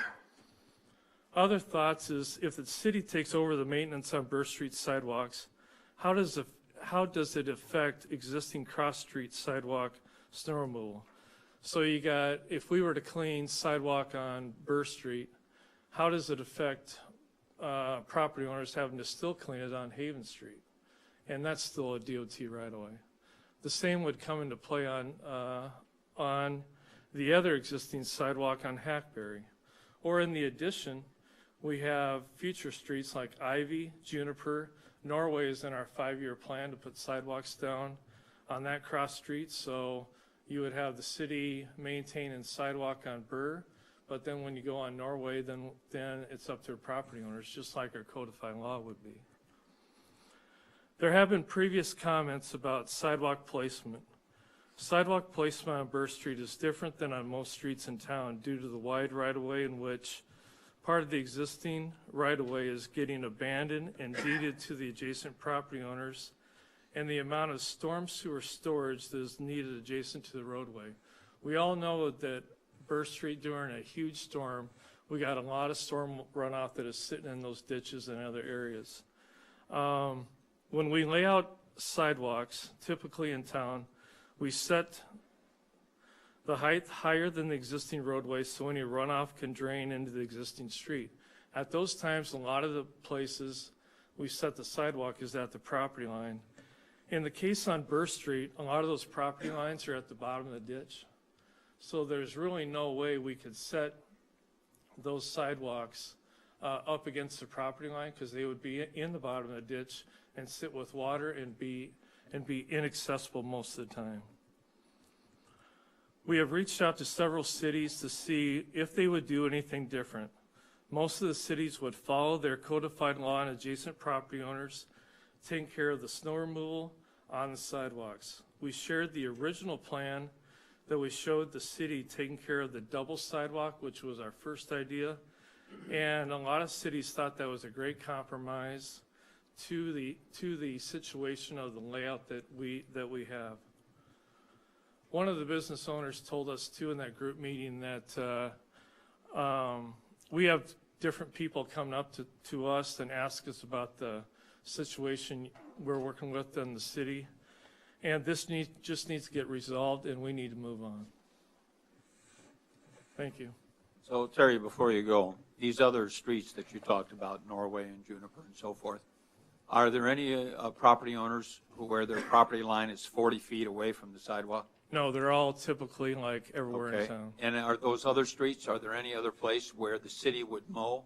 Speaker 12: Other thoughts is, if the city takes over the maintenance on Burr Street sidewalks, how does it affect existing cross-street sidewalk snow removal? So you got, if we were to clean sidewalk on Burr Street, how does it affect property owners having to still clean it on Haven Street? And that's still a DOT right-of-way. The same would come into play on the other existing sidewalk on Hackberry. Or in the addition, we have future streets like Ivy, Juniper. Norway is in our 5-year plan to put sidewalks down on that cross street. So you would have the city maintaining sidewalk on Burr, but then when you go on Norway, then it's up to property owners, just like our codified law would be. There have been previous comments about sidewalk placement. Sidewalk placement on Burr Street is different than on most streets in town due to the wide right-of-way in which part of the existing right-of-way is getting abandoned and deeded to the adjacent property owners, and the amount of storm sewer storage that is needed adjacent to the roadway. We all know that Burr Street, during a huge storm, we got a lot of storm runoff that is sitting in those ditches and other areas. When we lay out sidewalks, typically in town, we set the height higher than the existing roadway so any runoff can drain into the existing street. At those times, a lot of the places we set the sidewalk is at the property line. In the case on Burr Street, a lot of those property lines are at the bottom of the ditch. So there's really no way we could set those sidewalks up against the property line, because they would be in the bottom of the ditch and sit with water and be inaccessible most of the time. We have reached out to several cities to see if they would do anything different. Most of the cities would follow their codified law and adjacent property owners, taking care of the snow removal on the sidewalks. We shared the original plan that we showed the city taking care of the double sidewalk, which was our first idea. And a lot of cities thought that was a great compromise to the situation of the layout that we have. One of the business owners told us too in that group meeting that we have different people coming up to us and ask us about the situation we're working with in the city. And this just needs to get resolved, and we need to move on. Thank you.
Speaker 5: So Terry, before you go, these other streets that you talked about, Norway and Juniper and so forth, are there any property owners where their property line is 40 feet away from the sidewalk?
Speaker 12: No, they're all typically like everywhere in
Speaker 5: Okay.
Speaker 12: town.
Speaker 5: And are those other streets, are there any other place where the city would mow,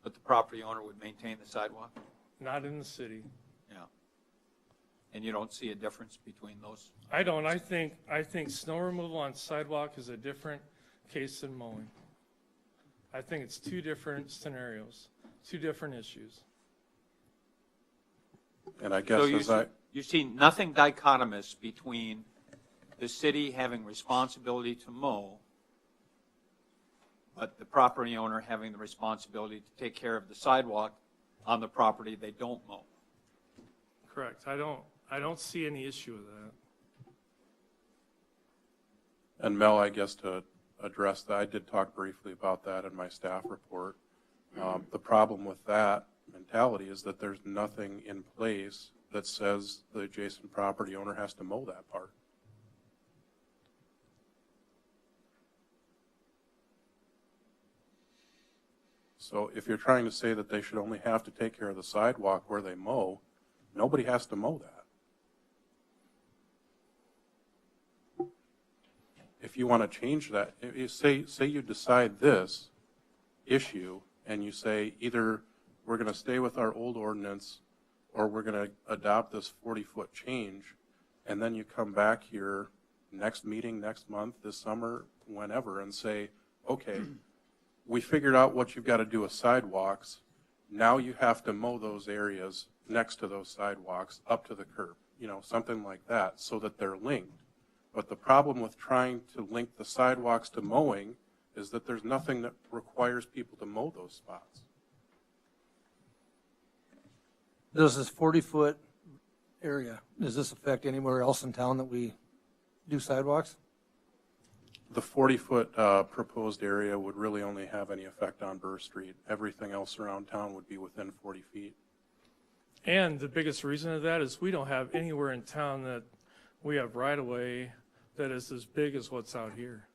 Speaker 5: but the property owner would maintain the sidewalk?
Speaker 12: Not in the city.
Speaker 5: Yeah. And you don't see a difference between those?
Speaker 12: I don't. I think snow removal on sidewalk is a different case than mowing. I think it's two different scenarios, two different issues.
Speaker 6: And I guess
Speaker 5: So you see nothing dichotomous between the city having responsibility to mow, but the property owner having the responsibility to take care of the sidewalk on the property they don't mow.
Speaker 12: Correct. I don't see any issue with that.
Speaker 6: And Mel, I guess to address that, I did talk briefly about that in my staff report. The problem with that mentality is that there's nothing in place that says the adjacent property owner has to mow that part. So if you're trying to say that they should only have to take care of the sidewalk where they mow, nobody has to mow that. If you want to change that, if you say you decide this issue and you say either we're going to stay with our old ordinance or we're going to adopt this 40-foot change, and then you come back here next meeting, next month, this summer, whenever, and say, okay, we figured out what you've got to do with sidewalks. Now you have to mow those areas next to those sidewalks up to the curb, something like that, so that they're linked. But the problem with trying to link the sidewalks to mowing is that there's nothing that requires people to mow those spots.
Speaker 11: Does this 40-foot area, does this affect anywhere else in town that we do sidewalks?
Speaker 6: The 40-foot proposed area would really only have any effect on Burr Street. Everything else around town would be within 40 feet.
Speaker 12: And the biggest reason of that is we don't have anywhere in town that we have right-of-way that is as big as what's out here.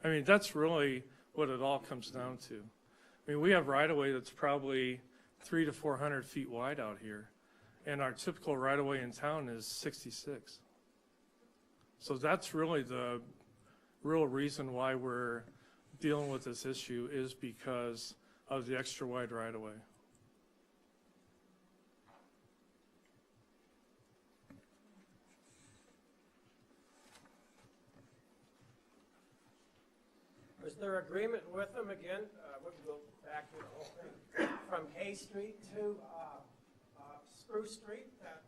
Speaker 12: I mean, that's really what it all comes down to. I mean, we have right-of-way that's probably 300 to 400 feet wide out here, and our typical right-of-way in town is 66. So that's really the real reason why we're dealing with this issue, is because of the extra wide right-of-way.
Speaker 9: Was there agreement with them again? We can go back to the whole thing. From K Street to Spruce Street, that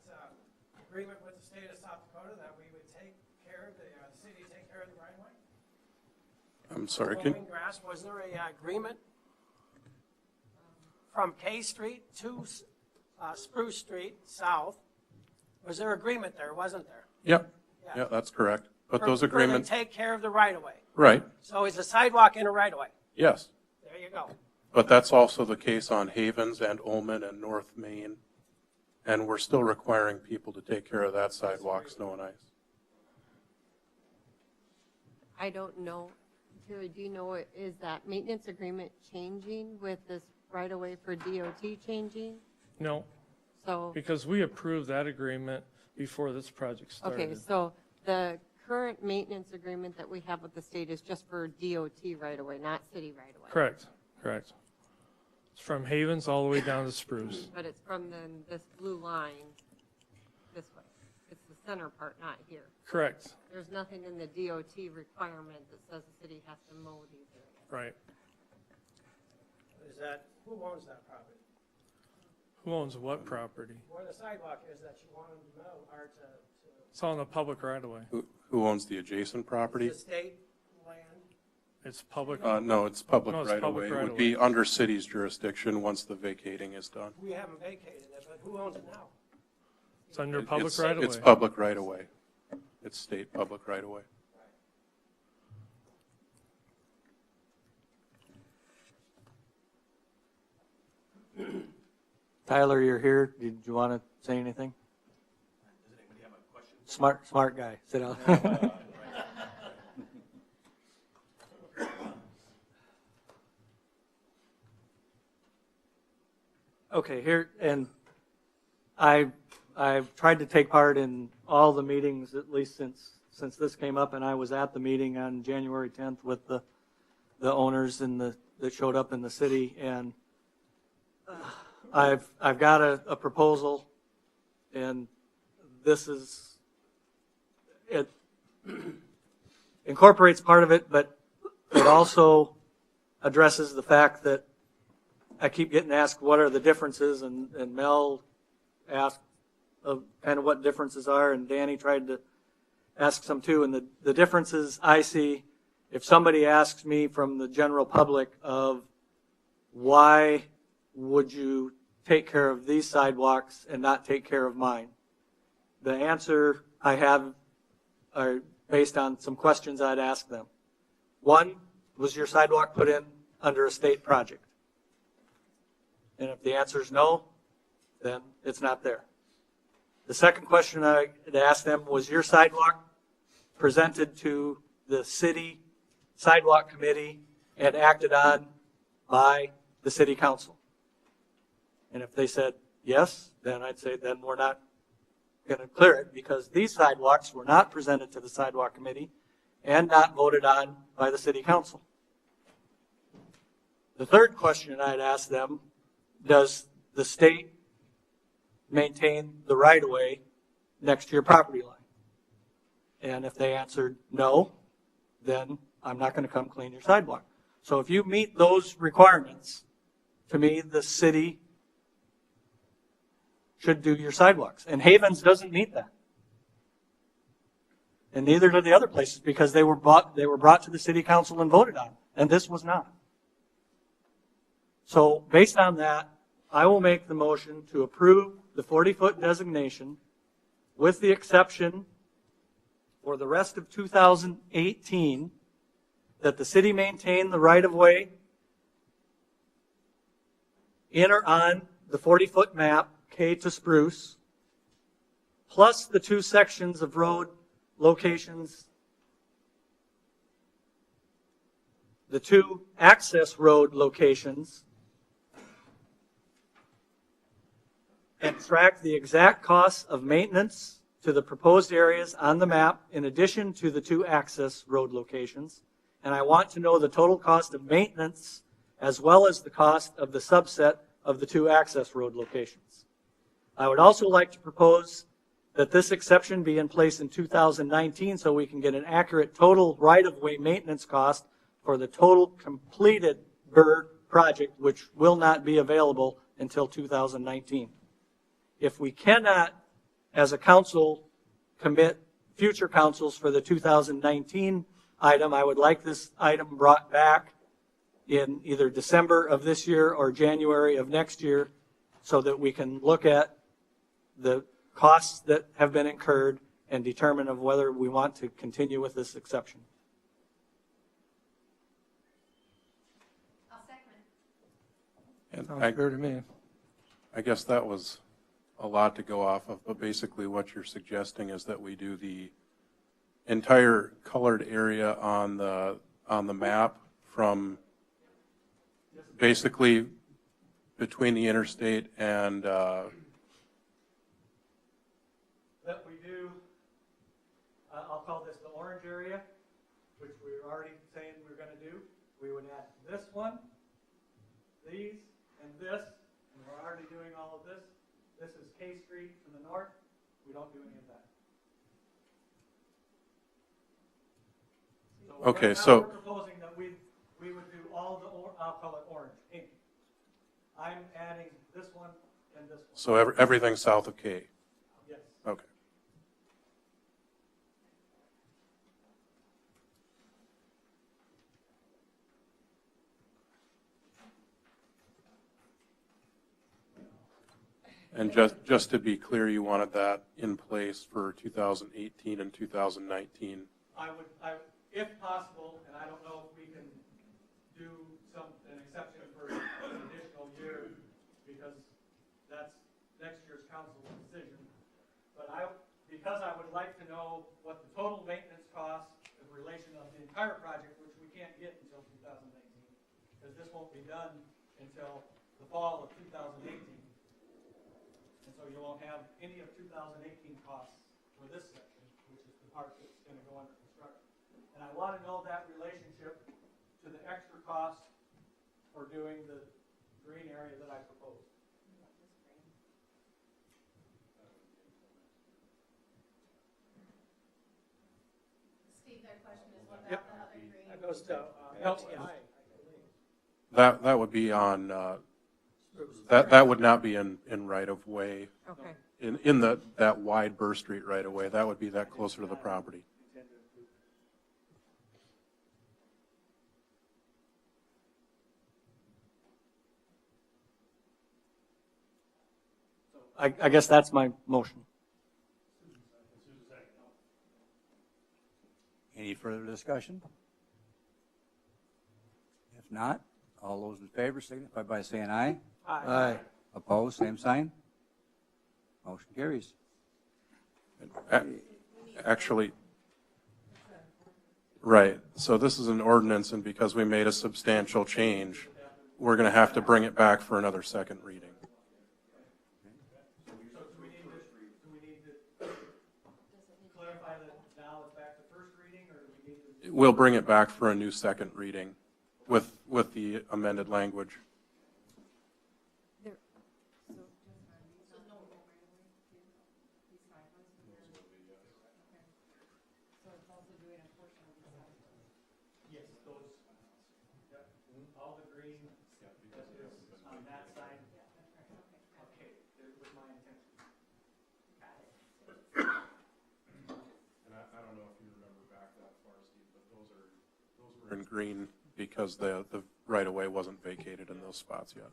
Speaker 9: agreement with the state of South Dakota that we would take care of the city take care of the right of way?
Speaker 6: I'm sorry,
Speaker 9: Mowing grass, was there a agreement from K Street to Spruce Street south? Was there agreement there, wasn't there?
Speaker 6: Yep.
Speaker 9: Yeah.
Speaker 6: Yeah, that's correct. But those
Speaker 9: For
Speaker 6: agreements,
Speaker 9: them to take care of the right of way.
Speaker 6: right,
Speaker 9: So is the sidewalk in a right of way?
Speaker 6: yes.
Speaker 9: There you go.
Speaker 6: But that's also the case on Havens and Ullman and North Main. And we're still requiring people to take care of that sidewalk, snow and ice.
Speaker 16: I don't know. Terry, do you know, is that maintenance agreement changing with this right-of-way for DOT changing?
Speaker 12: No,
Speaker 16: So,
Speaker 12: because we approved that agreement before this project started.
Speaker 16: okay, so the current maintenance agreement that we have with the state is just for DOT right-of-way, not city right-of-way?
Speaker 12: Correct. It's from Havens all the way down to Spruce.
Speaker 16: But it's from this blue line this way. It's the center part, not here.
Speaker 12: Correct.
Speaker 16: There's nothing in the DOT requirement that says the city has to mow these areas.
Speaker 12: Right.
Speaker 9: Is that, who owns that property?
Speaker 12: Who owns what property?
Speaker 9: Where the sidewalk is that you want them to mow, or to
Speaker 12: It's on the public right of way.
Speaker 6: Who owns the adjacent property?
Speaker 9: The state land.
Speaker 12: It's public.
Speaker 6: No, it's public
Speaker 12: No, it's
Speaker 6: right
Speaker 12: public
Speaker 6: away. It
Speaker 12: right
Speaker 6: would
Speaker 12: of
Speaker 6: be
Speaker 12: way.
Speaker 6: under city's jurisdiction once the vacating is done.
Speaker 9: We haven't vacated it, but who owns it now?
Speaker 12: It's under public
Speaker 6: It's-
Speaker 12: right of way.
Speaker 6: It's public right away. It's state public right away.
Speaker 17: Tyler, you're here. Did you want to say anything? Smart guy. Sit down. Okay, here, and I've tried to take part in all the meetings, at least since this came up, and I was at the meeting on January 10th with the owners and that showed up in the city, and I've got a proposal, and it incorporates part of it, but it also addresses the fact that I keep getting asked what are the differences, and Mel asked kind of what differences are, and Danny tried to ask some too, and the differences I see, if somebody asks me from the general public of why would you take care of these sidewalks and not take care of mine, the answer I have are based on some questions I'd ask them. One, was your sidewalk put in under a state project? And if the answer is no, then it's not there. The second question I had asked them, was your sidewalk presented to the city sidewalk committee and acted on by the city council? And if they said yes, then I'd say then we're not going to clear it, because these sidewalks were not presented to the sidewalk committee and not voted on by the city council. The third question I'd ask them, does the state maintain the right-of-way next to your property line? And if they answered no, then I'm not going to come clean your sidewalk. So if you meet those requirements, to me, the city should do your sidewalks. And Havens doesn't meet that. And neither do the other places, because they were brought to the city council and voted on, and this was not. So based on that, I will make the motion to approve the 40-foot designation with the exception for the rest of 2018 that the city maintain the right-of-way in or on the 40-foot map, K to Spruce, plus the two sections of road locations, the two access road locations, and track the exact costs of maintenance to the proposed areas on the map in addition to the two access road locations. And I want to know the total cost of maintenance as well as the cost of the subset of the two access road locations. I would also like to propose that this exception be in place in 2019 so we can get an accurate total right-of-way maintenance cost for the total completed Burr project, which will not be available until 2019. If we cannot, as a council, commit future councils for the 2019 item, I would like this item brought back in either December of this year or January of next year so that we can look at the costs that have been incurred and determine of whether we want to continue with this exception.
Speaker 4: I'll second.
Speaker 6: And
Speaker 11: Sounds fair to me.
Speaker 6: I guess that was a lot to go off of, but basically what you're suggesting is that we do the entire colored area on the map from basically between the interstate and
Speaker 17: That we do, I'll call this the orange area, which we were already saying we're going to do. We would add this one, these, and this, and we're already doing all of this. This is K Street to the north. We don't do any of that.
Speaker 6: Okay,
Speaker 17: right now
Speaker 6: so-
Speaker 17: we're proposing that we would do all the, I'll call it orange, pink. I'm adding this one and this one.
Speaker 6: so everything south of K.
Speaker 17: Yes.
Speaker 6: Okay. And just to be clear, you wanted that in place for 2018 and 2019.
Speaker 17: If possible, and I don't know if we can do an exception for an additional year, because that's next year's council's decision. But because I would like to know what the total maintenance costs in relation of the entire project, which we can't get until 2019, because this won't be done until the fall of 2018. And so you won't have any of 2018 costs for this section, which is the part that's going to go under construction. And I want to know that relationship to the extra cost for doing the green area that I proposed.
Speaker 4: Steve, their question is what
Speaker 9: Yep.
Speaker 4: about the other green?
Speaker 9: That goes to
Speaker 17: No.
Speaker 9: LTI.
Speaker 6: That would be on, that would not be in right of way.
Speaker 16: Okay.
Speaker 6: In that wide Burr Street right of way, that would be that closer to the property.
Speaker 17: I guess that's my motion.
Speaker 2: Any further discussion? If not, all those in favor signify by saying aye.
Speaker 17: Aye.
Speaker 2: Opposed, same sign. Motion carries.
Speaker 6: Actually, right, so this is an ordinance, and because we made a substantial change, we're going to have to bring it back for another second reading.
Speaker 17: So do we need to clarify that now it's back to first reading, or do we need to?
Speaker 6: We'll bring it back for a new second reading with the amended language.
Speaker 17: Yes, those, yep, all the green that is on that side. Okay, that was my intention.
Speaker 6: And I don't know if you remember back that far, Steve, but those were in green because the right-of-way wasn't vacated in those spots yet.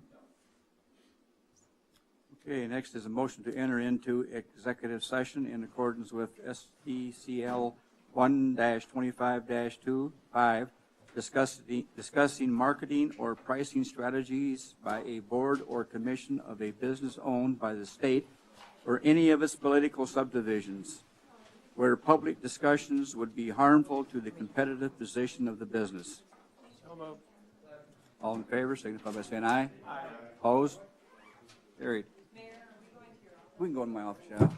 Speaker 2: Okay, next is a motion to enter into executive session in accordance with SDCL 1-25-25, discussing marketing or pricing strategies by a board or commission of a business owned by the state or any of its political subdivisions, where public discussions would be harmful to the competitive position of the business.
Speaker 9: So moved.
Speaker 2: All in favor, signify by saying aye. Aye. Opposed? Carried. We can go in my office, yeah.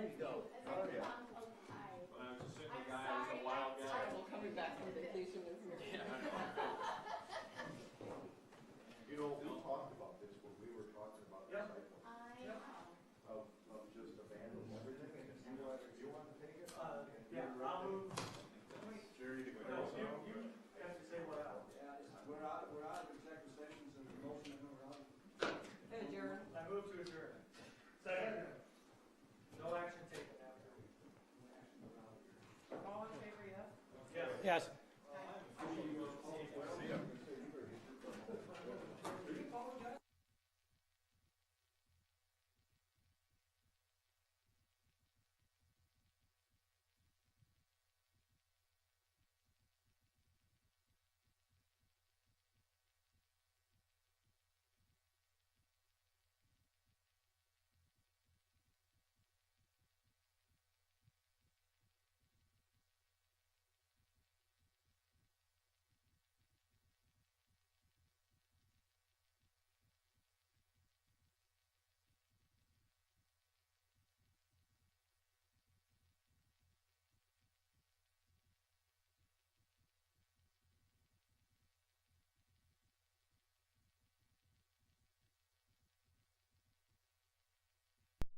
Speaker 1: You know, we talked about this when we were talking about the cycle. Of just abandoning everything, and if you want to take it?
Speaker 17: Yeah, I'll move.
Speaker 1: Jerry to go.
Speaker 17: You have to say what else.
Speaker 1: We're out of executive sessions and the motion and we're out.
Speaker 16: Adjourn.
Speaker 17: I move to adjourn. Second. No action taken after.
Speaker 16: All in favor, yes?
Speaker 17: Yes.